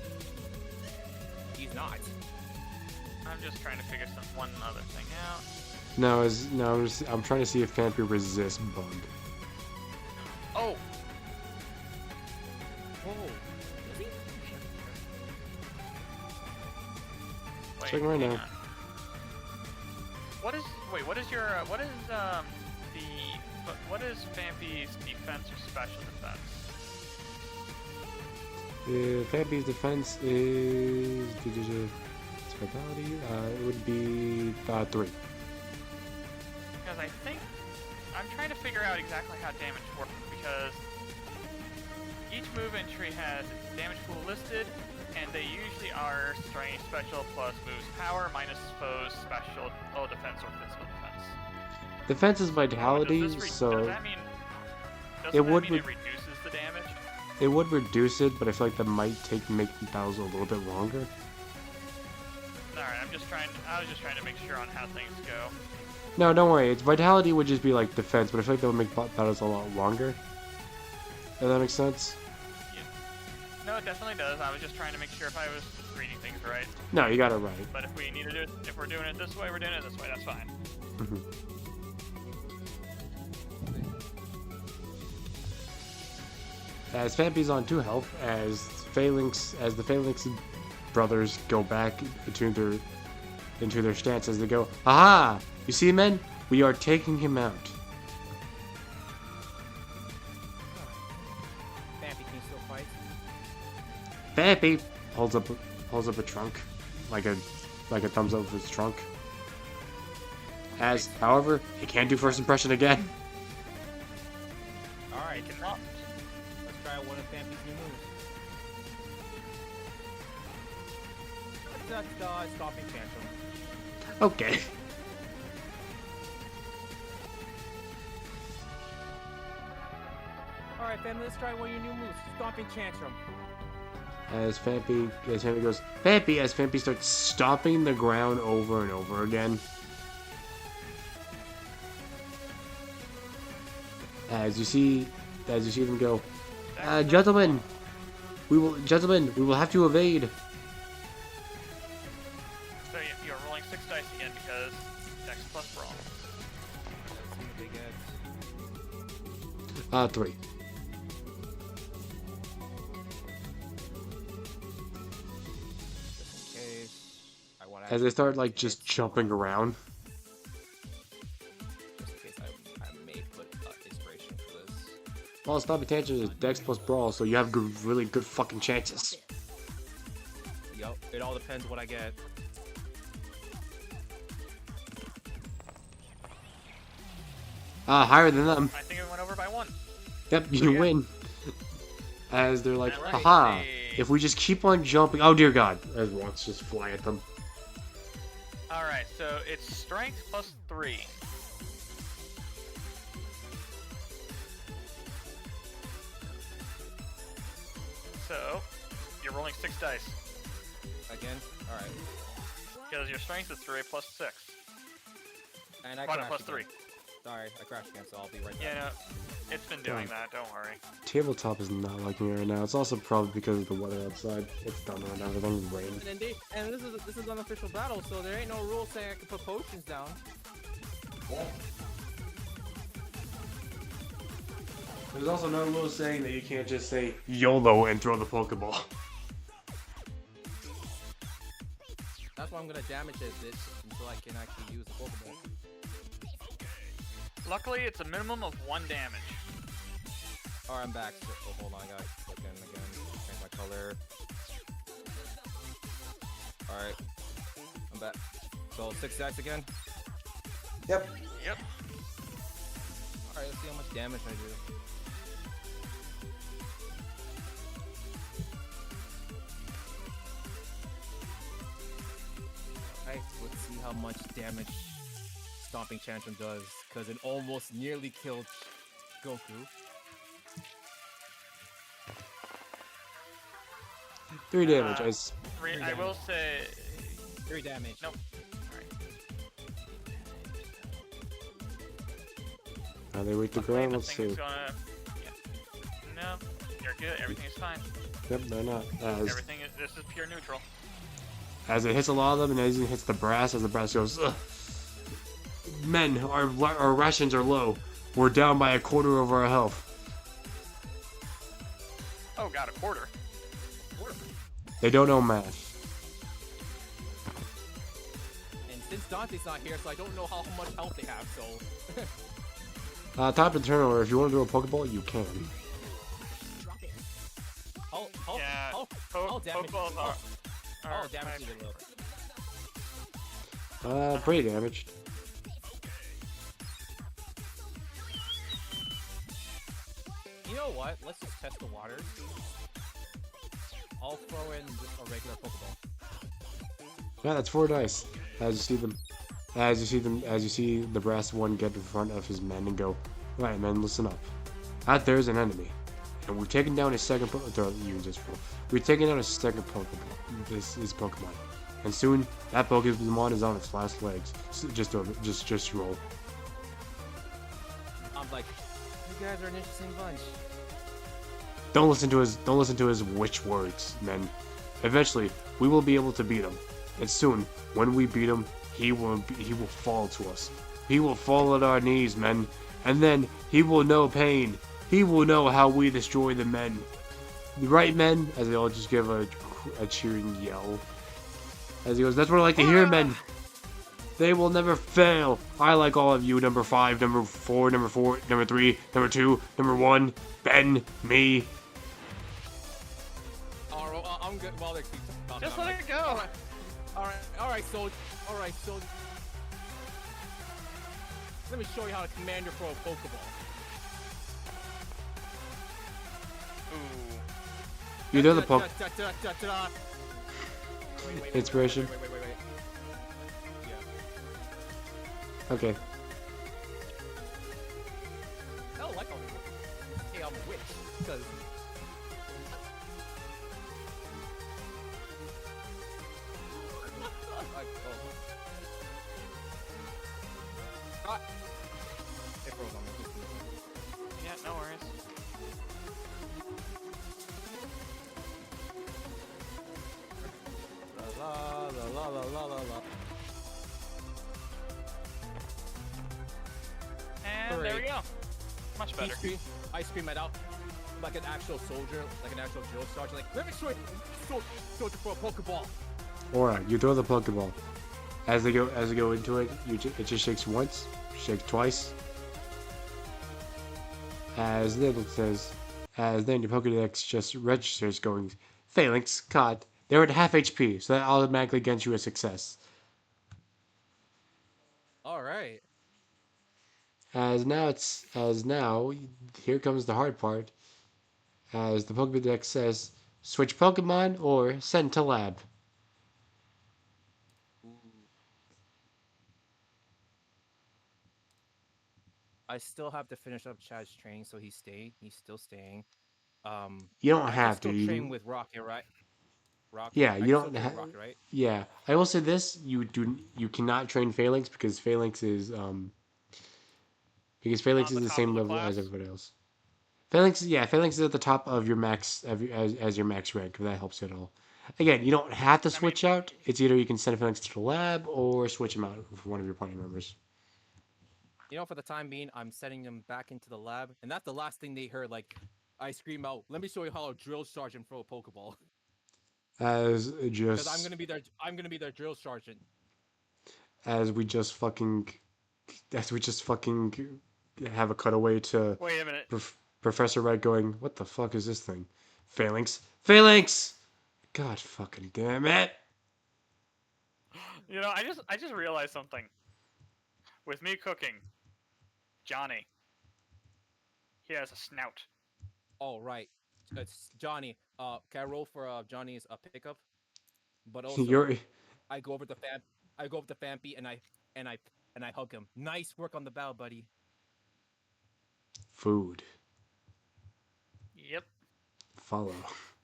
He's not. I'm just trying to figure one other thing out. No, I'm trying to see if Vampy resists bug. Oh, Whoa. Is he? wait, Checking right hang now. on. What is what is Vampy's defense or special defense? Vampy's defense is its vitality. It would be 3. Because I think I'm trying to figure out exactly how damage works because each move entry has its damage pool listed, and they usually are strength special plus moves power minus foes special defense or physical defense. Defense is vitality, Does so that mean it would it reduces the damage? it would reduce it, but I feel like that might make battles a little bit longer. Alright, I was just trying to make sure on how things go. No, don't worry. Its vitality would just be like defense, but I feel like that would make battles a lot longer. If that makes sense. No, it definitely does. I was just trying to make sure if I was reading things right. No, you got it right. But if we need to do it, if we're doing it this way, we're doing it this way. That's fine. Mhm. As Vampy's on 2 health, as the Phalanx brothers go back into their stances, they go, "Aha! You see, men? We are taking him out." Vampy can still fight. Vampy holds up a trunk, like a thumbs up with his trunk. However, he can't do first impression again. Alright, Cannot. let's try one of Vampy's new moves. That's stopping tantrum. Okay. Alright, Vampy, let's try one of your new moves. Stomping tantrum. As Vampy goes, Vampy, as Vampy starts stomping the ground over and over again. As you see them go, gentlemen, we will have to evade. So you're rolling 6 dice again because Dex plus Brawl. Let's see what they get. 3. Just in case. I want As they start like just jumping around. Just in case I may put inspiration for this. Well, Stomping Tantrum is Dex plus Brawl, so you have really good fucking chances. Yup, it all depends what I get. Higher than them. I think it went over by 1. Yep, you win. As they're like, Alright, haha, hey. if we just keep on jumping. Oh dear God. As rocks just fly at them. Alright, so it's strength plus 3. So, you're rolling 6 dice. Again? Alright. Because your strength is 3 plus 6. And I Plus crashed 3. again. Sorry, I crashed again, so I'll be right back. Yeah, no, it's been doing that, don't worry. Tabletop is not liking it right now. It's also probably because of the weather outside. It's done right now. It's only rain. And this is an official battle, so there ain't no rule saying I can put potions down. There's also no rule saying that you can't just say YOLO and throw the Pokeball. That's why I'm gonna damage this until I can actually use the Pokeball. Luckily, it's a minimum of 1 damage. Alright, I'm back. So, oh, hold on, I got again. Change my color. Alright, I'm back. So 6 dice again. Yep. Yep. Alright, let's see how much damage I do. how much damage Stomping Tantrum does, because it almost nearly killed Goku. 3 damage. I will say 3 damage. nope. Now they wait to Luckily, ground. Let's see. nothing's gonna. Yeah. No, you're good. Everything is fine. Yep, they're not. Everything is. This is pure neutral. As it hits a lot of them, and as it hits the brass, as the brass goes, ugh. Men, our rations are low. We're down by 1/4 of our health. Oh, got a quarter. They don't know math. And since Dante's not here, so I don't know how much health they have, so... Top of the turn order, if you want to do a Pokeball, you can. Yeah, How damage Pokeballs are. How damage is it low? Pretty damaged. You know what? Let's just test the water. I'll throw in just a regular Pokeball. Yeah, that's 4 dice. As you see the brass one get in front of his men and go, "Right, men, listen up. Out there's an enemy, and we've taken down his second We've taken down his second Pokemon. This is Pokemon, and soon that Pokemon is on its last legs. Just roll." I'm like, you guys are an interesting bunch. Don't listen to his witch words, men. Eventually, we will be able to beat him, and soon, when we beat him, he will fall to us. He will fall at our knees, men, and then he will know pain. He will know how we destroy the men. The right men, as they all just give a cheering yell. As he goes, "That's what I like to hear, men. They will never fail. I like all of you. Number 5, number 4, number 3, number 2, number 1, Ben, me." I'm good. Well, they keep talking. Just let it go. Alright, soldier. Let me show you how to command your pro Pokeball. Ooh. You know the Poke. Wait, Inspiration. Wait. Yeah. Okay. I don't like all this. Hey, I'm a witch. Because... It froze on me. Yeah, no worries. La. And there we go. Much better. I scream it out like an actual soldier, like an actual drill sergeant. Like, let me show you, soldier for a Pokeball. Alright, you throw the Pokeball. As they go into it, it just shakes once, shake twice. As then your Pokédex just registers going, "Phalanx, caught. They're at half HP, so that automatically gets you a success." All right. As now, here comes the hard part. As the Pokédex says, "Switch Pokemon or send to lab." I still have to finish up Chad's training, so he's staying. He's still staying. You don't I have can to. still train with Rocket, right? Rocket. Yeah, I you can don't still train have. with Rocket, right? Yeah, I will say this: you cannot train Phalanx because Phalanx is the the top same of the level as class? everybody else. Phalanx is at the top of your max as your max rank. If that helps you at all. Again, you don't have to switch out. It's either you can send Phalanx to the lab or switch him out for one of your party members. You know, for the time being, I'm sending them back into the lab, and that's the last thing they heard. Like, I scream out, "Let me show you how a drill sergeant throw a Pokeball." As Because just I'm gonna be their drill sergeant. as we just fucking have a cutaway to Wait a minute. Professor Red going, "What the fuck is this thing? Phalanx! God fucking damn it!" You know, I just realized something. With me cooking, Johnny, he has a snout. Oh right, it's Johnny. Can I roll for Johnny's pickup? But also, You're I go over to I go up to Fampy and I hug him. Nice work on the bow, buddy. Food. Yep. Follow.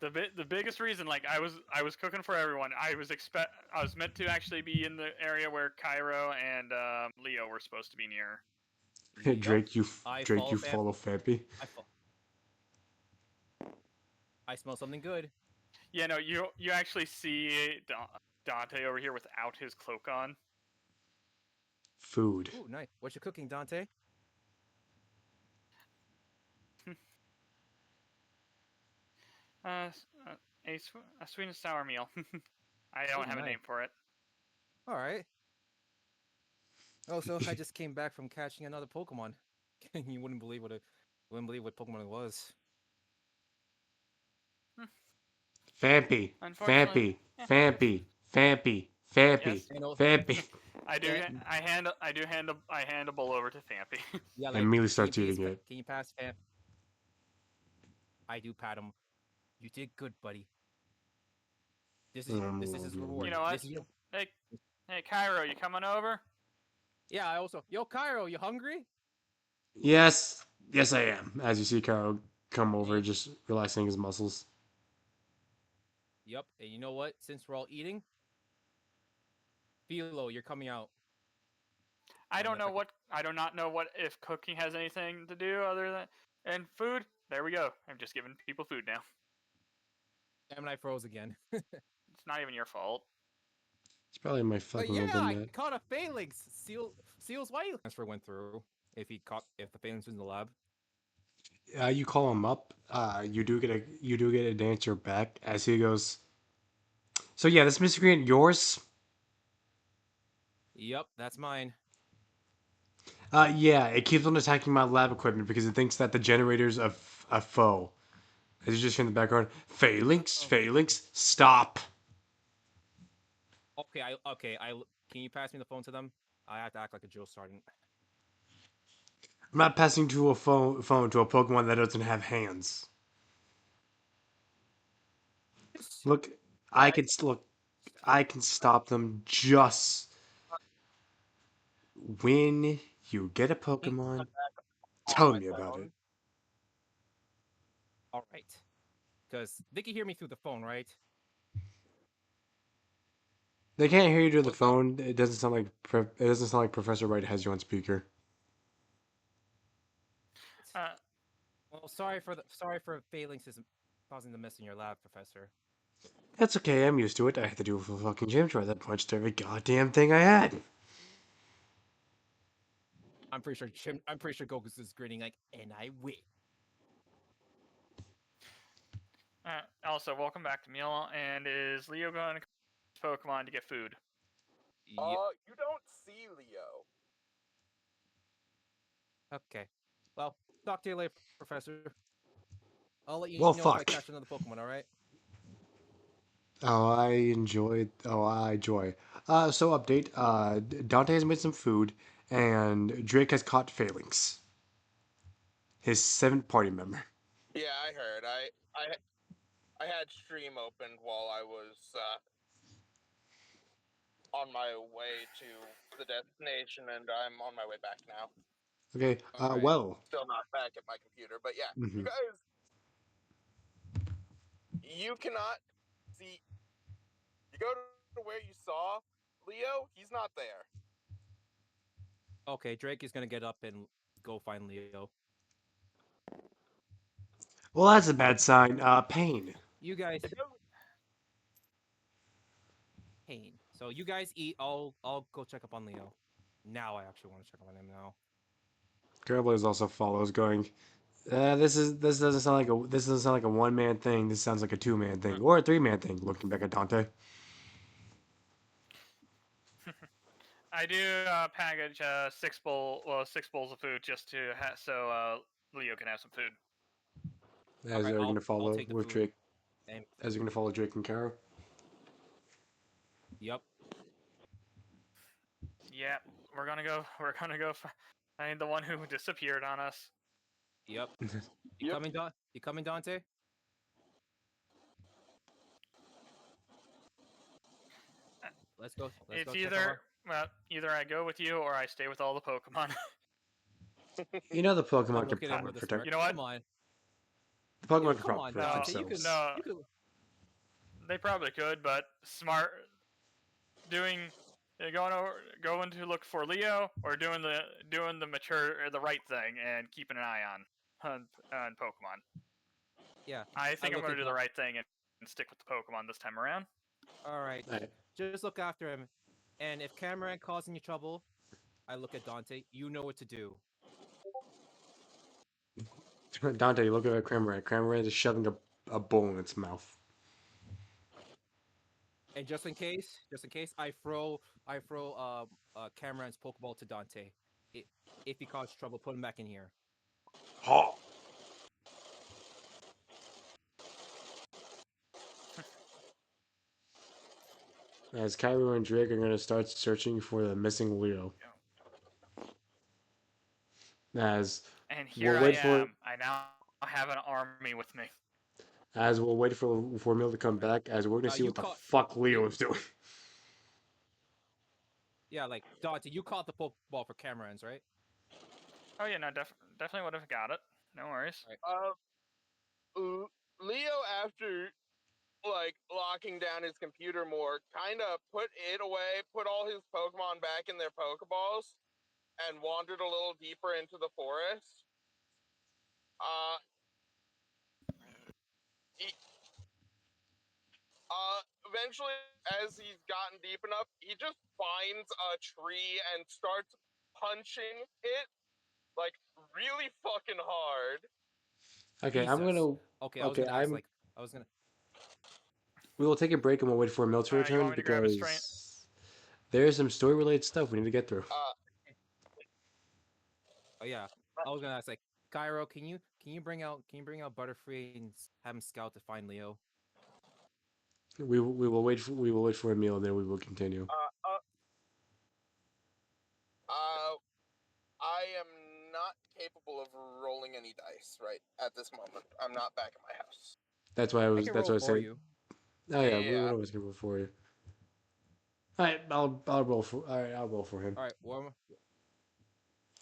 The biggest reason, like I was cooking for everyone. I was meant to actually be in the area where Cairo and Leo were supposed to be near. Yup. Drake, you follow Fampy. I smell something good. Yeah, no, you actually see Dante over here without his cloak on. Food. Ooh, nice. What you cooking, Dante? Uh, a sweet and sour meal. I don't have a nice. name for it. All right. Oh, so I just came back from catching another Pokemon. You wouldn't believe what Pokemon it was. Fampy. Unfortunately, Fampy. Fampy. Fampy. Fampy. Yes. Fampy. I hand a bowl over to Thampy. Yeah, And immediately can you starts please eating it. Can you pass Famp? I do pat him. You did good, buddy. This is his reward. You know what? This is your... Hey, Cairo, you coming over? Yeah, I also... Yo, Cairo, you hungry? Yes. Yes, I am. As you see Kyle come over, just relaxing his muscles. Yep, and you know what? Since we're all eating... Philo, you're coming out. I do not know what if cooking has anything to do other than and food. There we go. I'm just giving people food now. Damn it, I froze again. It's not even your fault. It's probably my But fucking yeah, little I net. caught a phalanx. Seal's white transfer went through. If the phalanx was in the lab. You call him up. You do get an answer back as he goes. So yeah, this miscreant yours. Yep, that's mine. Yeah, it keeps on attacking my lab equipment because it thinks that the generator's a foe. As you just hear in the background, phalanx, stop. Okay, can you pass me the phone to them? I have to act like a drill sergeant. I'm not passing to a phone to a Pokemon that doesn't have hands. Look, I can stop them just when you get a Pokemon. Tell me about it. All right, because they can hear me through the phone, right? They can't hear you through the What's up? phone. It doesn't sound like Professor Wright has you on speaker. Well, sorry for phalanxes causing the mess in your lab, Professor. That's okay. I'm used to it. I had to do it for the fucking gym try that punched every goddamn thing I had. I'm pretty sure Goku's is grinning like, and I win. Also, welcome back to Meal. And is Leo going to Pokemon to get food? Yep. You don't see Leo. Okay. Well, talk to you later, Professor. I'll let you Well, know fuck. if I catch another Pokemon. All right. Oh, I enjoy. So update. Dante has made some food, and Drake has caught Phalanx, his seventh party member. Yeah, I heard. I had stream opened while I was on my way to the destination, and I'm on my way back now. Okay. Alright. Well. Still not back at my computer, but yeah, Mhm. you guys, you cannot see. You go to where you saw Leo. He's not there. Okay, Drake is gonna get up and go find Leo. Well, that's a bad sign. Pain. You guys, pain. So you guys eat. I'll go check up on Leo. Now I actually want to check up on him now. Trailblaze also follows, going. This doesn't sound like a one man thing. This sounds like a 2-man thing or a 3-man thing. Looking back at Dante. I do package 6 bowls of food just to so Leo can have some food. As they're going to follow take the with food. Drake. And As they're going to follow Drake and Kara. yep. Yeah, we're gonna go find the one who disappeared on us. Yep. Yep. You coming, Dante? Let's go. Let's It's go check out. either I go with you or I stay with all the Pokemon. You know the I'm Pokemon can looking at him probably with a protect. smirk. You know what? Come on. The Pokemon Yo, can come probably on, protect No, Dante. You could. themselves. no, You could. they probably could, but smart doing going to look for Leo or doing the mature or the right thing and keeping an eye on Pokemon. Yeah. I I think I'm look going at to do the the. right thing and stick with the Pokemon this time around. All right. Alright. Just look after him. And if Cameron causing you trouble, I look at Dante. You know what to do. Dante, you look at Cramorant. Cramorant is shoving a bowl in its mouth. And just in case, I throw Cameron's Pokeball to Dante. If he causes trouble, put him back in here. Ha! As Cairo and Drake are going to start searching for the missing Leo. As And here we'll I wait for am. I now have an army with me. as we'll wait for Emil to come back. As we're going to see You what the caught. fuck Leo is doing. Yeah, like Dante, you caught the Pokeball for Cameron's, right? Oh yeah, no, definitely would have got it. No worries. Leo, after like locking down his computer more, kind of put it away, put all his Pokemon back in their Pokeballs, and wandered a little deeper into the forest. Uh, he, Eventually, as he's gotten deep enough, he just finds a tree and starts punching it like really fucking hard. Okay, I'm Jesus. gonna. Okay, I was Okay, gonna ask. Like, I was gonna. we will take a break and we'll wait for Emil to You want return me to grab a strain? because there is some story related stuff we need to get through. Oh yeah, I was gonna ask. Like, Cairo, can you bring out Butterfree and have him scout to find Leo? We will wait for Emil and then we will continue. I am not capable of rolling any dice right at this moment. I'm not back at my house. That's why I I was. can That's roll what I for said. you. Oh yeah, we Yeah. would always go for you. All right, I'll roll for. All right, I'll roll for him. All right. Well,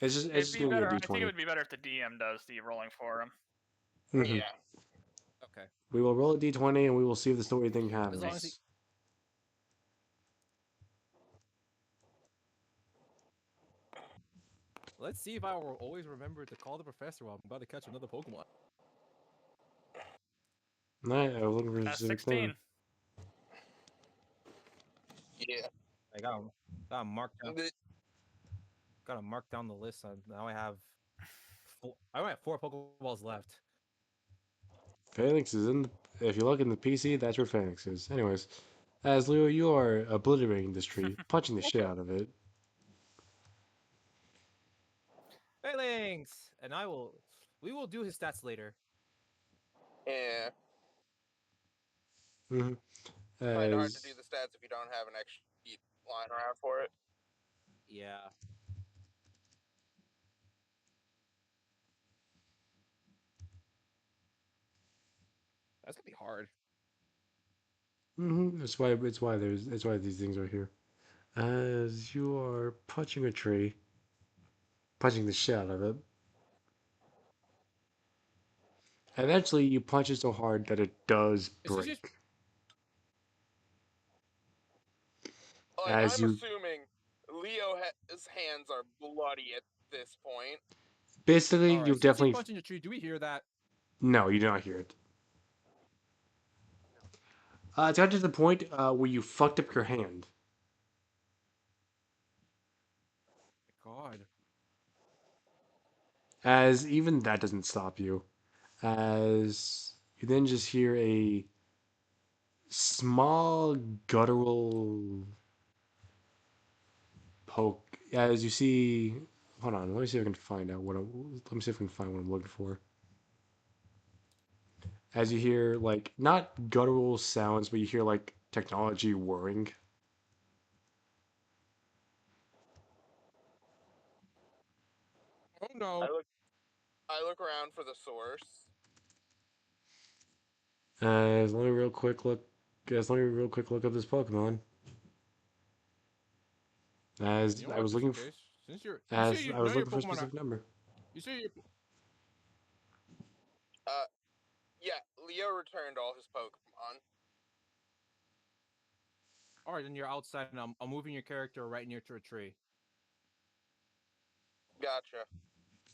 It's It'd just be gonna be a better. I think it D20. would be better if the DM does the rolling for him. Mhm. Yeah. okay. We will roll a D20 and we will see if the story thing As long as he. happens. Let's see if I will always remember to call the professor while I'm about to catch another Pokemon. All right, I was looking for a That's specific 16. thing. Yeah. I got him marked down. The- Got to mark down the list. Now I have four. I only have 4 Pokeballs left. Phalanx is in the. If you look in the PC, that's where Phalanx is. Anyways, as Leo, you are obliterating this tree, punching the shit out of it. Phalanx, and I will. We will do his stats later. yeah. hmm Kind of hard to do As the stats if you don't have an extra sheet lying around for it. Yeah. That's gonna be hard. that's why these things are here. As you are punching a tree, punching the shit out of it. Eventually, you punch it so hard that it does This is just. break. Like, As I'm you assuming Leo's hands are bloody at this point. basically, All you right. Since he's definitely punching the tree, do we hear that? no, you do not hear it. It's got to the point where you fucked up your hand. God. As even that doesn't stop you. As you then just hear a small guttural poke. As you see, hold on, let me see if I can find out let me see if I can find what I'm looking for. As you hear like not guttural sounds, but you hear like technology whirring. Oh no. I look around for the source. Let me real quick look. Guys, let me real quick look up this Pokemon. As You know I what? was Just in looking, case, since you say as you I know was your looking for a Pokemon, specific number. you say your Yeah, Leo returned all his Pokemon. all right, then you're outside, and I'm moving your character right near to a tree. Gotcha.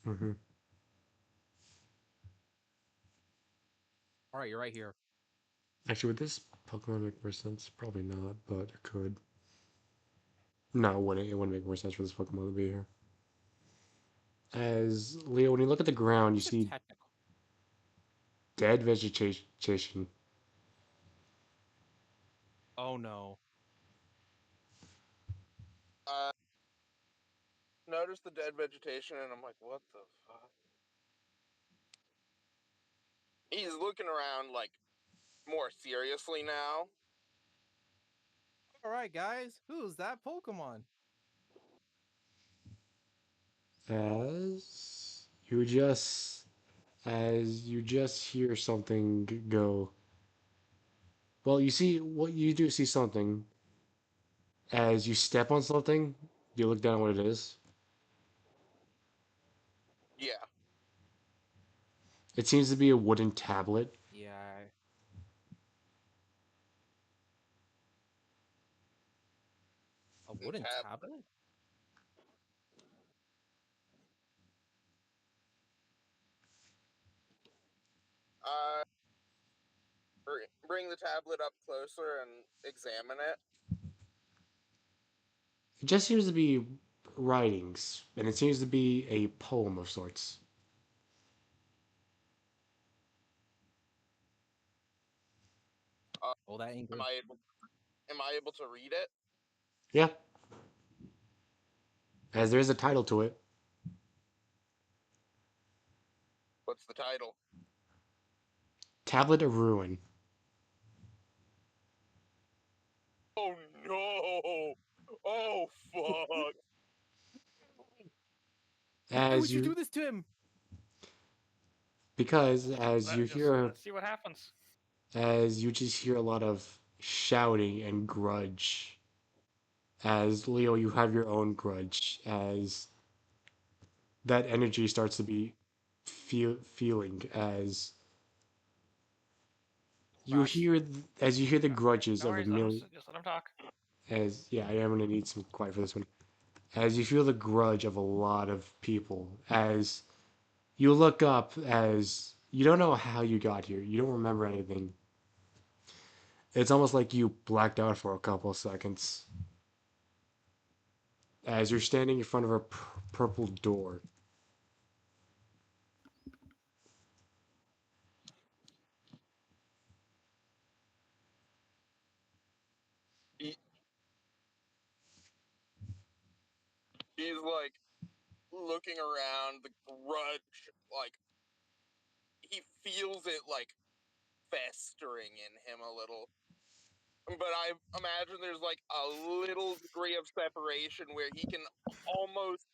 Hmm. All right, you're right here. Actually, would this Pokemon make more sense? Probably not, but it could. No, it wouldn't. It wouldn't make more sense for this Pokemon to be here. As Leo, when you look at the ground, you What's a see technical? dead vegetation. Oh no. Uh, noticed the dead vegetation, and I'm like, what the fuck? He's looking around, like, more seriously now. All right, guys, who's that Pokemon? As you just as you just hear something go. Well, you see what you do see something as you step on something. You look down at what it is. Yeah. It seems to be a wooden tablet. Yeah. A And wooden tablet. tablet? Uh, bring the tablet up closer and examine it. It just seems to be writings, and it seems to be a poem of sorts. Oh, that ain't Am good. I able? Am I able to read it? Yeah, as there is a title to it. What's the title? Tablet of Ruin. Oh no! Oh fuck! Why As would you you do this to him? because as you Just hear let's see what happens. as you just hear a lot of shouting and grudge. As Leo, you have your own grudge. As that energy starts to be feeling Crash. as you hear the Okay, grudges no of a worries. million. Just let him talk. As yeah, I am gonna need some quiet for this one. As you feel the grudge of a lot of people. As you look up, as you don't know how you got here. You don't remember anything. It's almost like you blacked out for a couple seconds as you're standing in front of a purple door. He, he's like looking around. The grudge, like he feels it, like festering in him a little. But I imagine there's like a little degree of separation where he can almost,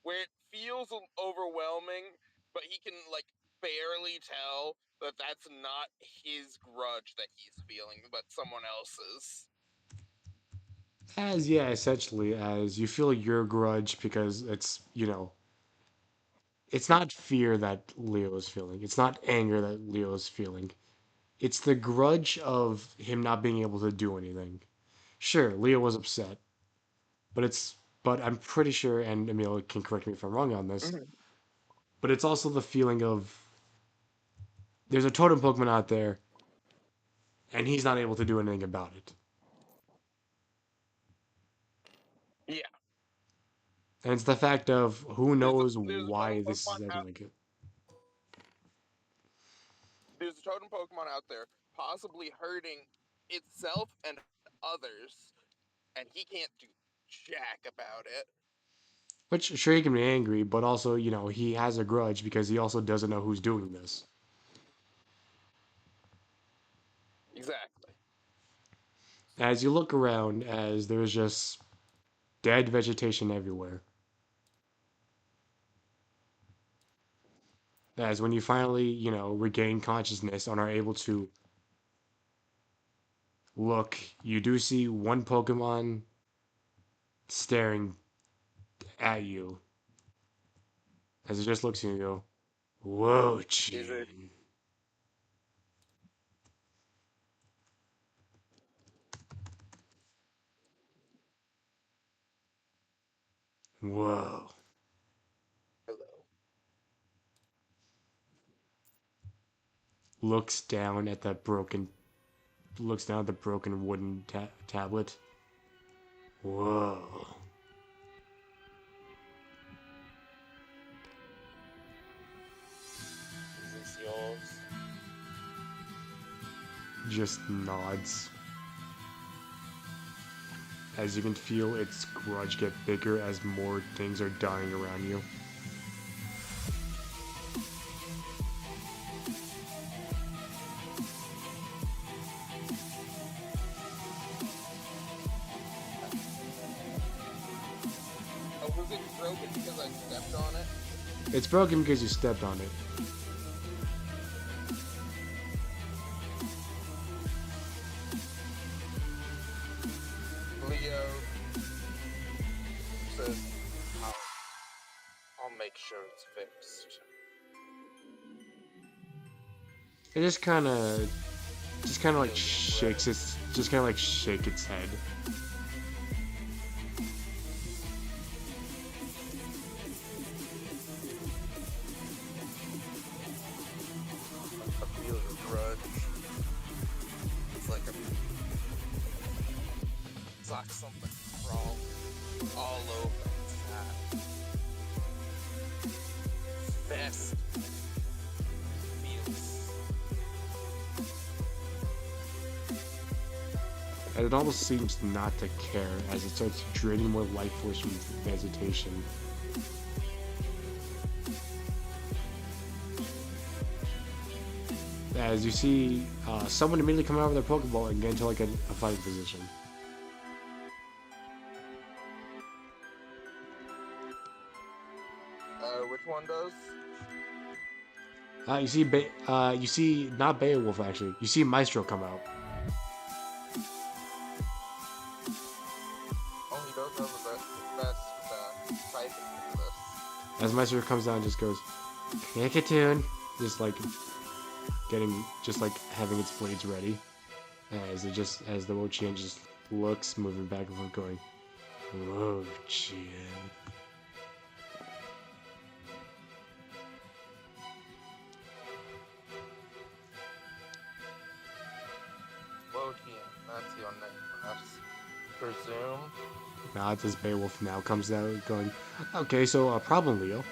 where it feels overwhelming, but he can like barely tell that that's not his grudge that he's feeling, but someone else's. As yeah, essentially, as you feel your grudge because it's not fear that Leo is feeling. It's not anger that Leo is feeling. It's the grudge of him not being able to do anything. Sure, Leo was upset, but I'm pretty sure, and Emil can correct me if I'm wrong on this, Mhm. but it's also the feeling of there's a totem Pokemon out there, and he's not able to do anything about it. Yeah, And it's the fact of who knows there's a totem why this is Pokemon acting out. like it. There's a totem Pokemon out there, possibly hurting itself and others, and he can't do jack about it. Which sure he can be angry, but also, he has a grudge because he also doesn't know who's doing this. Exactly. As you look around, as there's just dead vegetation everywhere. As when you finally, regain consciousness and are able to look, you do see one Pokemon staring at you. As it just looks at you and go, whoa, Chin. Whoa. Hello. Looks down at that broken wooden tablet. Whoa. Is this yours? Just nods. As you can feel its grudge get bigger as more things are dying around you. Oh, was it broken because I stepped on it? It's broken because you stepped on it. Leo says, I'll make sure it's fixed. It just kind of like shakes its, shake its head. I feel your grudge. It's like something wrong all over inside. Best feels. And it almost seems not to care as it starts draining more life force from vegetation. As you see someone immediately come out with their Pokeball and get into like a fighting position. Which one does? You see not Beowulf actually. You see Maestro come out. Oh, he does have the best typing for this. As Maestro comes down, and just goes, Kick-a-tune, just like having its blades ready. As the Wo-Chien just looks, moving back and forth, going, Wo-Chien. Wotian, that's your name, I presume. Nods as Beowulf now comes out, going, okay, so problem, Leo.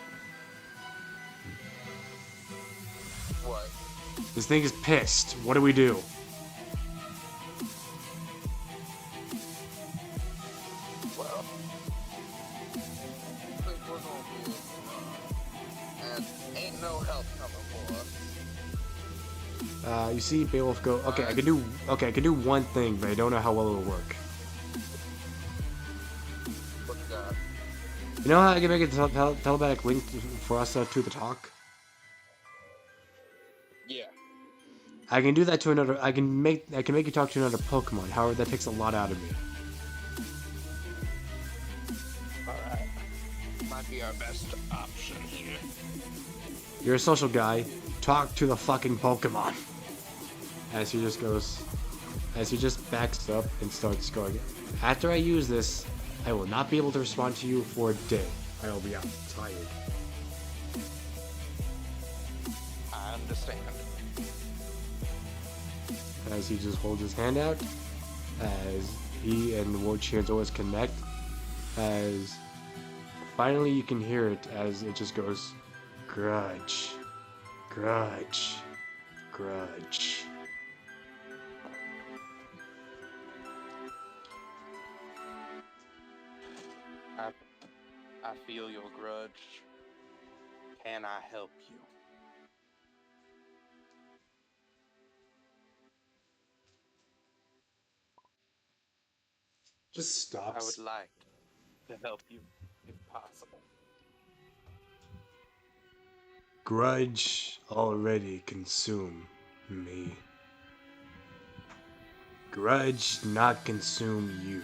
What? This thing is pissed. What do we do? Well, I think we're gonna be and ain't no help coming for us. You see Beowulf go, okay, I can do one thing, but I don't know how well it'll work. What you got? You know how I can make a telepathic link for us to the talk? Yeah. I can do that to another. I can make you talk to another Pokemon. However, that takes a lot out of me. Alright. Might be our best option here. You're a social guy. Talk to the fucking Pokemon. As he just backs up and starts going. After I use this, I will not be able to respond to you for a day. I will be out tired. I understand. As he just holds his hand out, as he and Wo-Chien's always connect, as finally you can hear it as it just goes, Grudge, Grudge, Grudge. I feel your grudge. Can I help you? Just stops. I would like to help you if possible. Grudge already consume me. Grudge not consume you.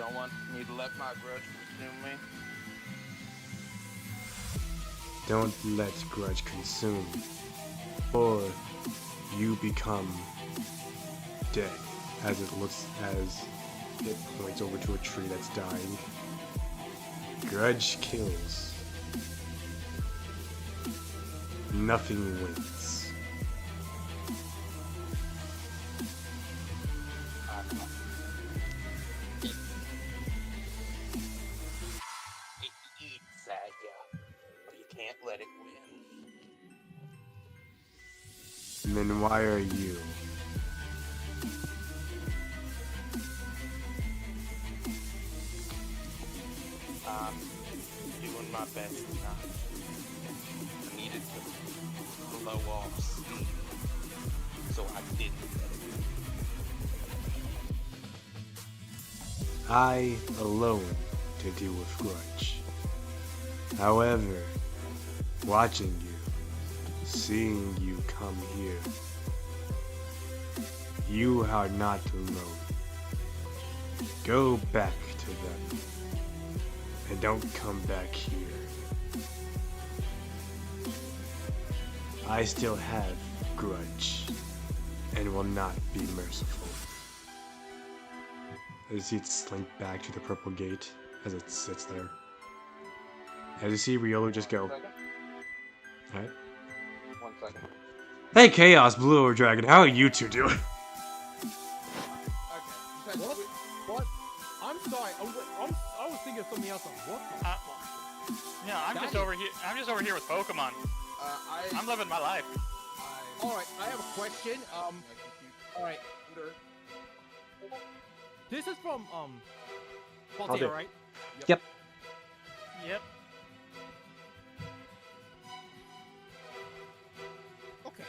don't want me to let my grudge consume me. Don't let grudge consume, or you become dead. As it points over to a tree that's dying. Grudge kills. Nothing wins. It eats at you, but you can't let it win. And then why are you? I'm doing my best not. I needed to blow off steam, so I didn't let it win. I alone to deal with grudge. However, watching you, seeing you come here, you are not alone. Go back to them, and don't come back here. I still have grudge, and will not be merciful. As you see it slink back to the purple gate as it sits there. As you see Riolu just go, 1 second. alright. 1 second. Hey Chaos, Blue Over Dragon, how are you two doing? Okay. What? What? I'm sorry. I was thinking of something else. What? Yeah, I'm just over here. I'm just over here with Pokemon. I'm living my life. All right. I have a question. All right. This is from I'll Paltea, do. right? Yep. Yep. Okay.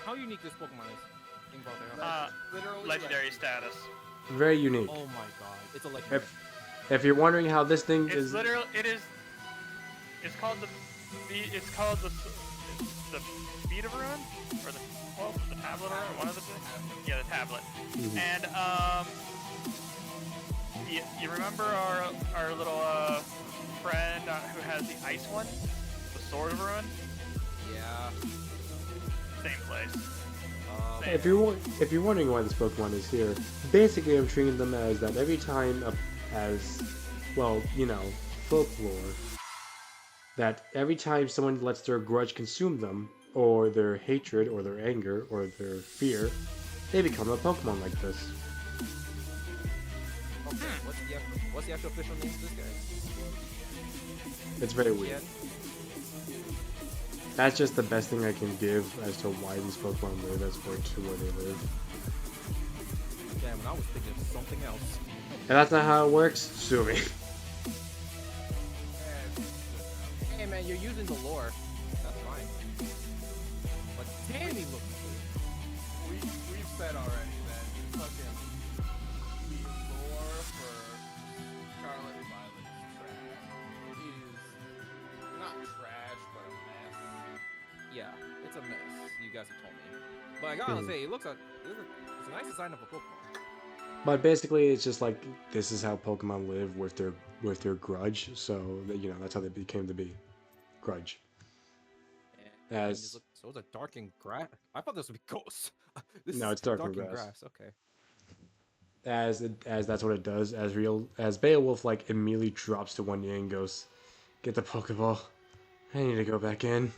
How unique this Pokemon is in Paltea? Literally Legendary status. Very unique. Oh my god, it's a legendary. If you're wondering how this thing It's is, literally. It is. It's called the. It's called the Speed of Ruin, or the Tablet, or one of the two. Yeah, the tablet. Mhm. And you remember our little friend who has the ice one, the Sword of Ruin? Yeah. Same place. if you're wondering why this Pokemon is here, basically I'm treating them as that every time as, well, you know, folklore, that every time someone lets their grudge consume them, or their hatred, or their anger, or their fear, they become a Pokemon like this. Okay. What's the actual official name of this guy? It's very weird. Again? That's just the best thing I can give as to why these Pokemon live as opposed to where they live. Damn, and I was thinking of something else. And that's not how it works? Sue me. Hey man, you're using the lore. That's fine. But damn, he looks cool. We've said already that fucking the lore for Scarlet and Violet is not trash, but a mess. Yeah, it's a mess. You guys have told me. But I gotta say, it's a nice design of a Pokemon. But basically, it's just like this is how Pokemon live with their grudge. So that, you know, that's how they became to be, grudge. And so it's a dark and grass. I thought this would be ghosts. No, it's dark and and grass. Okay. As that's what it does. As Beowulf like immediately drops to one knee and goes, "Get the Pokeball. I need to go back in."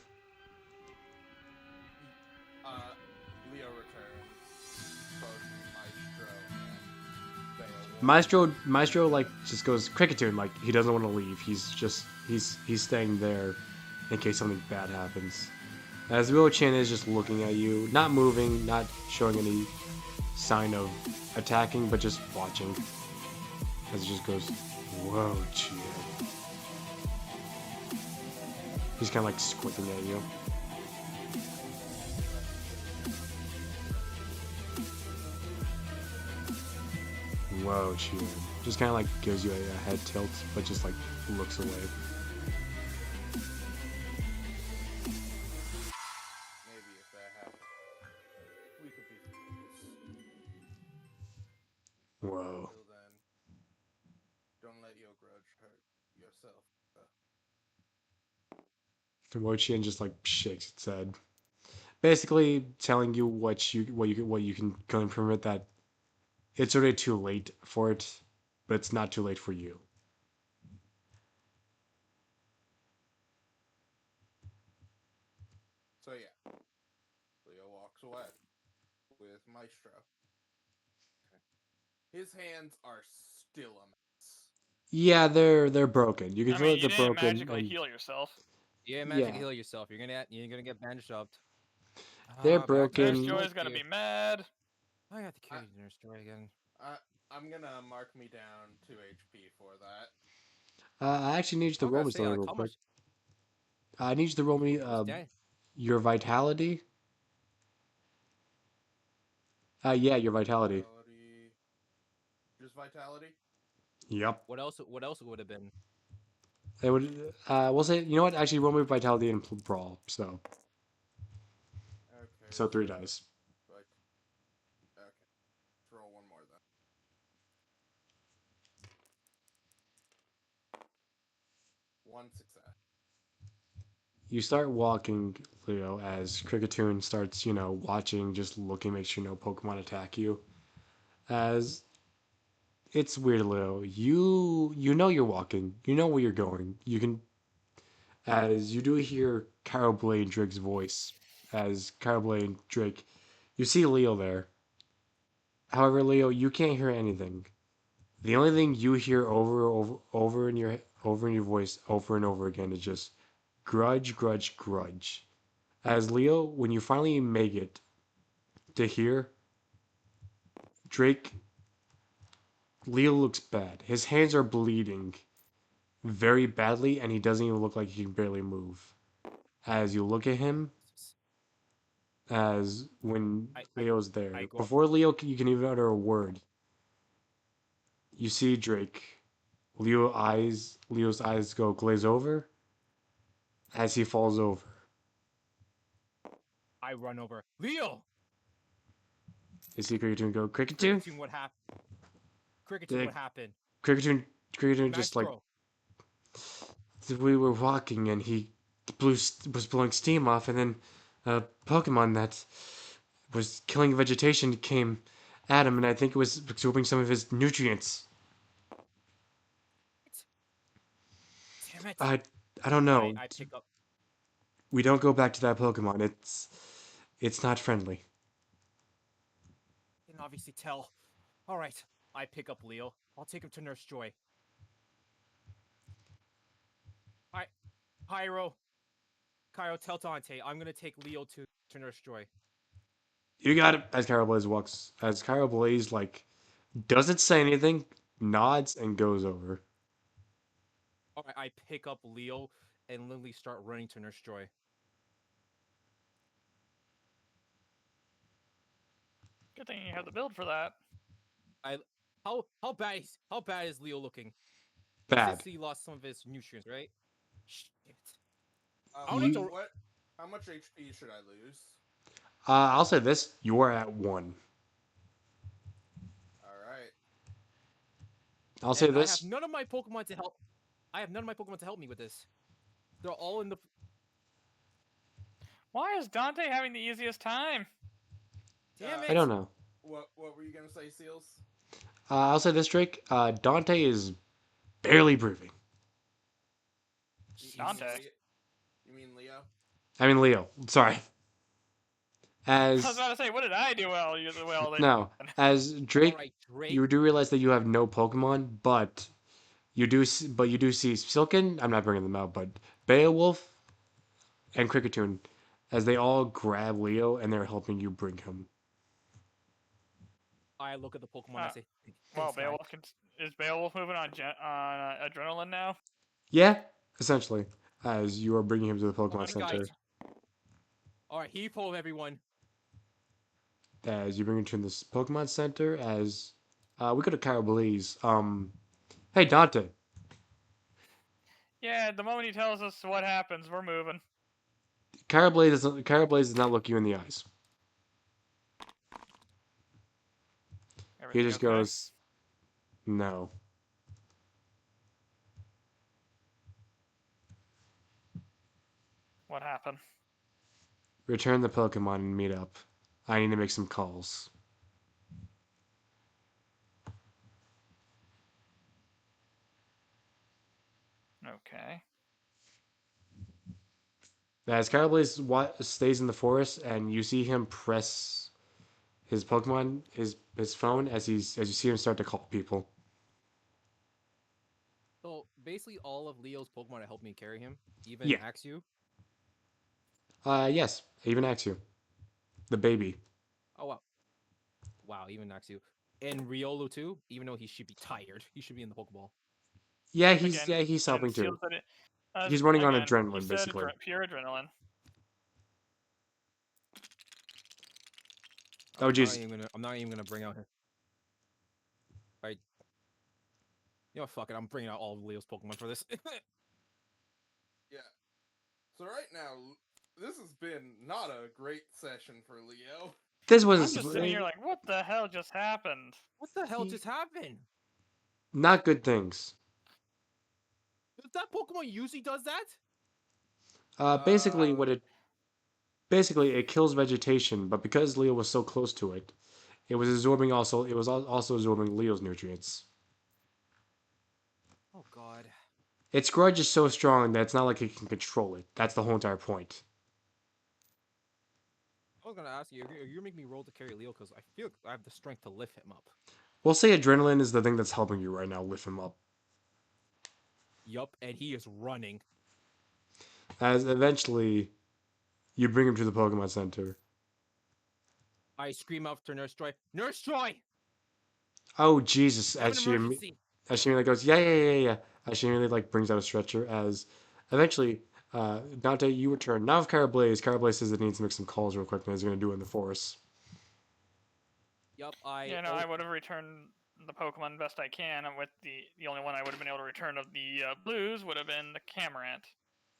Leo returns, both Maestro and Beowulf. Maestro like just goes Cricketune, like he doesn't want to leave. He's staying there in case something bad happens. As Willow-chan is just looking at you, not moving, not showing any sign of attacking, but just watching. As it just goes, "Whoa, Chan." He's kind of like squinting at you. Whoa, Chan. Just kind of like gives you a head tilt, but just like looks away. Maybe if that happened, we could be friends. Whoa. Until then, yourself. Mochian just like shakes its head, basically telling you what you can glean from it, that it's already too late for it, but it's not too late for you. So yeah, Leo walks away with Maestro. His hands are still a mess. Yeah, they're broken. You can I feel mean, that you they're didn't broken, magically and heal yourself. Yeah, magic yeah, heal yourself. You're gonna get bandaged up. they're But I have to Nurse broken. Joy's gonna be mad. I have to carry Nurse Joy again. I'm gonna mark me down 2 HP for that. I actually need you to I roll gotta me say, something like, real how quick. much I need you to roll me was dead? your vitality. Yeah, your vitality. Vitality. Just vitality? Yep. What else? What else would have been? They would. We'll say. You know what? Actually, roll me vitality and brawl. So Okay, 3 dice. Right. Okay. Let's roll one more then. One success. You start walking, Leo, as Cricketoon starts, watching, just looking, make sure no Pokemon attack you. As it's weird, Leo. You know you're walking. You know where you're going. You can, as you do hear Carol Blade Drake's voice, as Carol Blade Drake, you see Leo there. However, Leo, you can't hear anything. The only thing you hear over in your voice over and over again is just grudge, grudge, grudge. As Leo, when you finally make it to here, Drake, Leo looks bad. His hands are bleeding very badly, and he doesn't even look like he can barely move. As you look at him, as when I I Leo's I there, go up. before you can even utter a word, you see Drake. Leo's eyes go glaze over as he falls over. I run over. Leo, You see Cricketune go, Cricketune? Cricketune, what happened? Cricketune, The what happened? Cricketune, Cricketune just like, Maestro. we were walking and he was blowing steam off, and then a Pokemon that was killing vegetation came at him, and I think it was absorbing some of his nutrients. Damn it! I I don't know. I pick up. We don't go back to that Pokemon. It's not friendly. You can obviously tell. All right, I pick up Leo. I'll take him to Nurse Joy. Hi, Pyro. Cairo, tell Dante I'm gonna take Leo to Nurse Joy. You got it. As Cairo Blaze like doesn't say anything, nods and goes over. All right, I pick up Leo and literally start running to Nurse Joy. Good thing you have the build for that. I how bad is Leo looking? Bad. Since he lost some of his nutrients, right? Shit. You- What? How much HP should I lose? I'll say this: you are at 1. All right. I'll say And I have this: none of my Pokemon to help. I have none of my Pokemon to help me with this. They're all in the. Why is Dante having the easiest time? Damn I it! don't know. What were you gonna say, Seals? I'll say this, Drake. Dante is barely breathing. Dante. You mean Leo? I mean, Leo. Sorry. I was As about to say, what did I do well? You well then? no, as Drake, All right, Drake. you do realize that you have no Pokemon, but you do see Silken. I'm not bringing them out, but Beowulf and Cricketune, as they all grab Leo and they're helping you bring him. I look at the Pokemon and I say, Well, "Thanks, guy." Beowulf is Beowulf moving on adrenaline now? Yeah, essentially, as you are bringing him to the Pokemon On, Center. guys. All right, heave ho, everyone. As you bring him to this Pokemon Center, as we go to Kyle Blaze. Hey Dante. Yeah, the moment he tells us what happens, we're moving. Kyle Blaze does not look you in the eyes. He Everything just okay? goes, no. What happened? Return the Pokemon and meet up. I need to make some calls. Okay. As Carblaze stays in the forest, and you see him press his Pokemon, his phone, as you see him start to call people. So basically, all of Leo's Pokemon to help me carry him, even Yeah. Axew. Yes, even Axew, the baby. Oh wow, wow, even Axew. And Riolu too, even though he should be tired, he should be in the Pokeball. Yeah, Again, he's helping too. seals that it. He's running on Again, you adrenaline, said basically. pure adrenaline. Oh, jeez. I'm not even gonna bring out him. Right. You know, fuck it. I'm bringing out all of Leo's Pokemon for this. Yeah. So right now, this has been not a great session for Leo. This I'm was just sitting here like, what the hell just happened? What the hell just happened? not good things. That Pokemon usually does that? Basically, Uh, basically it kills vegetation, but because Leo was so close to it, it was also absorbing Leo's nutrients. Oh god. Its grudge is so strong that it's not like it can control it. That's the whole entire point. I was gonna ask you, you're making me roll to carry Leo because I feel I have the strength to lift him up. We'll say adrenaline is the thing that's helping you right now lift him up. Yup, and he is running. As eventually, you bring him to the Pokemon Center. I scream out to Nurse Joy, Nurse Joy! Oh Jesus! We have an emergency! As she goes, yeah. As she like brings out a stretcher. As eventually, Dante, you return. Now with Carablaze. Carablaze says it needs to make some calls real quick, and he's gonna do it in the forest. Yup, I would have returned the Pokemon best I can. And with the only one I would have been able to return of the blues would have been the Camarant.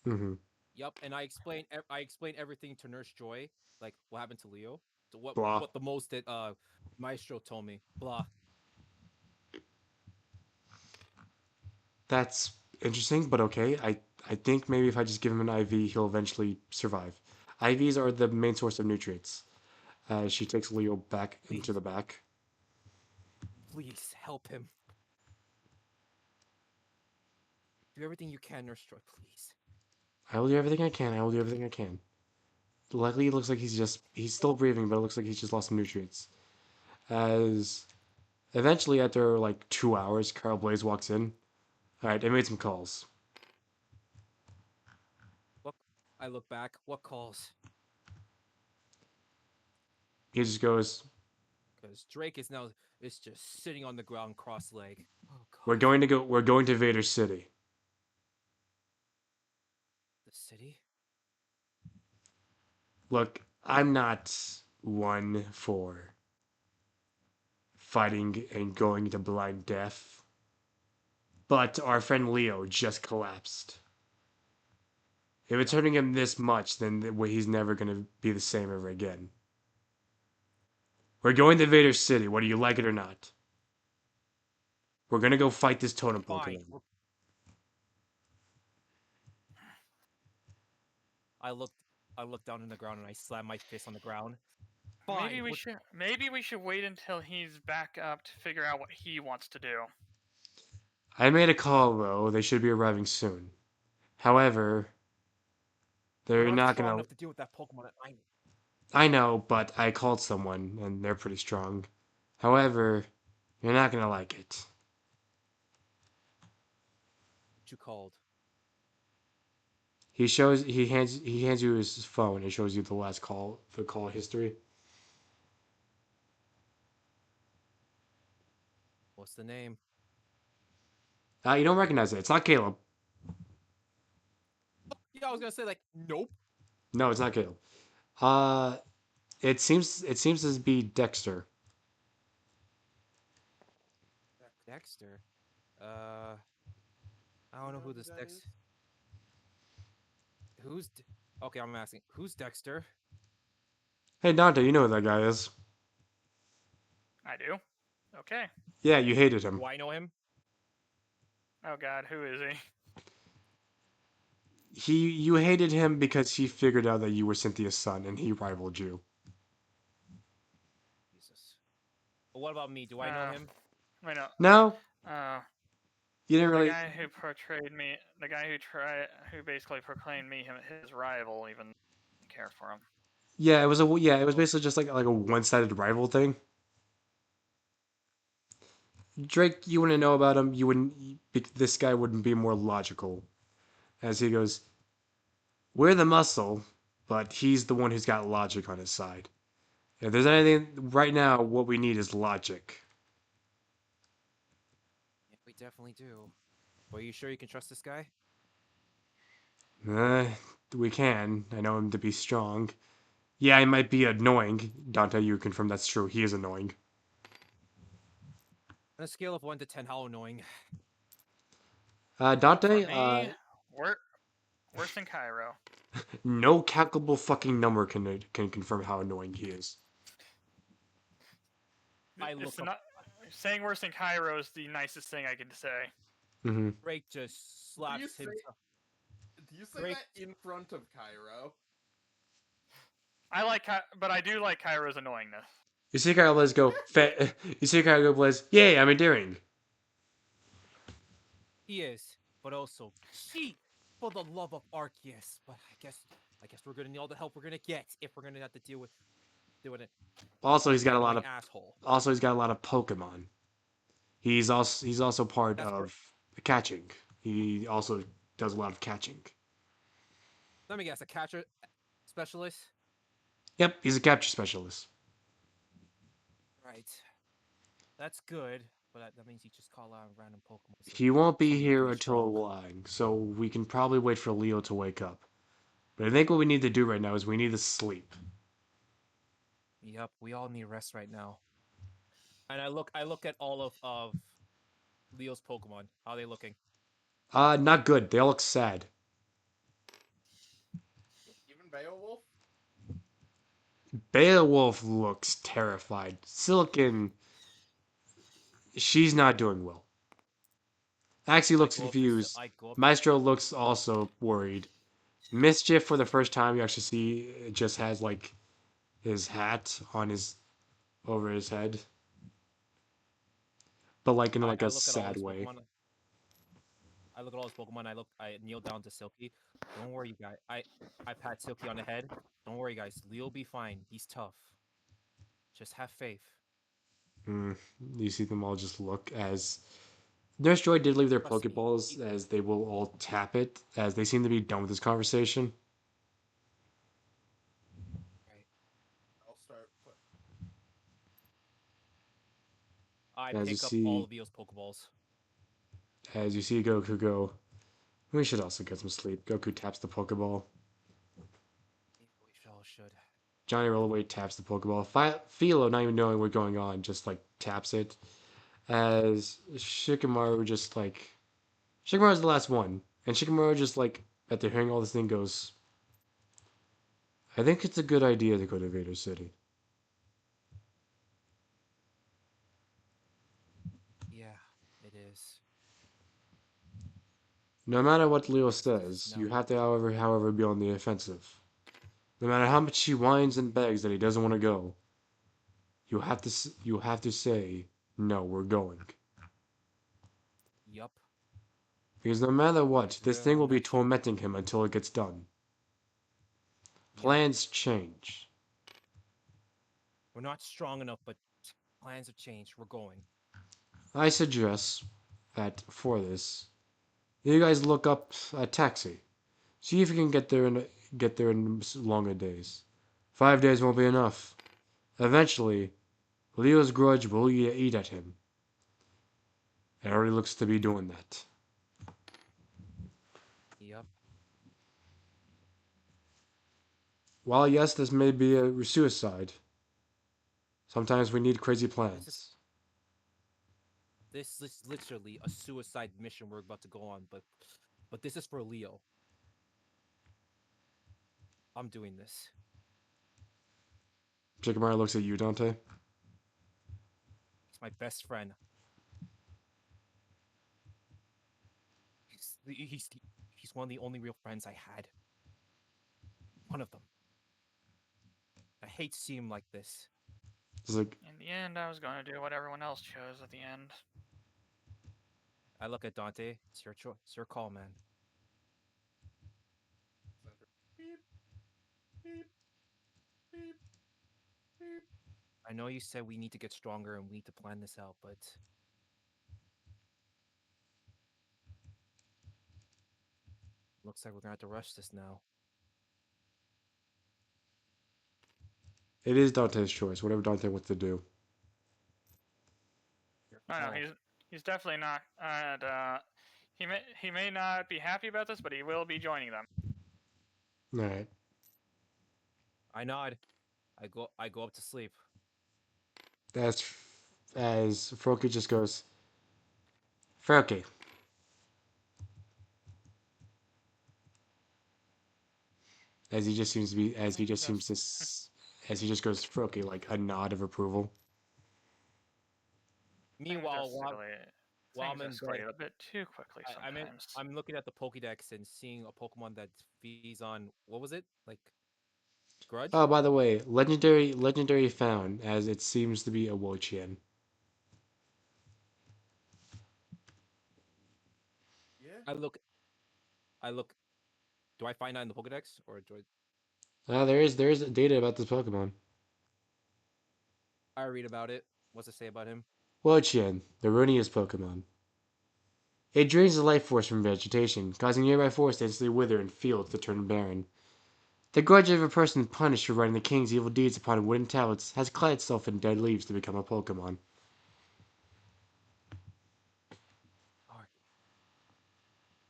Mm-hmm. Yup, and I explained everything to Nurse Joy, like what happened to Leo. So Blah. what the most that Maestro told me. Blah. That's interesting, but okay. I think maybe if I just give him an IV, he'll eventually survive. IVs are the main source of nutrients. She takes Leo back into the back. Please help him. Do everything you can, Nurse Joy, please. I will do everything I can. I will do everything I can. Luckily, it looks like he's still breathing, but it looks like he's just lost some nutrients. As eventually, after like 2 hours, Carl Blaze walks in. All right, I made some calls. What? I look back. What calls? He just goes, Because Drake is just sitting on the ground, cross-legged. Oh god. We're going to Vader City." The city? Look, I'm not one for fighting and going to blind death, but our friend Leo just collapsed. If it's hurting him this much, then he's never going to be the same ever again. We're going to Vader City, whether you like it or not. We're going to go fight this totem Fine. Pokemon. I look down on the ground and I slam my fist on the ground. Fine. Maybe we should wait until he's back up to figure out what he wants to do. I made a call, though. They should be arriving soon. However, they're I'm not strong going enough to... to deal with that Pokemon. I know, but I called someone, and they're pretty strong. However, you're not going to like it. What you called? He hands you his phone. It shows you the last call, the call history. What's the name? You don't recognize it. It's not Caleb. Yeah, I was gonna say like, nope. No, it's not Caleb. Uh, it seems to be Dexter. Dexter. I don't know who this Dexter. Okay, I'm asking. Who's Dexter? Hey Dante, you know who that guy is. I do. Okay. Yeah, you hated him. Do I know him? Oh god, who is he? you hated him because he figured out that you were Cynthia's son and he rivaled you. Jesus. But what about me? Do I know him? I know. No, Uh, you didn't the really. guy who portrayed me, the guy who basically proclaimed me his rival, even didn't care for him. Yeah, it was it was basically just like a one-sided rival thing. Drake, you wouldn't know about him. You wouldn't. This guy wouldn't be more logical, as he goes. We're the muscle, but he's the one who's got logic on his side. If there's anything right now, what we need is logic. Yeah, we definitely do. But are you sure you can trust this guy? Uh, we can. I know him to be strong. Yeah, he might be annoying. Dante, you confirm that's true. He is annoying. On a scale of 1 to 10, how annoying? For Dante, me, worse than Cairo. no calculable fucking number can confirm how annoying he is. I look It's up. not saying worse than Cairo is the nicest thing I can say. Hmm. Drake just slaps say- himself. Do you say Drake- that in front of Cairo? But I do like Cairo's annoyingness. You see Kyle Blaze go, you see Kyle go Blaze, yay, I'm endearing. He is, but also, she, for the love of Arceus. But I guess we're gonna need all the help we're gonna get if we're gonna have to deal with doing it. Also, he's got a lot of asshole. Pokemon. He's also part That's of catching. He also does a lot of catching. Let me guess, a catcher specialist. Yep, he's a capture specialist. Right. That's good, but that means you just call out random Pokemon. So He won't be something here pretty until strong. lying, so we can probably wait for Leo to wake up. But I think what we need to do right now is we need to sleep. Yep, we all need rest right now. And I look at all of Leo's Pokemon. How are they looking? Not good. They all look sad. Even Beowulf? Beowulf looks terrified. Silicon, she's not doing well. Axie looks confused. I go up. Maestro looks also worried. Mischief, for the first time, you actually see just has like his hat on his over his head, but like in like I a look at all sad his way. Pokemon. I look at all his Pokemon. I kneel down to Silky. Don't worry, you guys. I pat Silky on the head. Don't worry, guys. Leo'll be fine. He's tough. Just have faith. You see them all just look as Nurse Joy did leave their Trust me. Pokeballs as they will all tap it as they seem to be done with this conversation. Right. I'll start. I As you pick up see- all of Leo's Pokeballs. As you see Goku go, we should also get some sleep. Goku taps the Pokeball. We all should. Johnny Rollaway taps the Pokeball. Philo, not even knowing what's going on, just like taps it. As Shikamaru just like Shikamaru's the last one, and Shikamaru just like after hearing all this thing goes, I think it's a good idea to go to Vader City. Yeah, it is. No matter what Leo Yes, this is says, now- you have to however be on the offensive. No matter how much he whines and begs that he doesn't want to go, you have to say no, we're going. Yup. Because no matter what, It's this real thing will be next- tormenting him until it gets done. Yup. Plans change. We're not strong enough, but plans have changed. We're going. I suggest that for this, you guys look up a taxi. See if you can get there in longer days. 5 days won't be enough. Eventually, Leo's grudge will eat at him. It already looks to be doing that. Yup. While yes, this may be a suicide, sometimes we need crazy plans. This is literally a suicide mission we're about to go on, but this is for Leo. I'm doing this. Shikamaru looks at you, Dante. He's my best friend. He's He's one of the only real friends I had. One of them. I hate to see him like this. It's like, In the end, I was going to do what everyone else chose at the end. I look at Dante. It's your choice. It's your call, man. Beep, beep, beep, beep. I know you said we need to get stronger and we need to plan this out, but looks like we're gonna have to rush this now. it is Dante's choice. Whatever Dante wants to do. Your No, call. he's definitely not. He may not be happy about this, but he will be joining them. All right. I nod. I go up to sleep. That's as Froki just goes. Froki. As he just seems to be, as he just seems to, as he just goes Froki, like a nod of approval. Meanwhile, while I'm in things bed, escalate a bit too quickly sometimes. I'm looking at the Pokédex and seeing a Pokemon that feeds on what was it? Like Grudge? Oh, by the way, legendary found, as it seems to be a Wochian. Yeah. I look. Do I find that in the Pokédex or do There is data about this Pokemon. I read about it? What's it say about him? Wochian, the runiest Pokemon. It drains the life force from vegetation, causing nearby forests to instantly wither and fields to turn barren. The grudge of a person punished for writing the king's evil deeds upon wooden tablets has clad itself in dead leaves to become a Pokemon. Alright.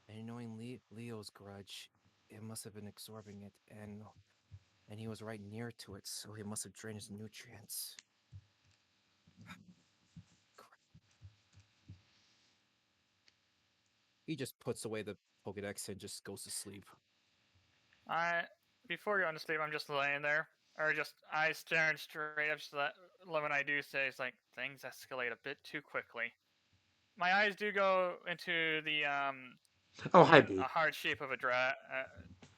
And knowing Leo's grudge, it must have been absorbing it, and he was right near to it, so he must have drained his nutrients. He just puts away the Pokédex and just goes to sleep. Before going to sleep, I'm just laying there, or just eyes staring straight up. Just when I do say, it's like things escalate a bit too quickly. My eyes do go into the Oh, hi, when B. a hard shape of a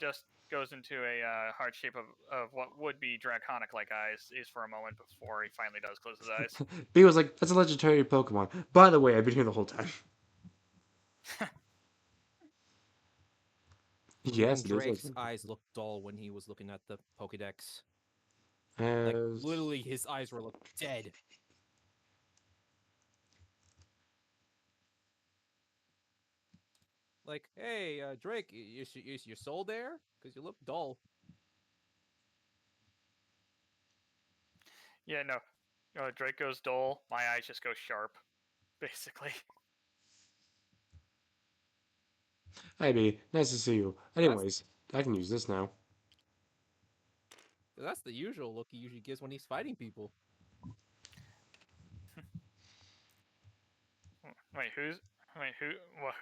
just goes into a hard shape of what would be draconic-like eyes is for a moment before he finally does close his eyes. B was like, that's a legendary Pokemon. By the way, I've been here the whole time. Yes, Even it is. Drake's eyes looked dull when he was looking at the Pokédex. Like, As... literally, his eyes were dead. Like, hey, Drake, is your soul there? Because you look dull. Yeah, no. Drake goes dull. My eyes just go sharp, basically. Hi, B. Nice to see you. Anyways, I can use this now. That's the usual look he usually gives when he's fighting people. Wait, who? What?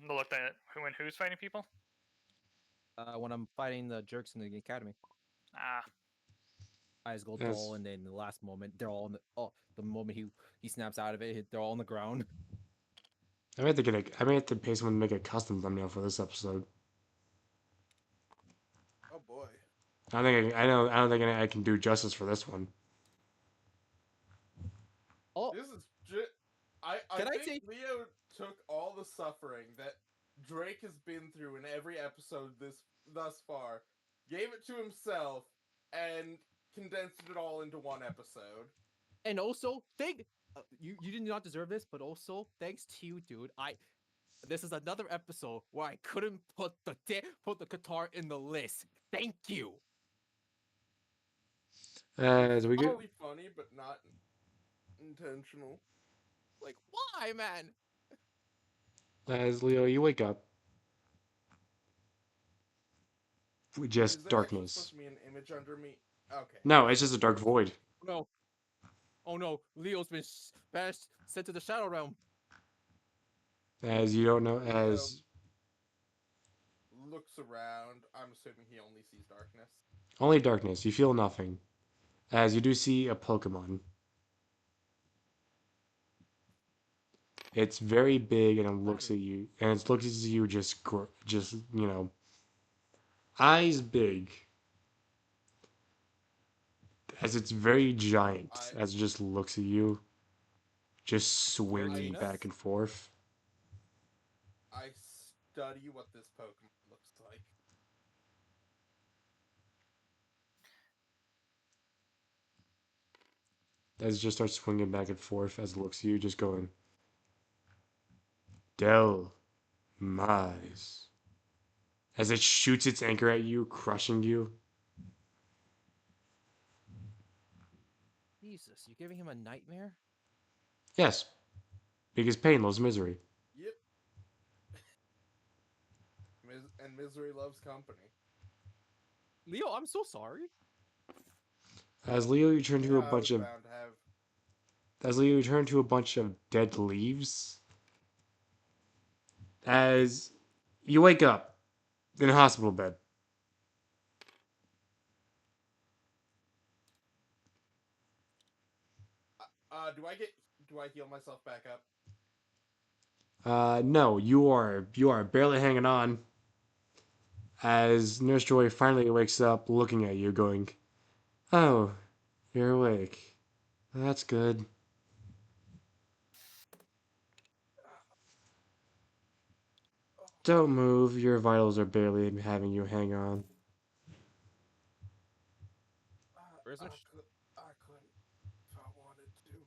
The look that who's fighting people? When I'm fighting the jerks in the academy. Ah, Eyes go Yes. dull, and then the last moment, they're all on the moment he snaps out of it, they're all on the ground. I may have to pay someone to make a custom thumbnail for this episode. Oh boy. I don't think I can do justice for this one. Oh, This is I Can I think say- Leo took all the suffering that Drake has been through in every episode thus far, gave it to himself, and condensed it all into one episode. and also, you did not deserve this, but also thanks to you, dude. This is another episode where I couldn't put the guitar in the list. Thank you. As we go, Probably funny, but not intentional. Like, why, man? as Leo, you wake up. Is Just there actually supposed darkness. to be an image under me? Okay. No, it's just a dark void. No. Oh no, Leo's been banished, sent to the Shadow Realm. As you don't know, Leo as looks around. I'm assuming he only sees darkness. only darkness. You feel nothing. As you do see a Pokemon. It's very big and it looks at you, and it looks at you just eyes big, as it's very giant, as it just looks at you, just swinging Genus? back and forth. I study what this Pokemon looks like. As it just starts swinging back and forth, as it looks at you, just going, Del Mise. As it shoots its anchor at you, crushing you. Jesus, you giving him a nightmare? Yes, because pain loves misery. Yep. And misery loves company. Leo, I'm so sorry. As Leo, you turn to Yeah, a I was bunch of bound to have. as Leo, you turn to a bunch of dead leaves. As you wake up in a hospital bed. Do I heal myself back up? No, you are barely hanging on. As Nurse Joy finally wakes up, looking at you, going, "Oh, you're awake. That's good." Don't move. Your vitals are barely having you hang on. Where's I, her? could, I couldn't if I wanted to.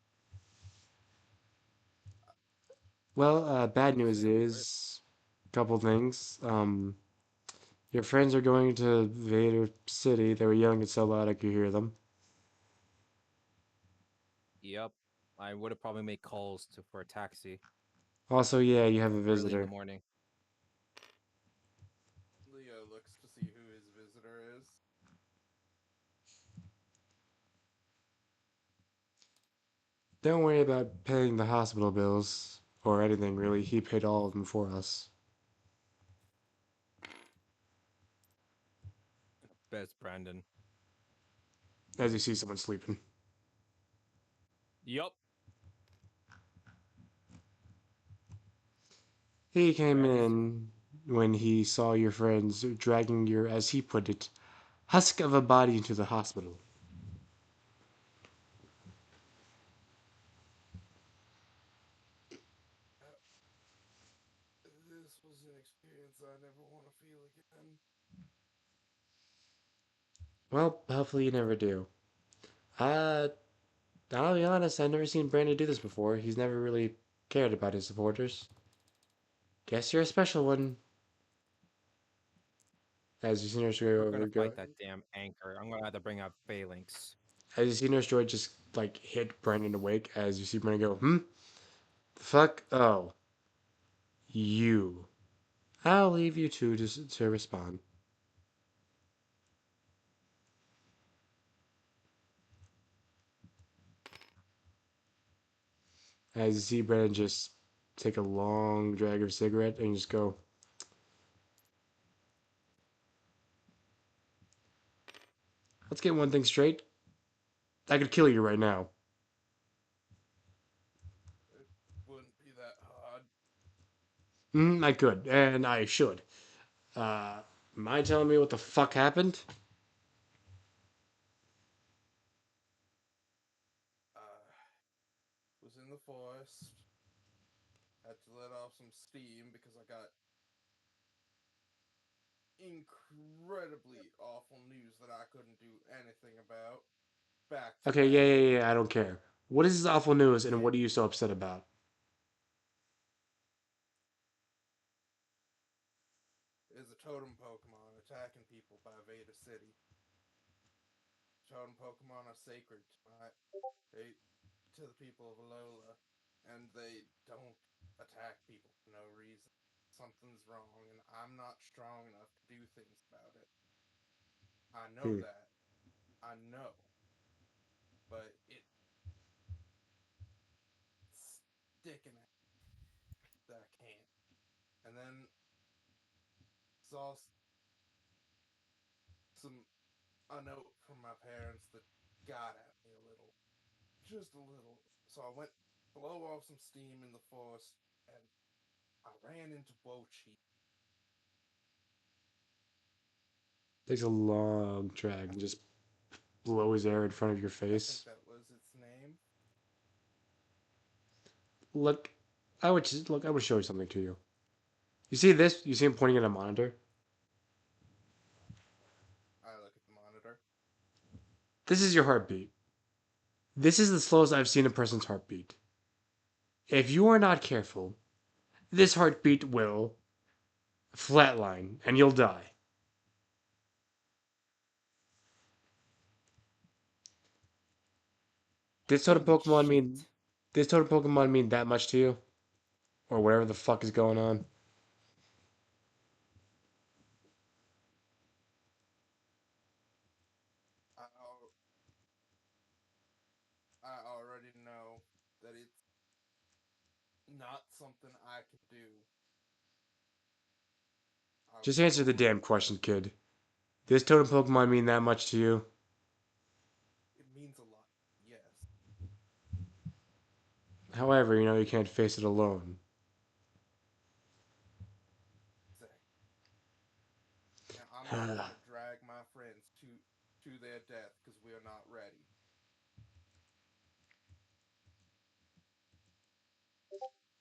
Well, bad Was news it? is, couple things. Your friends are going to Vader City. They were yelling it so loud I could hear them. Yep. I would have probably made calls for a taxi Also, yeah, you have a early in the visitor. morning. Leo looks to see who his visitor is. Don't worry about paying the hospital bills or anything really. He paid all of them for us. Best Brandon. As you see someone sleeping. Yup. He came As in when he saw your friends dragging your, as he put it, husk of a body into the hospital. This was an experience I never want to feel again. Well, hopefully you never do. Uh, I'll be honest, I've never seen Brandon do this before. He's never really cared about his supporters. Guess you're a special one. As you see Nurse Joy we're gonna go, fight that damn anchor. I'm gonna have to bring out phalanx. as you see Nurse Joy just like hit Brandon awake. As you see Brandon go, the fuck, oh, you. I'll leave you two to respond. As you see Brandon just take a long drag of a cigarette and just go, let's get one thing straight. I could kill you right now. It wouldn't be that hard. I could, and I should. Mind telling me what the fuck happened? Was in the forest. Had to let off some steam because I got incredibly awful news that I couldn't do anything about. Back to Okay, yeah, back. yeah, yeah, I don't care. What is this awful news, and It what are you so upset about? is a totem Pokemon attacking people by Veda City. Totem Pokemon are sacred to the people of Alola, and they don't attack people for no reason. Something's wrong, and I'm not strong enough to do things about it. I know Hmm. that. I know. But it's sticking at that I can't. And then saw some a note from my parents that got at me a little. Just a little. So I went blow off some steam in the forest, and I ran into Bochi. Takes a long drag and just blows air in front of your I think face. that was its name. Look, I would show you something to you. You see this? You see him pointing at a monitor? I look at the monitor. This is your heartbeat. This is the slowest I've seen a person's heartbeat. If you are not careful, this heartbeat will flatline and you'll die. This sort of Holy Pokemon mean shit. this sort of Pokemon mean that much to you? Or whatever the fuck is going on? I already know that it's not something I can do. Just answer the damn question, kid. This totem Pokemon mean that much to you? It means a lot. Yes. However, you can't face it alone. Exactly. Now I'm not going to drag my friends to their death because we are not ready.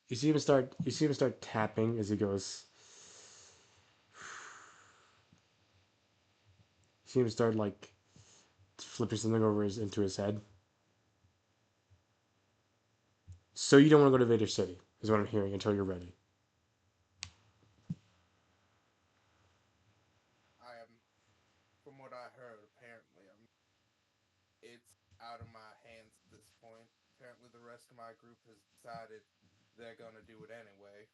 You see him start tapping as he goes. You see him start like flipping something into his head. So you don't want to go to Vader City, is what I'm hearing, until you're ready. I am, from what I heard, apparently, it's out of my hands at this point. Apparently, the rest of my group has decided they're gonna do it anyway.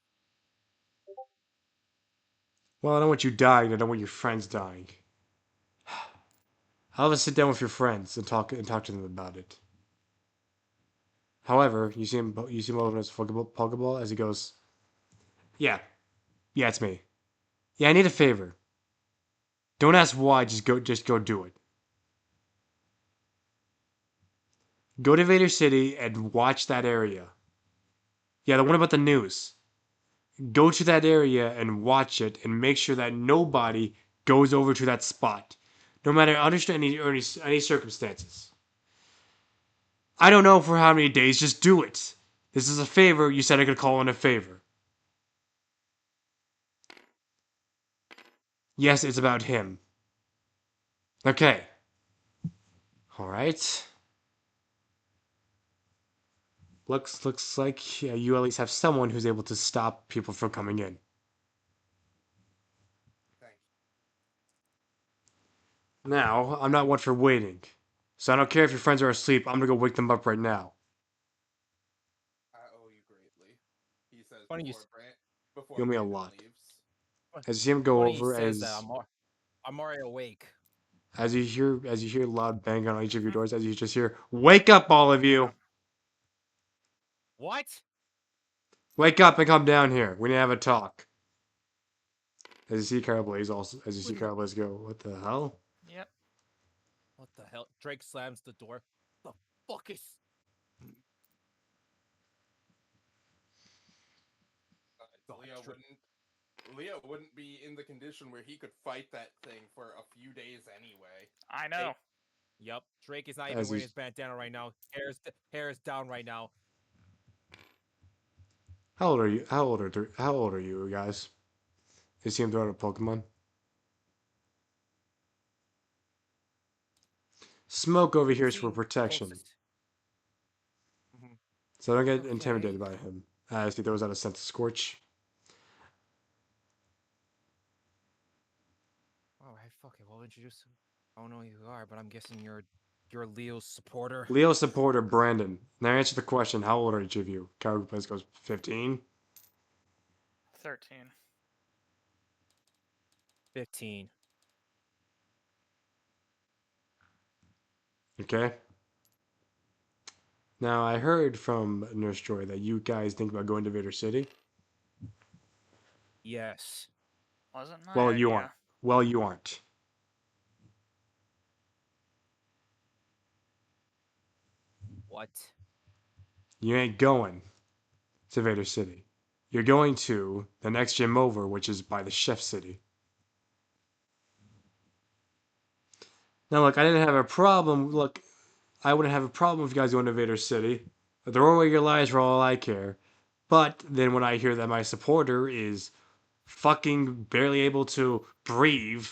Well, I don't want you dying. I don't want your friends dying. I'll have to sit down with your friends and talk to them about it. However, you see him open his Pokeball as he goes. Yeah, yeah, it's me. Yeah, I need a favor. Don't ask why. Just go do it. Go to Vader City and watch that area. Yeah, the one about the news. Go to that area and watch it and make sure that nobody goes over to that spot, no matter under any circumstances. I don't know for how many days, just do it. This is a favor, you said I could call in a favor. Yes, it's about him. Okay. Alright. Looks like you at least have someone who's able to stop people from coming in. Thank you. Now, I'm not one for waiting. So I don't care if your friends are asleep, I'm gonna go wake them up right now. I owe you greatly, he says Funny you, before You owe me a Brandon lot. leaves. As you see him go funny he over, says that. I'm already awake. as you hear loud bang on each of your doors, as you just hear, "Wake up, all of you! What? Wake up and come down here. We need to have a talk." As you see Carol Blaze go, "What the hell?" Yep. What the hell? Drake slams the door. The fuck is? Leo wouldn't be in the condition where he could fight that thing for a few days anyway. I know. Yep. Drake is not even As wearing he- his bandana right now. Hair is down right now. How old are you? How old are you guys? You see him throw out a Pokemon? Smoke over here is for 15 protection, closest. Mhm. so don't get Okay. intimidated by him. As he throws out a sense of scorch. All right. Fuck it. Well, introduce. I don't know who you are, but I'm guessing you're Leo's supporter. Leo supporter Brandon. Now answer the question. How old are each of you? Carol Blaze goes 15. 13. 15. Okay. Now I heard from Nurse Joy that you guys think about going to Vader City. Yes. Wasn't my Well, idea. you aren't. Well, you aren't. What? You ain't going to Vader City. You're going to the next gym over, which is by the Chef City. Now, look, I didn't have a problem. Look, I wouldn't have a problem if you guys going to Vader City. Throw away your lives for all I care. But then when I hear that my supporter is fucking barely able to breathe,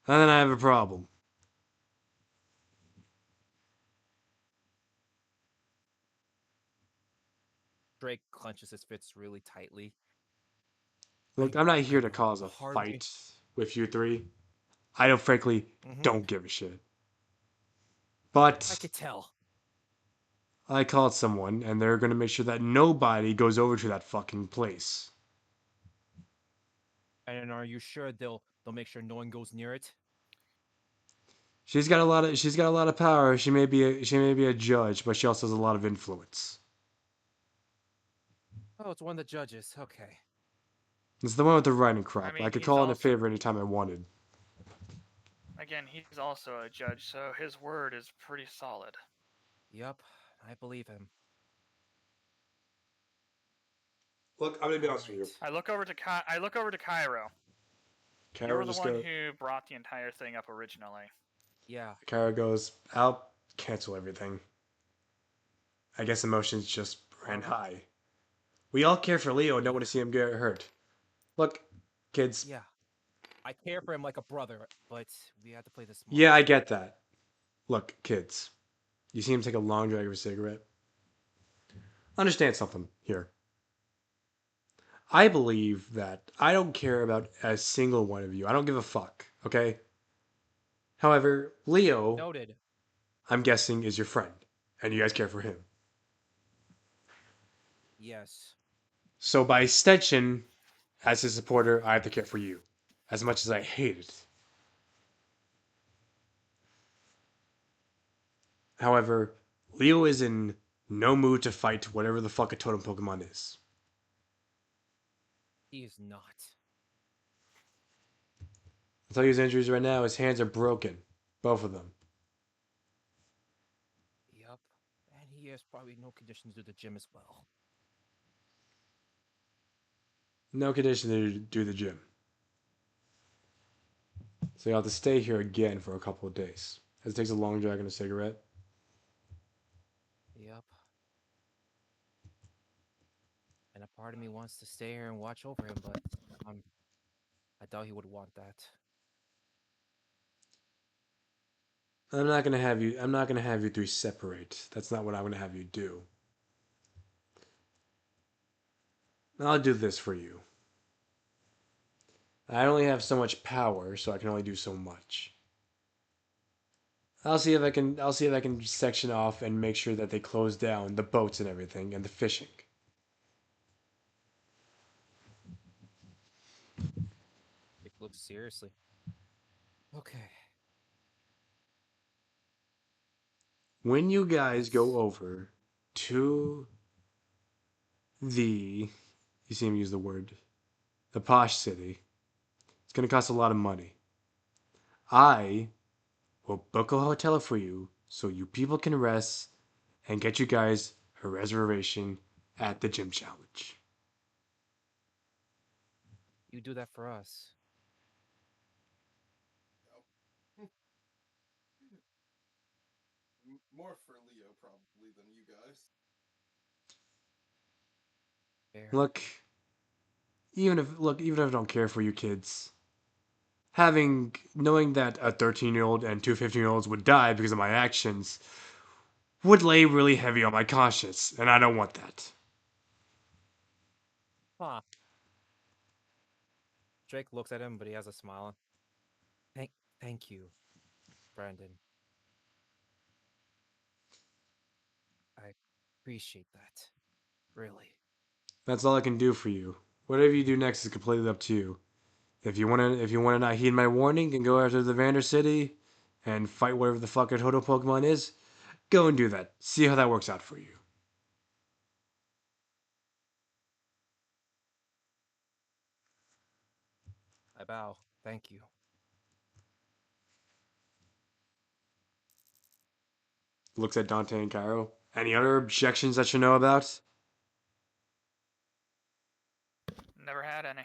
then I have a problem. Drake clenches his fists really tightly. Look, I'm not here to know, cause a hardly- fight with you three. I don't, frankly, Mhm. don't give a shit. I But could tell. I called someone, and they're gonna make sure that nobody goes over to that fucking place. And are you sure they'll make sure no one goes near it? She's got a lot of power. She may be a judge, but she also has a lot of influence. Oh, it's one of the judges. Okay. It's the one with the writing crop. I mean, could he's call in a also- favor anytime I wanted. Again, he's also a judge, so his word is pretty solid. Yep, I believe him. Look, I'm gonna be honest with you. I look over to Cairo. You Cairo were the just one go. who brought the entire thing up originally. Yeah. Cairo goes. I'll cancel everything. I guess emotions just ran high. We all care for Leo and don't want to see him get hurt. Look, kids. Yeah. I care for him like a brother, but we have to play this smart. Yeah, I get that. Look, kids. You see him take a long drag of a cigarette? Understand something here. I believe that I don't care about a single one of you. I don't give a fuck, okay? However, Leo, Noted. I'm guessing, is your friend, and you guys care for him. Yes. So by extension, as his supporter, I have to care for you, as much as I hate it. However, Leo is in no mood to fight whatever the fuck a totem Pokemon is. He is not. I'll tell you his injuries right now. His hands are broken, both of them. Yep. And he has probably no condition to do the gym as well. No condition to do the gym. So you'll have to stay here again for a couple of days. As it takes a long drag and a cigarette. Yep. And a part of me wants to stay here and watch over him, but I doubt he would want that. I'm not gonna have you three separate. That's not what I'm gonna have you do. I'll do this for you. I only have so much power, so I can only do so much. I'll see if I can section off and make sure that they close down the boats and everything and the fishing. It looks seriously. Okay. When you guys go over to the, you see him use the word, the posh city, it's gonna cost a lot of money. I will book a hotel for you so you people can rest and get you guys a reservation at the gym challenge. You do that for us. More for Leo probably than you guys. Fair. Even if I don't care for you kids, knowing that a 13-year-old and two 15-year-olds would die because of my actions would lay really heavy on my conscience, and I don't want that. Huh. Drake looks at him, but he has a smile. Thank you, Brandon. I appreciate that. Really. That's all I can do for you. Whatever you do next is completely up to you. If you wanna not heed my warning and go after the Vander City and fight whatever the fuck a Hoto Pokemon is, go and do that. See how that works out for you. I bow. Thank you. Looks at Dante and Cairo Any other objections that you know about? Never had any.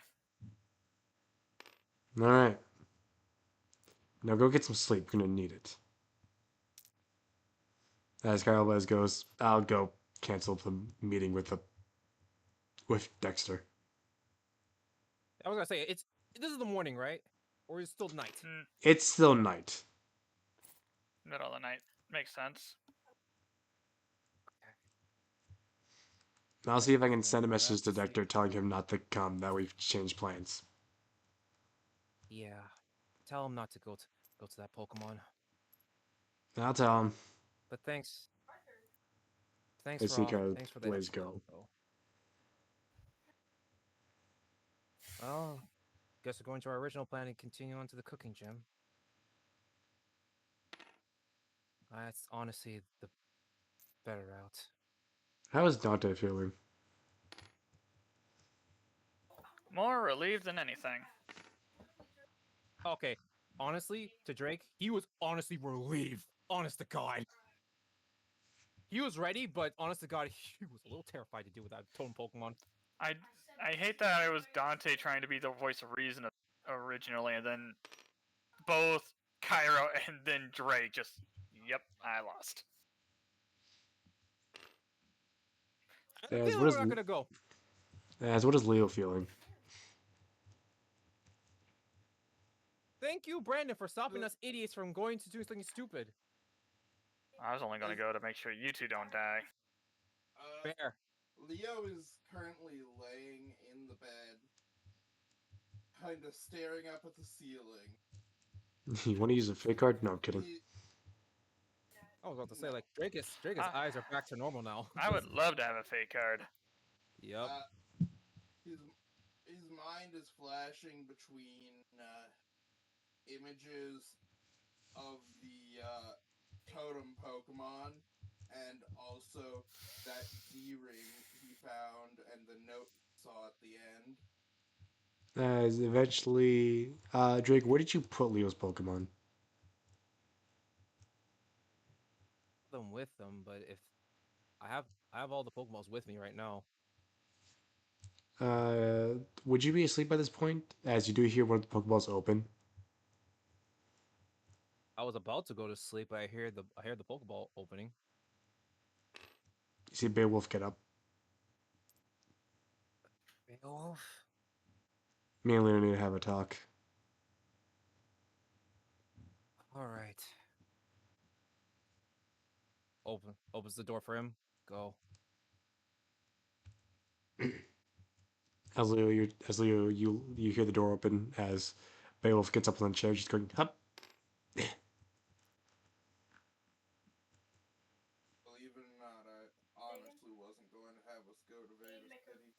All right. Now go get some sleep. You're gonna need it. As Carlos goes, I'll go cancel the meeting with Dexter. I was gonna say this is the morning, right? Or is it still night? It's still night. Middle of the night. Makes sense. I'll see if I can Yeah, send a go back message to to sleep. Dexter telling him not to come. That we've changed plans. Yeah. Tell him not to go to that Pokemon. I'll tell him. But thanks. Thanks I for see all. how Thanks for the Blaze heads up, go. though. Well, guess we're going to our original plan and continue on to the cooking gym. That's honestly the better route. How is Dante feeling? More relieved than anything. Okay, honestly, to Drake, he was honestly relieved. Honest to God. He was ready, but honest to God, he was a little terrified to deal with that totem Pokemon. I hate that it was Dante trying to be the voice of reason originally, and then both Cairo and then Drake just, yep, I lost. I have a As feeling what we're is not gonna go. what is Leo feeling? Thank you, Brandon, for stopping us idiots from going to do something stupid. I was only going to go to make sure you two don't die. Fair. Leo is currently laying in the bed, kind of staring up at the ceiling. You want to use a fake card? No, I'm kidding. I was about to say, like, Drake's eyes are back to normal now. I would love to have a fake card. Yep. His mind is flashing between images of the totem Pokemon and also that Z-ring he found and the note he saw at the end. As eventually, Drake, where did you put Leo's Pokemon? Them with them, but if I have all the Pokeballs with me right now. Would you be asleep by this point? As you do hear one of the Pokeballs open. I was about to go to sleep, but I hear the Pokeball opening. You see Beowulf get up. Beowulf? Me and Leo need to have a talk. All right. Opens the door for him. Go. As Leo, you hear the door open as Beowulf gets up on the chair, just going, "Hup." Believe it or not, I honestly wasn't going to have us go to Vader City.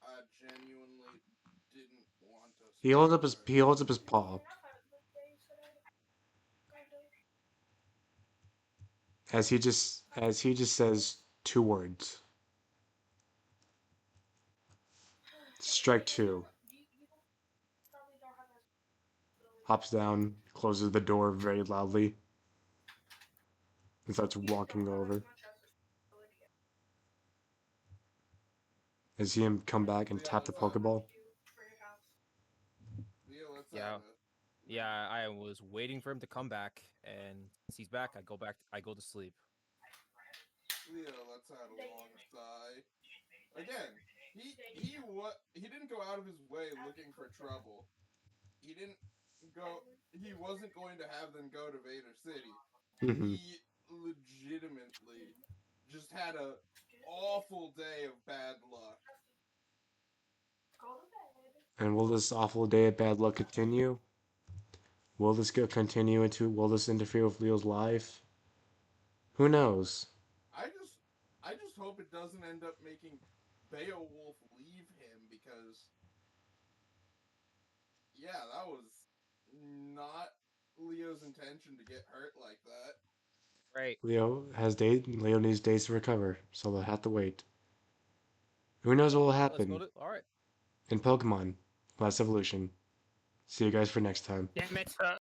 I genuinely didn't want us. He holds up his paw. As he just says two words. Strike two. Hops down, closes the door very loudly, and starts walking over. I see him come back and tap the Pokeball. Leo, let's Yeah. have a Yeah, I was waiting for him to come back, and once he's back, I go to sleep. Leo, let's have a long sigh. Again, he didn't go out of his way looking for trouble. He wasn't going to have them go to Vader City. Mhm. He legitimately just had a awful day of bad luck. And will this awful day of bad luck continue? Will this will this interfere with Leo's life? Who knows? I just hope it doesn't end up making Beowulf leave him because yeah, that was not Leo's intention to get hurt like that. Right. Leo needs days to recover, so they'll have to wait. Who knows what will Let's go happen to. All right. in Pokemon? Last evolution. See you guys for next time. Damn it.